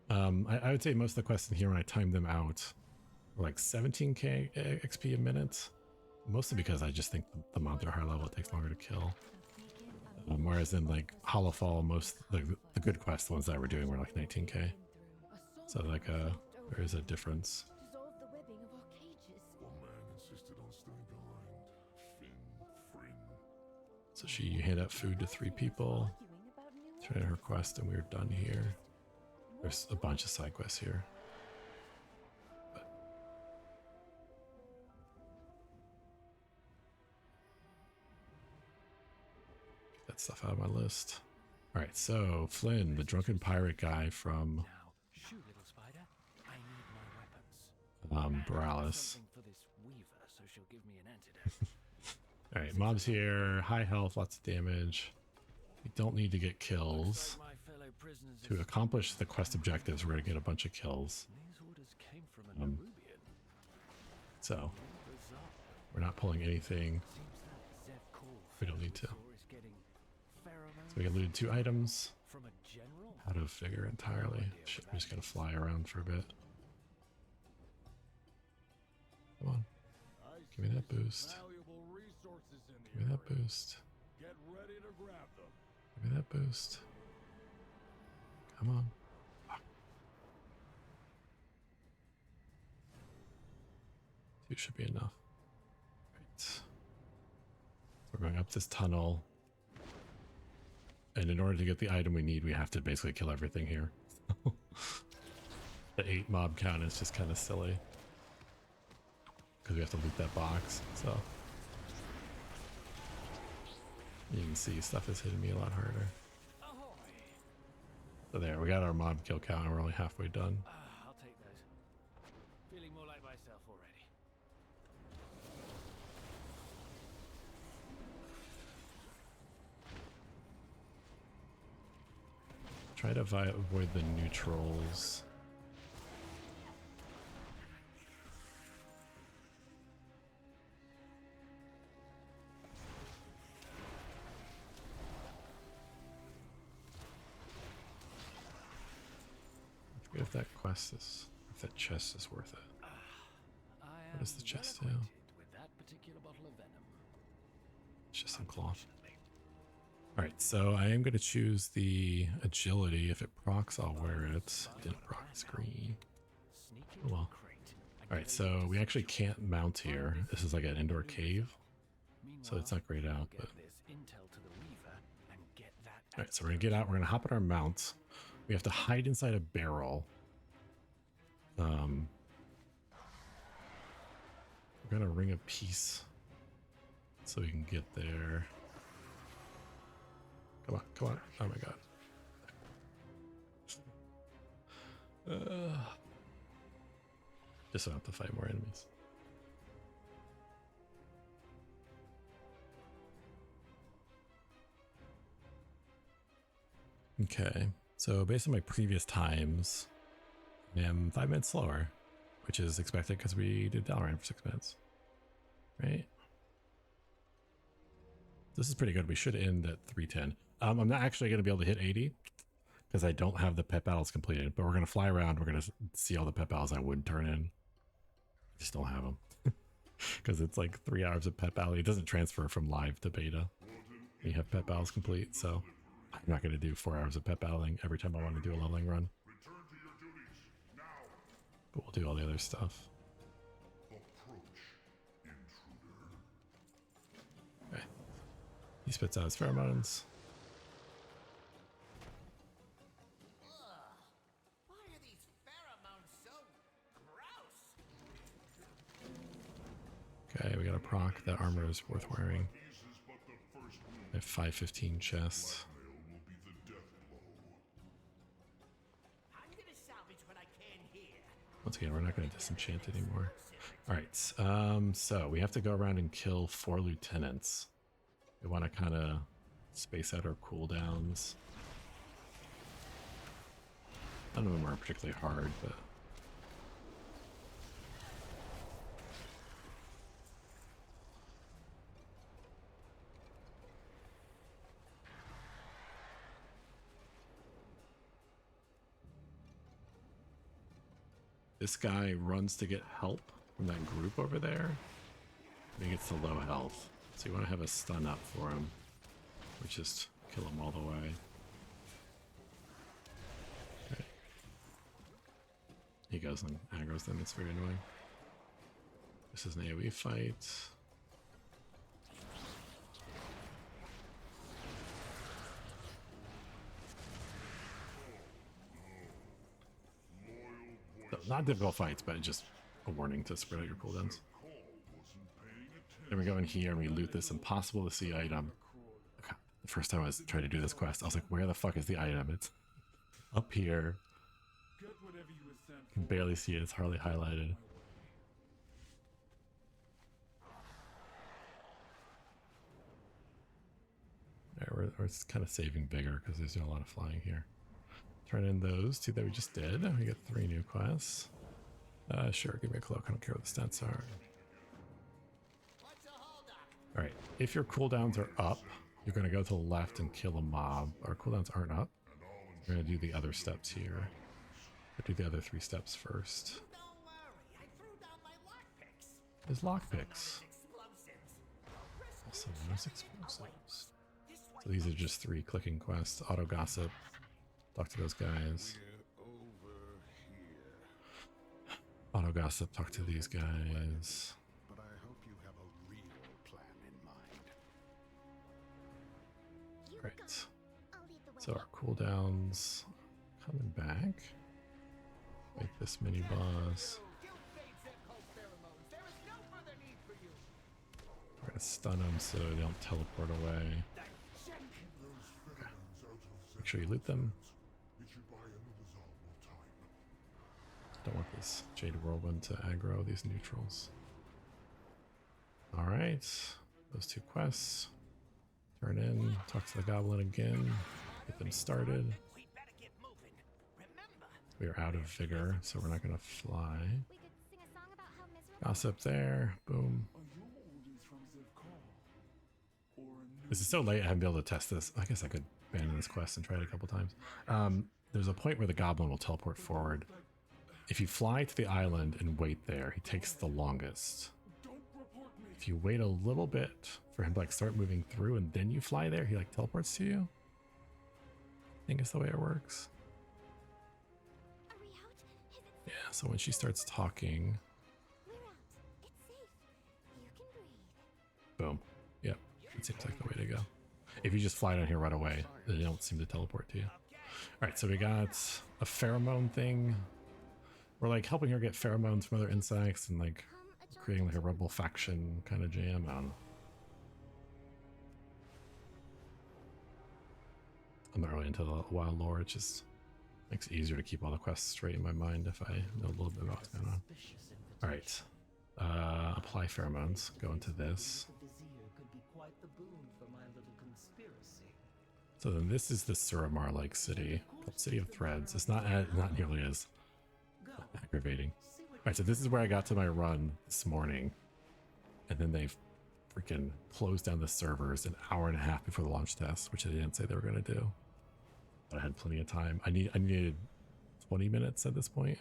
I would say most of the quests in here, when I timed them out, were like 17k XP a minute. Mostly because I just think the mobs are higher level, it takes longer to kill. Whereas in like Hollowfall, most the good quests, the ones that we're doing, were like 19k. So like there is a difference. So she handed out food to 3 people. Tried her quest, and we were done here. There's a bunch of side quests here. Get that stuff out of my list. All right, so Flynn, the drunken pirate guy from Borealis. All right, mobs here, high health, lots of damage. We don't need to get kills. To accomplish the quest objectives, we're going to get a bunch of kills. So, we're not pulling anything. We don't need to. So we looted 2 items. Out of vigor entirely. Shit, I'm just going to fly around for a bit. Come on. Give me that boost. Give me that boost. Give me that boost. Come on. Fuck. 2 should be enough. Right. So we're going up this tunnel. And in order to get the item we need, we have to basically kill everything here. The 8 mob count is just kind of silly. Because we have to loot that box, so. You can see stuff is hitting me a lot harder. So there, we got our mob kill count and we're only halfway done. I'll take those. Feeling more like myself already. Try to avoid the neutrals. If that quest is, if that chest is worth it. What does the chest do? It's just some cloth. Alright, so I am going to choose the agility. If it procs, I'll wear it. It didn't proc screen. Oh well. Alright, so we actually can't mount here. This is like an indoor cave. So it's not grayed out, but. Alright, so we're going to get out. We're going to hop on our mount. We have to hide inside a barrel. We're gonna ring a piece so we can get there. Come on, come on. Oh my god. Just so I don't have to fight more enemies. Okay. So based on my previous times, I am 5 minutes slower, which is expected because we did Dalaran for 6 minutes, right? This is pretty good. We should end at 310. I'm not actually going to be able to hit 80 because I don't have the pet battles completed, but we're going to fly around. We're going to see all the pet battles I would turn in. I just don't have them because it's like 3 hours of pet battle. It doesn't transfer from live to beta. You have pet battles complete, so I'm not going to do 4 hours of pet battling every time I want to do a leveling run. But we'll do all the other stuff. Okay. He spits out his pheromones. Why are these pheromones so gross? Okay, we got a proc. That armor is worth wearing. I have 515 chests. Once again, we're not going to disenchant anymore. All right, so we have to go around and kill 4 lieutenants. We want to kind of space out our cooldowns. None of them are particularly hard, but this guy runs to get help from that group over there. He gets to low health, so you want to have a stun up for him, or just kill him all the way. Okay. He goes and aggroes them. It's very annoying. This is an AoE fight. So not difficult fights, but just a warning to spread out your cooldowns. Then we go in here and we loot this impossible to see item. Okay. The first time I was trying to do this quest, I was like, where the fuck is the item? It's up here. You can barely see it, it's hardly highlighted. Alright, we're kind of saving vigor because there's a lot of flying here. Turn in those 2 that we just did. We get 3 new quests. Sure, give me a cloak. I don't care what the stats are. Alright, if your cooldowns are up, you're going to go to the left and kill a mob. Our cooldowns aren't up. We're going to do the other steps here. We'll do the other 3 steps first. There's lockpicks. Also, there's explosives. So these are just 3 clicking quests. Auto gossip. Talk to those guys. Auto gossip, talk to these guys. But I hope you have a real plan in mind. Right. So our cooldowns coming back. Like this mini boss. We're gonna stun them so they don't teleport away. Okay. Make sure you loot them. Don't want this Jade Whirlwind to aggro these neutrals. Alright, those 2 quests. Turn in, talk to the goblin again, get them started. We are out of vigor, so we're not going to fly. Gossip there, boom. This is so late, I haven't been able to test this. I guess I could abandon this quest and try it a couple times. There's a point where the goblin will teleport forward. If you fly to the island and wait there, he takes the longest. If you wait a little bit for him to like start moving through and then you fly there, he like teleports to you. I think it's the way it works. Yeah, so when she starts talking, boom. Yep, it seems like the way to go. If you just fly down here right away, they don't seem to teleport to you. All right, so we got a pheromone thing. We're like helping her get pheromones from other insects and like creating like a rebel faction kind of jam. I don't know. I'm not really into the wild lore. It just makes it easier to keep all the quests straight in my mind if I know a little bit about what's going on. All right. Apply pheromones. Go into this. So then this is the Suramar-like city, called City of Threads. It's not nearly as aggravating. Alright, so this is where I got to my run this morning. And then they freaking closed down the servers an hour and a half before the launch test, which they didn't say they were going to do. But I had plenty of time. I needed 20 minutes at this point.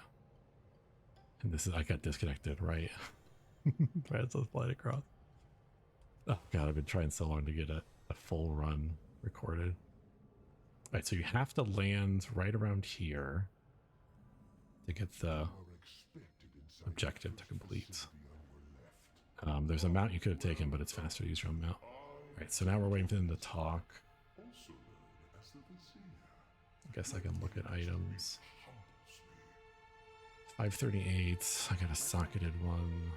And this is, I got disconnected, right? Right as I was flying across. Oh god, I've been trying so long to get a full run recorded. Alright, so you have to land right around here to get the objective to complete. There's a mount you could have taken, but it's faster to use your own mount. Alright, so now we're waiting for them to talk. I guess I can look at items. 538. I got a socketed one.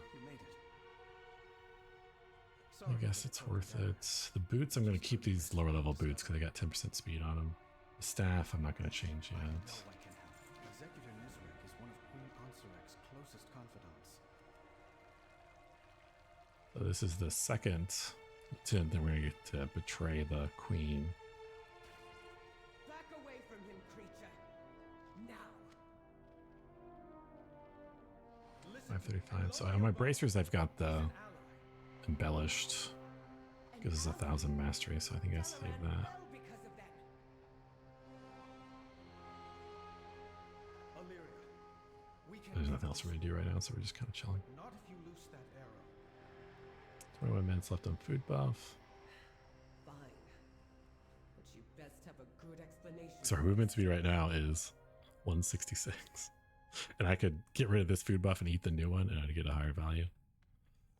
I guess it's worth it. The boots, I'm going to keep these lower level boots because they got 10% speed on them. The staff, I'm not going to change yet. So this is the second attempt that we're going to get to betray the queen. Back away from him, creature. Now. 535. So on my bracers, I've got the embellished. Gives us 1,000 mastery, so I think I save that. There's nothing else for me to do right now, so we're just kind of chilling. Not if you loose that arrow. 21 minutes left on food buff. Fine. But you best have a good explanation. So our movement speed right now is 166. And I could get rid of this food buff and eat the new one, and I'd get a higher value.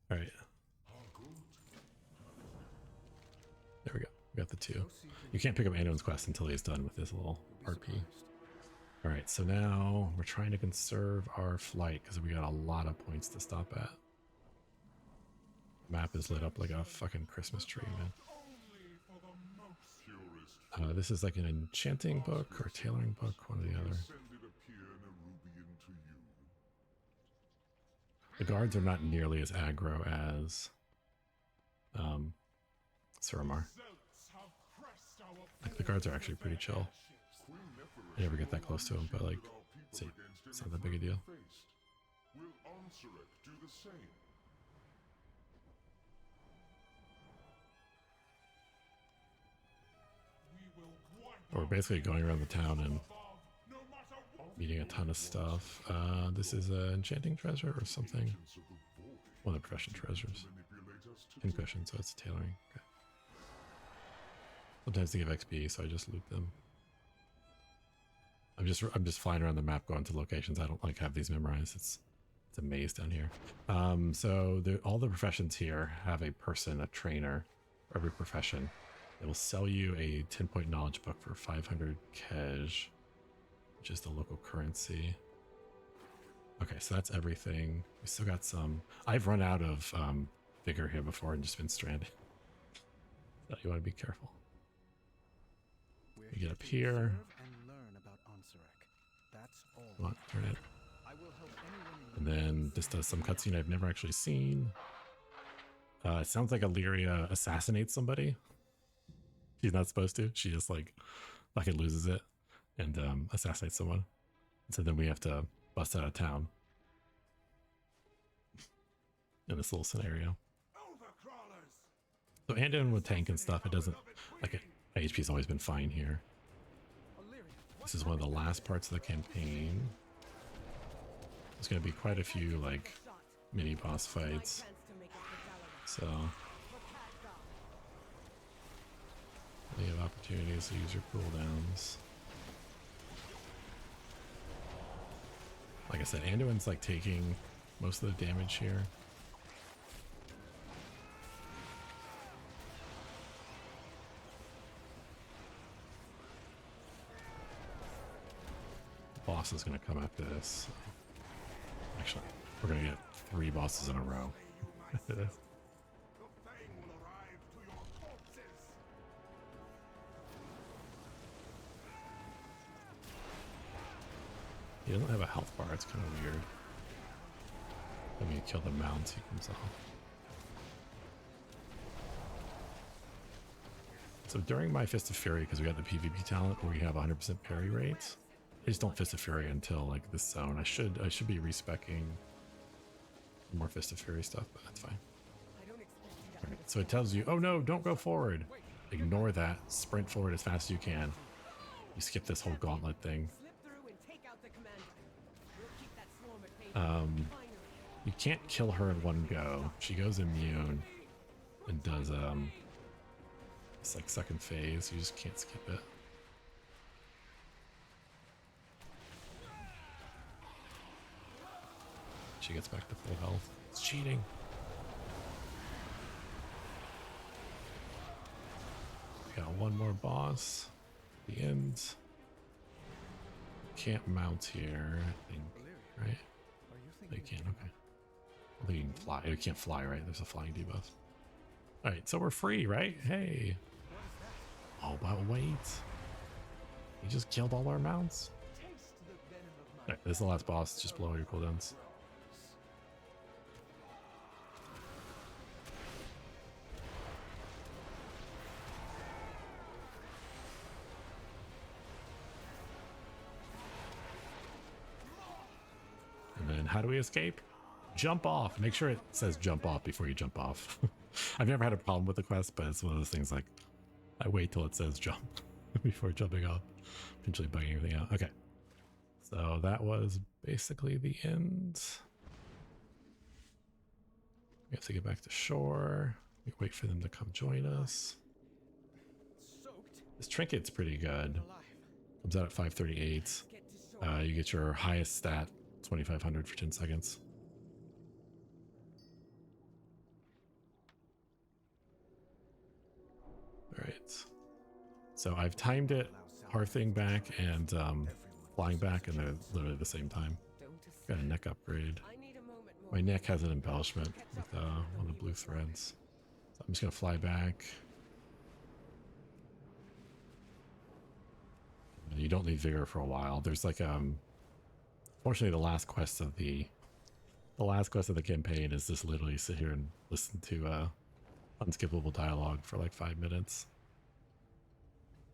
Alright. There we go. We got the 2. You can't pick up Anduin's quest until he's done with this little RP. Alright, so now we're trying to conserve our flight because we got a lot of points to stop at. The map is lit up like a fucking Christmas tree, man. This is like an enchanting book or tailoring book, one or the other. The guards are not nearly as aggro as Suramar. Like, the guards are actually pretty chill. I never get that close to him, but like, see, it's not that big a deal. We're basically going around the town and meeting a ton of stuff. This is an enchanting treasure or something. One of the profession treasures. Pincushion, so it's tailoring. Okay. Sometimes they give XP, so I just loot them. I'm just flying around the map, going to locations. I don't like have these memorized. It's a maze down here. So all the professions here have a person, a trainer, for every profession. They will sell you a 10-point knowledge book for 500 Kej, which is the local currency. Okay, so that's everything. We still got some. I've run out of vigor here before and just been stranded. So you want to be careful. We get up here. Come on, turn it. And then this does some cutscene I've never actually seen. It sounds like Illyria assassinates somebody. She's not supposed to. She just like fucking loses it and assassinates someone. And so then we have to bust out of town in this little scenario. So Anduin with tank and stuff, it doesn't like it. My HP's always been fine here. This is one of the last parts of the campaign. There's going to be quite a few like mini boss fights. So you have opportunities to use your cooldowns. Like I said, Anduin's like taking most of the damage here. The boss is going to come after this. Actually, we're going to get 3 bosses in a row after this. He doesn't have a health bar, it's kind of weird. When you kill the mounts, he comes off. So during my Fist of Fury, because we got the PvP talent where we have 100% parry rates, I just don't Fist of Fury until like this zone. I should be respecking more Fist of Fury stuff, but that's fine. Alright, so it tells you, oh no, don't go forward. Ignore that, sprint forward as fast as you can. You skip this whole gauntlet thing. You can't kill her in one go. She goes immune and does it's like second phase. You just can't skip it. She gets back to full health. It's cheating. We got one more boss. The end. Can't mount here, I think, right? No, you can't, okay. I think you can fly. You can't fly, right? There's a flying debuff. Alright, so we're free, right? Hey. Oh, but wait. You just killed all our mounts. Alright, this is the last boss. Just blow your cooldowns. how do we escape? Jump off. Make sure it says jump off before you jump off. I've never had a problem with the quest, but it's one of those things like I wait till it says jump before jumping off, eventually bugging everything out. Okay, so that was basically the end. We have to get back to shore. We wait for them to come join us. This trinket's pretty good. Comes out at 538. You get your highest stat, 2500 for 10 seconds. All right. So I've timed it, hearthing back and flying back, and they're literally the same time. Got a neck upgrade. My neck has an embellishment with one of the blue threads. So I'm just gonna fly back. You don't need vigor for a while. There's like fortunately the last quest of the campaign is just literally sit here and listen to unskippable dialogue for like 5 minutes.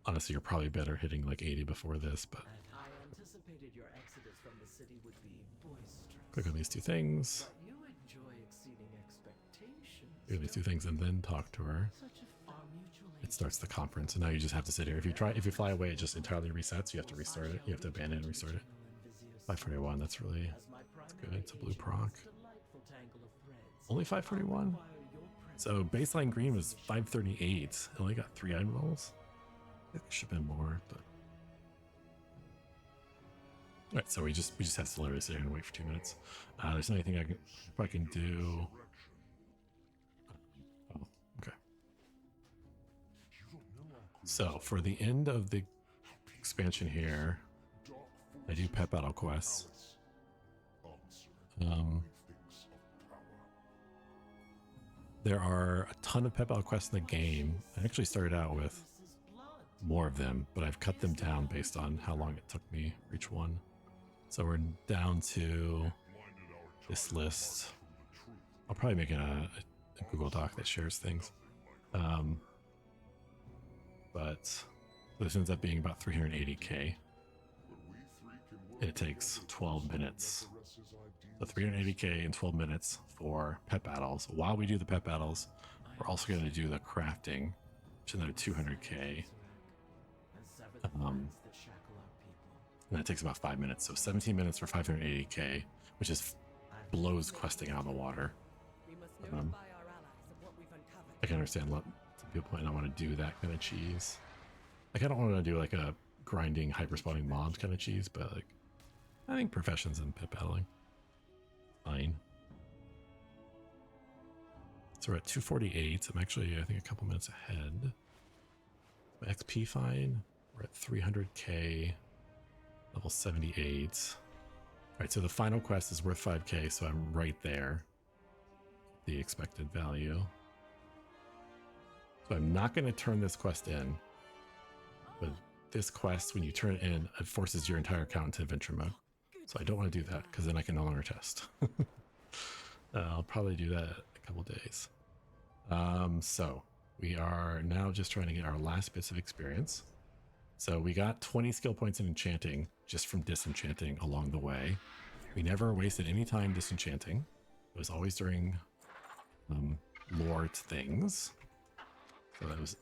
Honestly, you're probably better hitting like 80 before this, but I anticipated your exodus from the city would be boisterous. Click on these two things. But you enjoy exceeding expectations. Do these two things and then talk to her. It starts the conference, and now you just have to sit here. If you fly away, it just entirely resets. You have to restart it. You have to abandon and restart it. 541. That's good. It's a blue proc. Only 541. So baseline green was 538. It only got 3 item levels. I think there should have been more, but all right. So we just have to literally sit here and wait for 2 minutes. There's anything I can do. Oh, okay. So for the end of the expansion here, I do pet battle quests. There are a ton of pet battle quests in the game. I actually started out with more of them, but I've cut them down based on how long it took me for each one. So we're down to this list. I'll probably make a Google Doc that shares things. But this ends up being about 380k. And it takes 12 minutes. So 380k in 12 minutes for pet battles. While we do the pet battles, we're also going to do the crafting, which is another 200k. And that takes about 5 minutes. So 17 minutes for 580k, which is blows questing out of the water. I can understand some people might not want to do that kind of cheese. Like, I don't want to do like a grinding, hyper spawning mobs kind of cheese, but like, I think professions in pet battling, fine. So we're at 248. I'm actually, I think, a couple minutes ahead. My XP fine. We're at 300k, level 78. All right, so the final quest is worth 5k, so I'm right there. The expected value. So I'm not going to turn this quest in, but this quest, when you turn it in, it forces your entire account into adventure mode. So I don't want to do that because then I can no longer test. I'll probably do that in a couple days. So we are now just trying to get our last bits of experience. So we got 20 skill points in enchanting just from disenchanting along the way. We never wasted any time disenchanting. It was always during lore things. So that was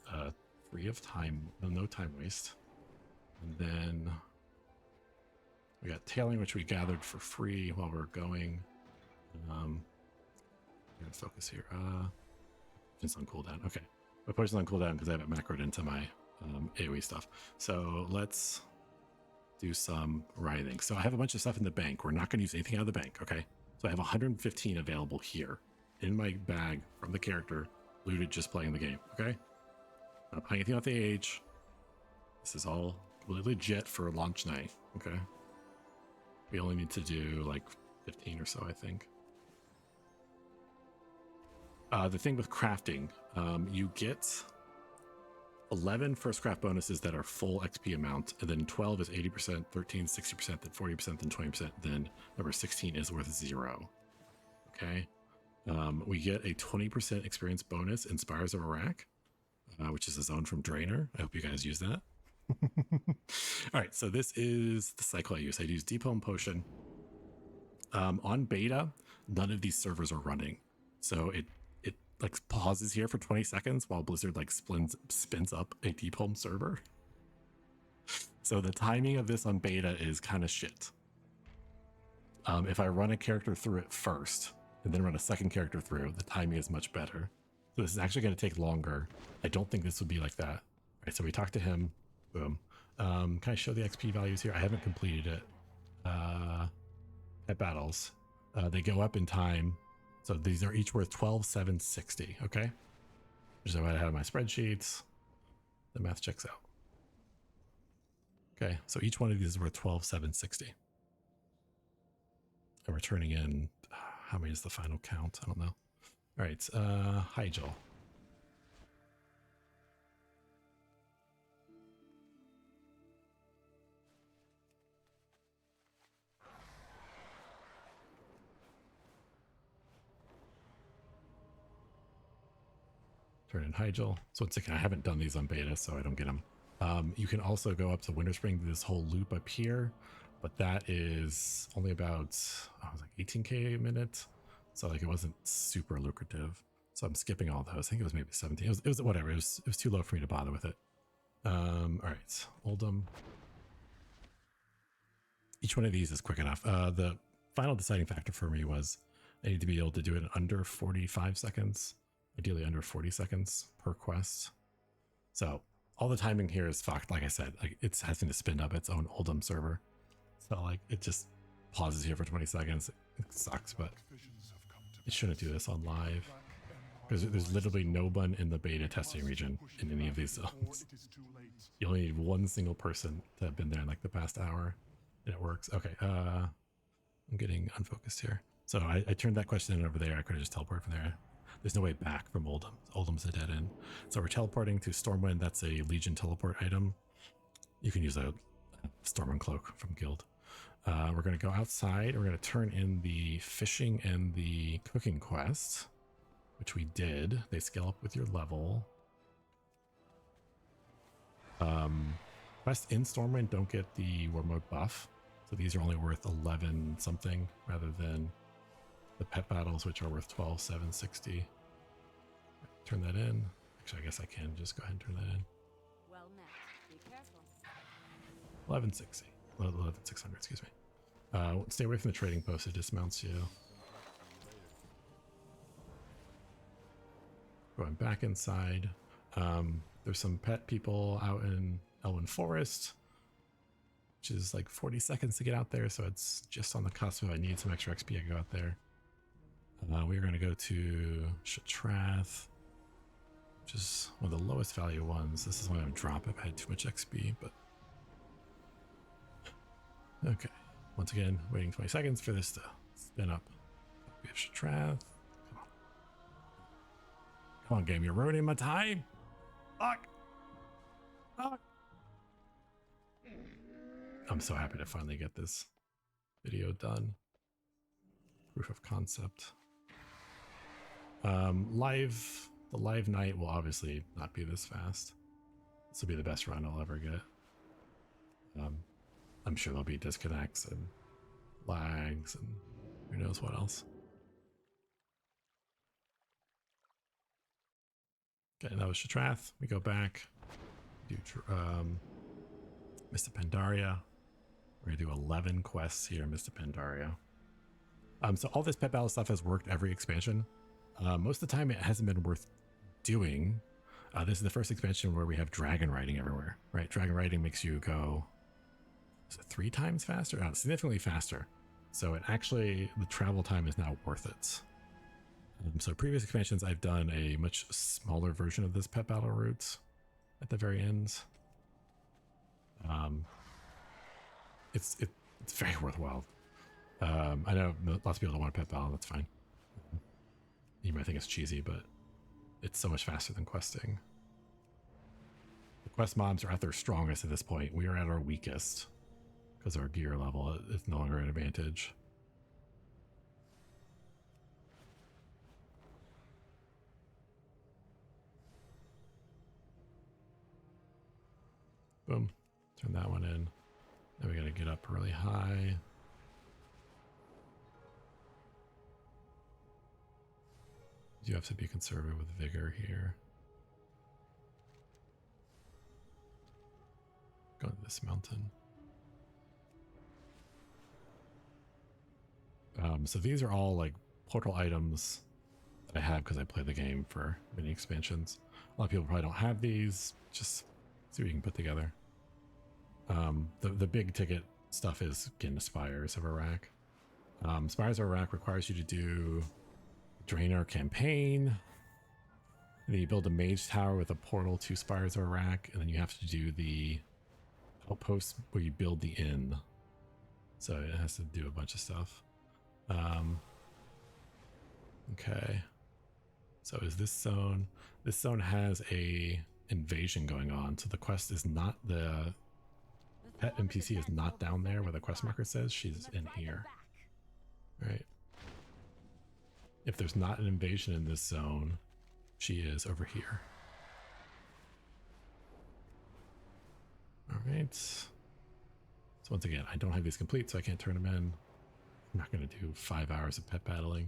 free of time, no time waste. And then we got tailing, which we gathered for free while we were going. I'm gonna focus here. It's on cooldown. Okay, my potion's on cooldown because I have it macroed into my AoE stuff. So let's do some writhing. So I have a bunch of stuff in the bank. We're not going to use anything out of the bank. Okay, so I have 115 available here in my bag from the character, looted just playing the game. Okay, not playing anything off the age. This is all really legit for launch night. Okay, we only need to do like 15 or so, I think. The thing with crafting, you get 11 first craft bonuses that are full XP amount, and then 12 is 80%, 13 60%, then 40%, then 20%, then number 16 is worth 0. Okay, we get a 20% experience bonus in Spires of Iraq, which is a zone from Draenor. I hope you guys use that. All right, so this is the cycle I use. I use Deep Home Potion. On beta, none of these servers are running. So it like pauses here for 20 seconds while Blizzard like spins up a deep home server. So the timing of this on beta is kind of shit. If I run a character through it first and then run a second character through, the timing is much better. So this is actually going to take longer. I don't think this would be like that. All right, so we talked to him. Boom. Can I show the XP values here? I haven't completed it. At battles, they go up in time. So these are each worth 12,760. Okay. Which is what I have in my spreadsheets. The math checks out. Okay. So each one of these is worth 12,760. And we're turning in, how many is the final count? I don't know. All right. Hyjal. Turn in Hyjal. So once again, I haven't done these on beta, so I don't get them. You can also go up to Winter Spring, do this whole loop up here, but that is only about like 18k a minute. So like it wasn't super lucrative. So I'm skipping all those. I think it was maybe 17. It was whatever. It was too low for me to bother with it. All right, Oldham. Each one of these is quick enough. The final deciding factor for me was I need to be able to do it in under 45 seconds. Ideally under 40 seconds per quest. So all the timing here is fucked. Like I said, like it's having to spin up its own Oldham server. So like it just pauses here for 20 seconds. It sucks, but it shouldn't do this on live because there's literally no one in the beta testing region in any of these zones. You only need one single person to have been there in like the past hour and it works. Okay, I'm getting unfocused here. So I turned that question in over there. I could have just teleported from there. There's no way back from Oldham. Oldham's a dead end. So we're teleporting to Stormwind. That's a Legion teleport item. You can use a Stormwind cloak from Guild. We're going to go outside. We're going to turn in the fishing and the cooking quest, which we did. They scale up with your level. Quests in Stormwind don't get the war mode buff. So these are only worth 11 something rather than the pet battles, which are worth 12,760. Turn that in. Actually, I guess I can just go ahead and turn that in. Well met. Be careful. 1160. 11,600, excuse me. Stay away from the trading post. It dismounts you. Going back inside. There's some pet people out in Elwyn Forest, which is like 40 seconds to get out there. So it's just on the cusp. If I need some extra XP, I can go out there. We're going to go to Shatrath, which is one of the lowest value ones. This is one I would drop if I had too much XP, but okay. Once again, waiting 20 seconds for this to spin up. We have Shatrath. Come on. Come on, game. You're ruining my time. Fuck. Fuck. I'm so happy to finally get this video done. Proof of concept. The live night will obviously not be this fast. This will be the best run I'll ever get. I'm sure there'll be disconnects and lags and who knows what else. Okay, that was Shatrath. We go back. Do Mr. Pandaria. We're gonna do 11 quests here in Mr. Pandaria. So all this pet battle stuff has worked every expansion. Most of the time it hasn't been worth doing. This is the first expansion where we have dragon riding everywhere, right? Dragon riding makes you go, is it 3 times faster? No, significantly faster. So it actually, the travel time is now worth it. So previous expansions, I've done a much smaller version of this pet battle route at the very end. It's very worthwhile. I know lots of people don't want a pet battle. That's fine. You might think it's cheesy, but it's so much faster than questing. The quest mobs are at their strongest at this point. We are at our weakest because our gear level is no longer an advantage. Boom. Turn that one in. Then we got to get up really high. You have to be conservative with vigor here. Go to this mountain. So these are all like portal items that I have because I play the game for mini expansions. A lot of people probably don't have these. Just see what you can put together. The big ticket stuff is getting the Spires of Iraq. Spires of Iraq requires you to do Draenor campaign. And then you build a mage tower with a portal to Spires of Iraq, and then you have to do the outpost where you build the inn. So it has to do a bunch of stuff. Okay. So is this zone? This zone has a invasion going on. So the quest is not the pet NPC is not down there where the quest marker says. She's in here. Right. If there's not an invasion in this zone, she is over here. All right. So once again, I don't have these complete, so I can't turn them in. I'm not going to do 5 hours of pet battling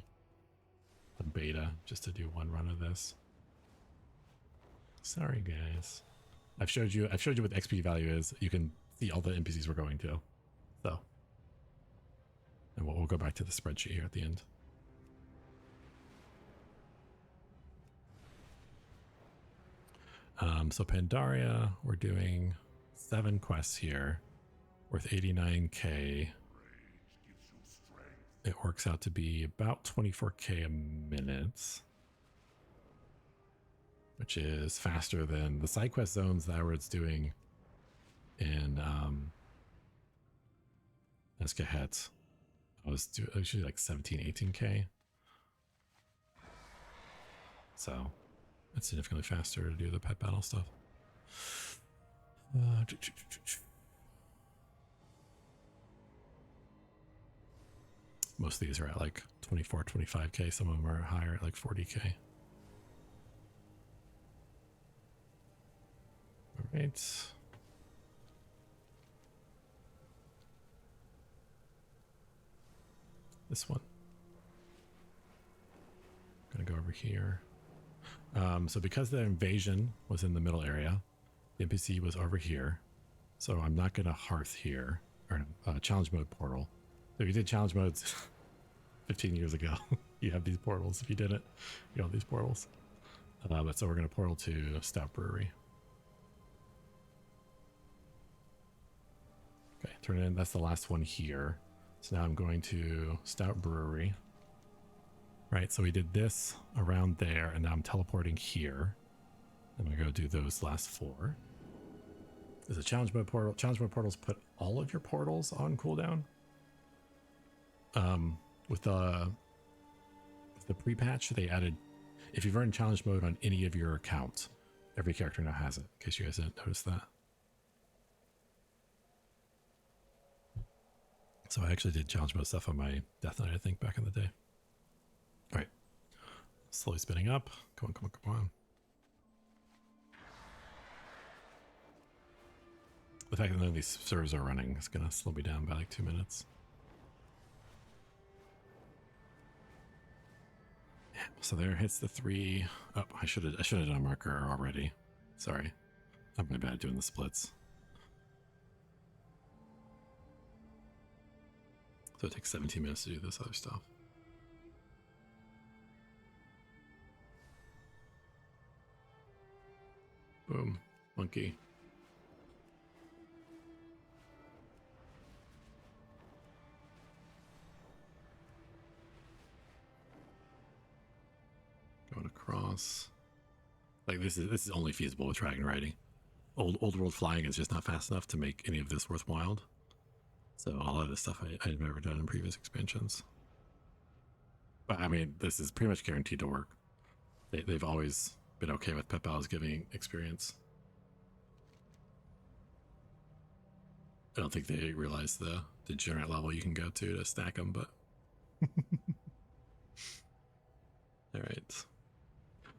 on beta just to do one run of this. Sorry, guys. I've showed you what XP value is. You can see all the NPCs we're going to. So, and we'll go back to the spreadsheet here at the end. So Pandaria, we're doing 7 quests here, worth 89k. It works out to be about 24k a minute, which is faster than the side quest zones that I was doing in Escahet. I was usually like 17, 18k. So it's significantly faster to do the pet battle stuff. Most of these are at like 24, 25k. Some of them are higher at like 40k. All right. This one. Gonna go over here. So because the invasion was in the middle area, the NPC was over here. So I'm not gonna hearth here, or challenge mode portal. So if you did challenge modes 15 years ago, you have these portals. If you didn't, you have these portals. But so we're gonna portal to Stout Brewery. Okay, turn it in. That's the last one here. So now I'm going to Stout Brewery. Right, so we did this around there, and now I'm teleporting here. I'm gonna go do those last 4. There's a challenge mode portal. Challenge mode portals put all of your portals on cooldown. With the pre-patch, they added, if you've run challenge mode on any of your accounts, every character now has it, in case you guys didn't notice that. So I actually did challenge mode stuff on my Death Knight, I think, back in the day. All right, slowly spinning up. Come on, come on, come on. The fact that none of these servers are running is gonna slow me down by like 2 minutes. Yeah, so there hits the 3. Oh, I should have done a marker already. Sorry, I'm my bad doing the splits. So it takes 17 minutes to do this other stuff. Boom, monkey. Going across. Like this is only feasible with dragon riding. Old world flying is just not fast enough to make any of this worthwhile. So all of this stuff I've never done in previous expansions. But I mean, this is pretty much guaranteed to work. They've always been okay with pet battles giving experience. I don't think they realize the degenerate level you can go to stack them, but all right.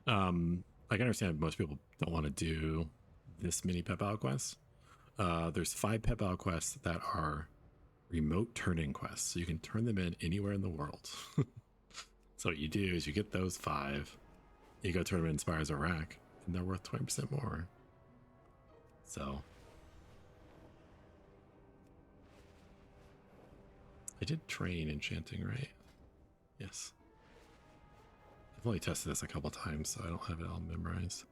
I can understand most people don't want to do this mini pet battle quest. There's 5 pet battle quests that are remote turn-in quests, so you can turn them in anywhere in the world. So what you do is you get those 5, Ego Tournament inspires a rack, and they're worth 20% more. So I did train enchanting, right? Yes. I've only tested this a couple times, so I don't have it all memorized.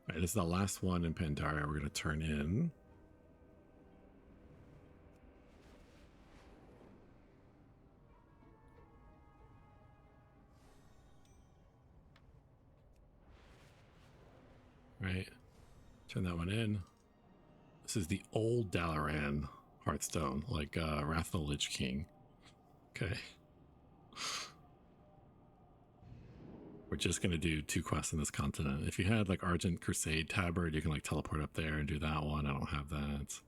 All right, this is the last one in Pandaria we're going to turn in. Right, turn that one in. This is the old Dalaran Hearthstone, like Wrath of the Lich King. Okay. We're just going to do 2 quests in this continent. If you had like Argent Crusade Tabard, you can like teleport up there and do that one. I don't have that.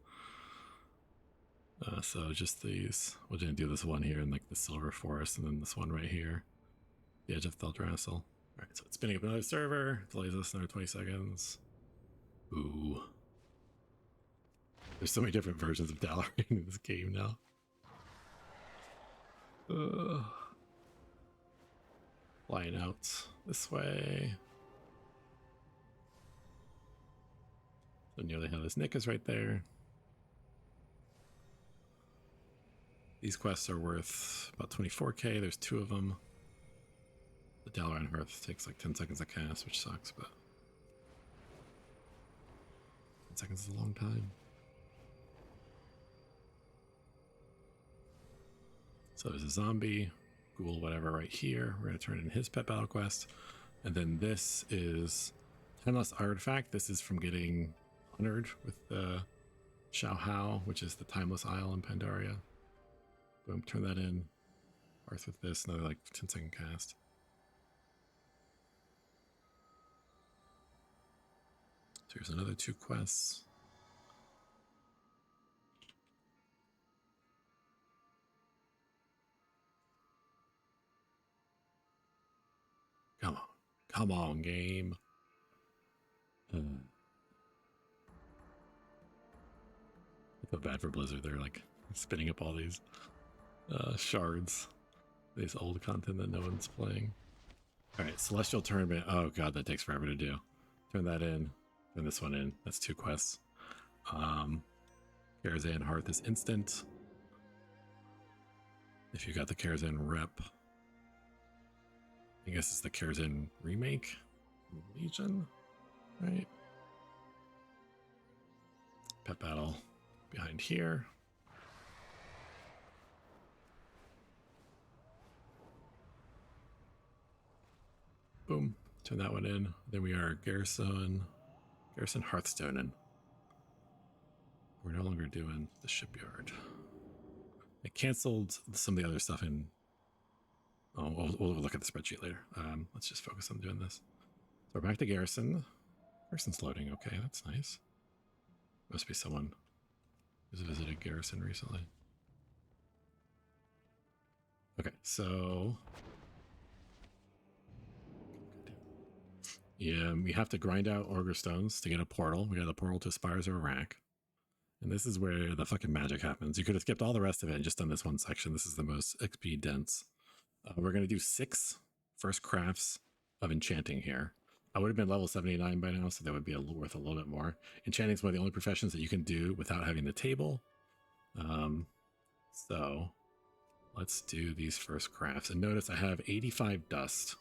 So just these. We're going to do this one here in like the Silver Forest, and then this one right here. The Edge of Theldrassil. All right, so it's spinning up another server. Delays us another 20 seconds. Ooh. There's so many different versions of Dalaran in this game now. Flying out this way. So nearly how this Nick is right there. These quests are worth about 24k. There's 2 of them. The Dalaran Hearth takes like 10 seconds to cast, which sucks, but 10 seconds is a long time. So there's a zombie, ghoul, whatever, right here. We're going to turn in his pet battle quest. And then this is Timeless Artifact. This is from getting honored with the Xiao Hao, which is the Timeless Isle in Pandaria. Boom, turn that in. Hearth with this, another like 10-second cast. So here's another 2 quests. Come on. Come on, game. I feel bad for Blizzard. They're like spinning up all these shards. This old content that no one's playing. Alright, Celestial Tournament. Oh god, that takes forever to do. Turn that in. Turn this one in. That's 2 quests. Karazhan Hearth is instant. If you got the Karazhan rep. I guess it's the Karazhan remake. Legion. Right. Pet battle behind here. Boom. Turn that one in. Then we are Garrison Hearthstone. And we're no longer doing the shipyard. I canceled some of the other stuff in. Oh, we'll look at the spreadsheet later. Let's just focus on doing this. So we're back to Garrison. Garrison's loading. Okay, that's nice. Must be someone who's visited Garrison recently. Okay, so yeah, we have to grind out Augur Stones to get a portal. We got a portal to Spires or Rack. And this is where the fucking magic happens. You could have skipped all the rest of it and just done this one section. This is the most XP dense. We're going to do 6 first crafts of enchanting here. I would have been level 79 by now, so that would be worth a little bit more. Enchanting is one of the only professions that you can do without having the table. So let's do these first crafts. And notice I have 85 dust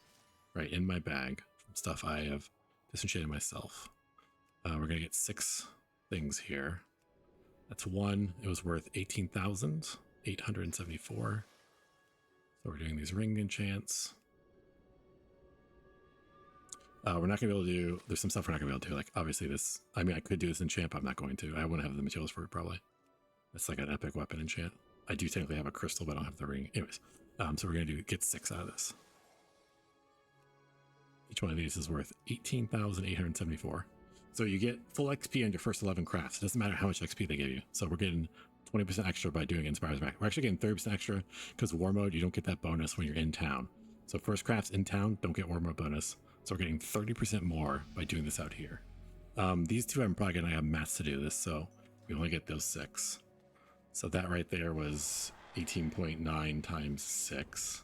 right in my bag from stuff I have disenchanted myself. We're going to get 6 things here. That's 1. It was worth 18,874. So we're doing these ring enchants. We're not going to be able to do, there's some stuff we're not going to be able to do. Like obviously this, I mean, I could do this enchant, but I'm not going to. I wouldn't have the materials for it probably. It's like an epic weapon enchant. I do technically have a crystal, but I don't have the ring. Anyways, so we're going to get 6 out of this. Each one of these is worth 18,874. So you get full XP on your first 11 crafts. It doesn't matter how much XP they give you. So we're getting 20% extra by doing Inspires Back. We're actually getting 30% extra because War Mode, you don't get that bonus when you're in town. So first crafts in town don't get War Mode bonus. So we're getting 30% more by doing this out here. These 2 I'm probably going to have maths to do this, so we only get those 6. So that right there was 18.9 times 6,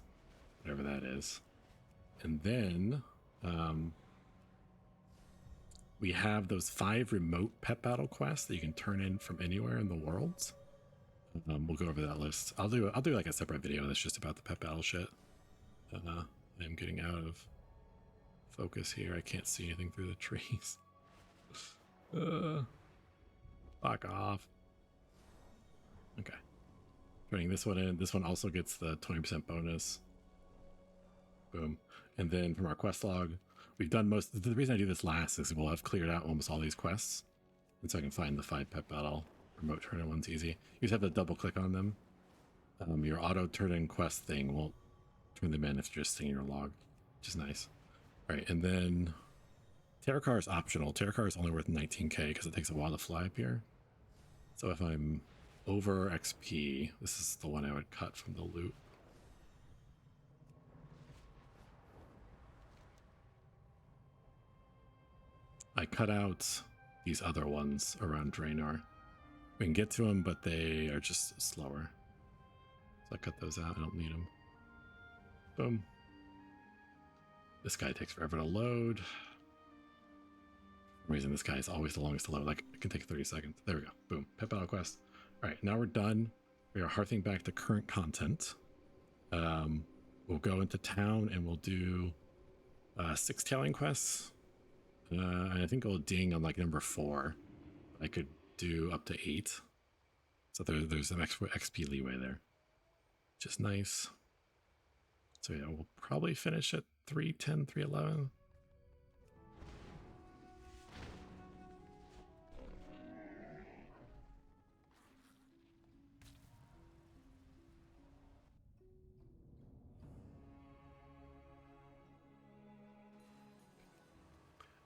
whatever that is. And then we have those 5 remote pet battle quests that you can turn in from anywhere in the worlds. We'll go over that list. I'll do like a separate video that's just about the pet battle shit. I'm getting out of focus here. I can't see anything through the trees. Fuck off. Okay. Turning this one in. This one also gets the 20% bonus. Boom. And then from our quest log, we've done most. The reason I do this last is we'll have cleared out almost all these quests. And so I can find the 5 pet battle remote turn in ones easy. You just have to double click on them. Your auto turn in quest thing won't turn them in if you're just seeing your log, which is nice. All right, and then Terror Car is optional. Terror Car is only worth 19k because it takes a while to fly up here. So if I'm over XP, this is the one I would cut from the loot. I cut out these other ones around Draenor. We can get to them, but they are just slower. So I cut those out. I don't need them. Boom. This guy takes forever to load. For some reason, this guy is always the longest to load. Like, it can take 30 seconds. There we go. Boom. Pet battle quest. All right, now we're done. We are hearthing back to current content. We'll go into town and we'll do 6 tailing quests. And I think it'll ding on like number 4. I could do up to 8. So there's some extra XP leeway there, which is nice. So yeah, we'll probably finish at 310, 311.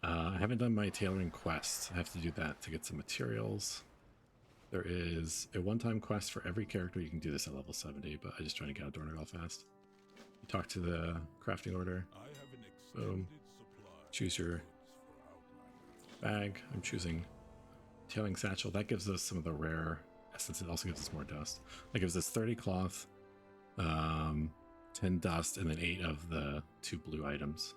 I haven't done my tailoring quest. I have to do that to get some materials. There is a one-time quest for every character. You can do this at level 70, but I just trying to get out Dornogal fast. You talk to the crafting order. Boom. Choose your bag. I'm choosing tailing satchel. That gives us some of the rare essence. It also gives us more dust. That gives us 30 cloth, 10 dust, and then 8 of the 2 blue items.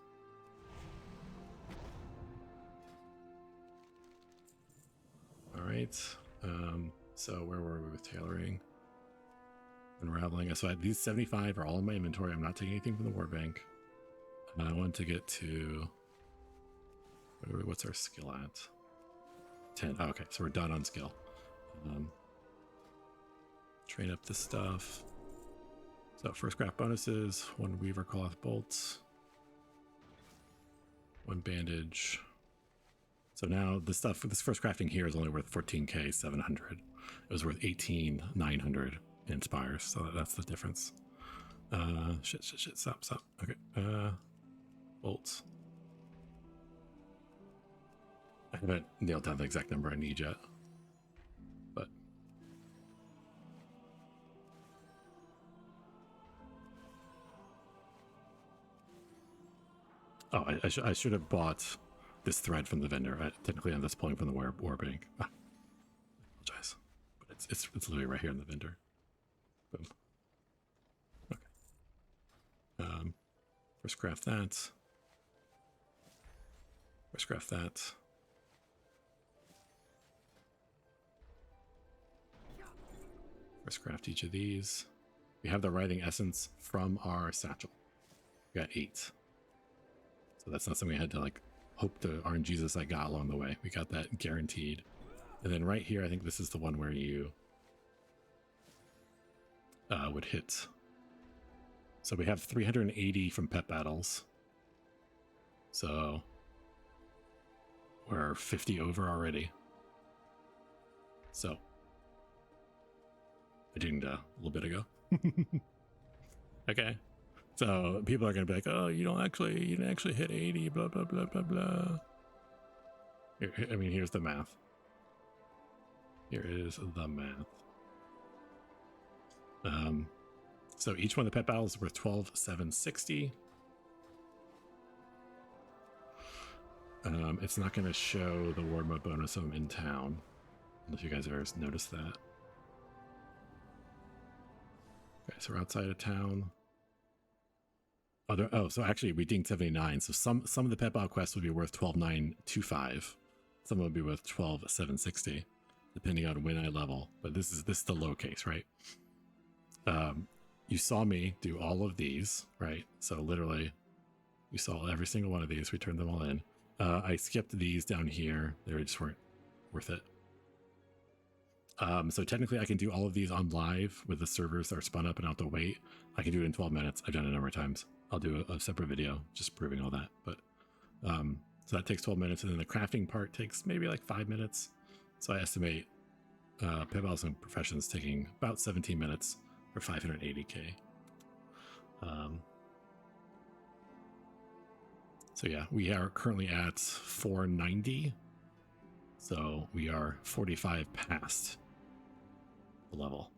All right. So where were we with tailoring? Unraveling. So these 75 are all in my inventory. I'm not taking anything from the war bank. I want to get to, what's our skill at? 10. Oh, okay, so we're done on skill. Train up this stuff. So first craft bonuses, 1 weaver cloth bolts, 1 bandage. So now the stuff for this first crafting here is only worth 14k 700. It was worth 18,900 in Spires, so that's the difference. Shit, stop. Okay, bolts. I haven't nailed down the exact number I need yet, but oh, I should have bought this thread from the vendor. Technically, I'm just pulling from the war bank. I apologize, but it's literally right here in the vendor. Boom. Okay. First craft that. First craft that. First craft each of these. We have the writhing essence from our satchel. We got 8. So that's not something I had to like hope to RNGesus I got along the way. We got that guaranteed. And then right here, I think this is the one where you would hit. So we have 380 from pet battles. So we're 50 over already. So I dinged a little bit ago. Okay. So people are gonna be like, "Oh, you didn't actually hit 80, blah blah blah blah blah." I mean, here's the math. Here is the math. So each one of the pet battles is worth 12,760. It's not gonna show the war mode bonus of them in town, unless you guys ever noticed that. Okay, so we're outside of town. So actually we dinged 79. So some of the pet battle quests would be worth 12,925. Some will be with 12,760, depending on when I level. But this is the low case, right? You saw me do all of these, right? So literally, you saw every single one of these. We turned them all in. I skipped these down here. They just weren't worth it. So technically, I can do all of these on live with the servers that are spun up and out to wait. I can do it in 12 minutes. I've done it a number of times. I'll do a separate video just proving all that. But so that takes 12 minutes, and then the crafting part takes maybe like 5 minutes. So I estimate Pet Battles and Professions taking about 17 minutes for 580k. So yeah, we are currently at 490. So we are 45 past the level.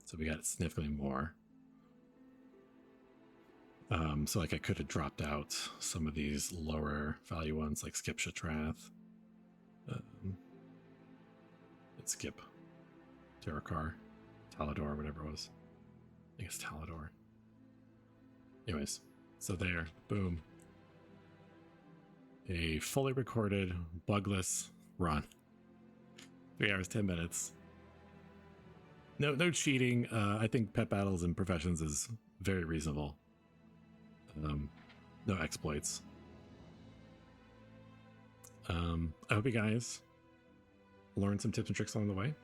So we got significantly more. So like I could have dropped out some of these lower value ones like Skip Shatrath. Let's skip Terrakar, Talador, whatever it was. I think it's Talador. Anyways, so there, boom. A fully recorded, bugless run. 3 hours, 10 minutes. No cheating. I think Pet Battles and Professions is very reasonable. No exploits. I hope you guys learned some tips and tricks along the way.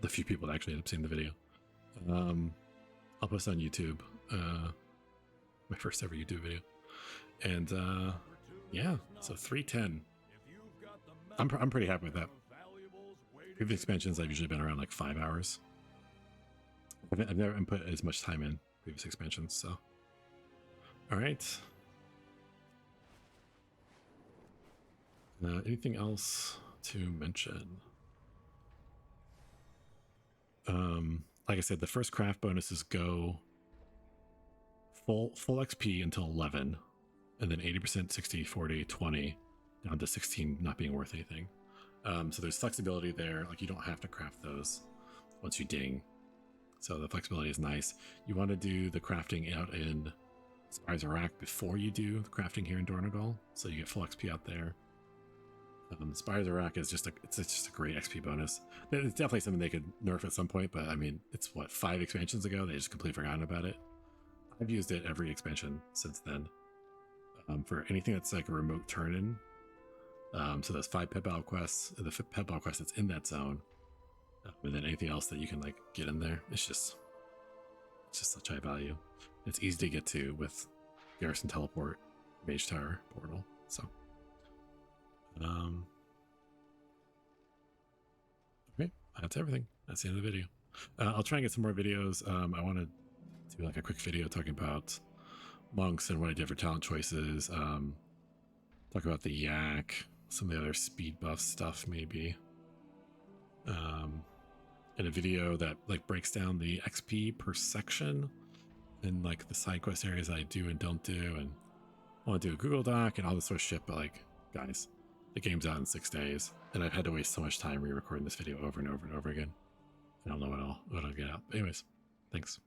The few people that actually ended up seeing the video. I'll post it on YouTube. My first ever YouTube video. And yeah, so 310. I'm pretty happy with that. Previous expansions, I've usually been around like 5 hours. I've never put as much time in previous expansions, so. All right. Anything else to mention? Like I said, the first craft bonuses go full XP until 11, and then 80%, 60, 40, 20, down to 16 not being worth anything. So there's flexibility there. Like you don't have to craft those once you ding. So the flexibility is nice. You want to do the crafting out in Spires of Rack before you do the crafting here in Dornogal, so you get full XP out there. Spires of Rack is just a great XP bonus. It's definitely something they could nerf at some point, but I mean, it's what, 5 expansions ago? They just completely forgotten about it. I've used it every expansion since then. For anything that's like a remote turn-in. So there's 5 Pet Battle quests, the Pet Battle quest that's in that zone. And then anything else that you can like get in there. It's just such high value. It's easy to get to with Garrison Teleport, Mage Tower Portal. So okay, that's everything. That's the end of the video. I'll try and get some more videos. I want to do like a quick video talking about monks and what I did for talent choices. Talk about the yak, some of the other speed buff stuff maybe. In a video that like breaks down the XP per section and like the side quest areas I do and don't do, and I want to do a Google Doc and all this sort of shit, but like, guys, the game's out in 6 days and I've had to waste so much time re-recording this video over and over and over again. I don't know what I'll get out. But anyways, thanks.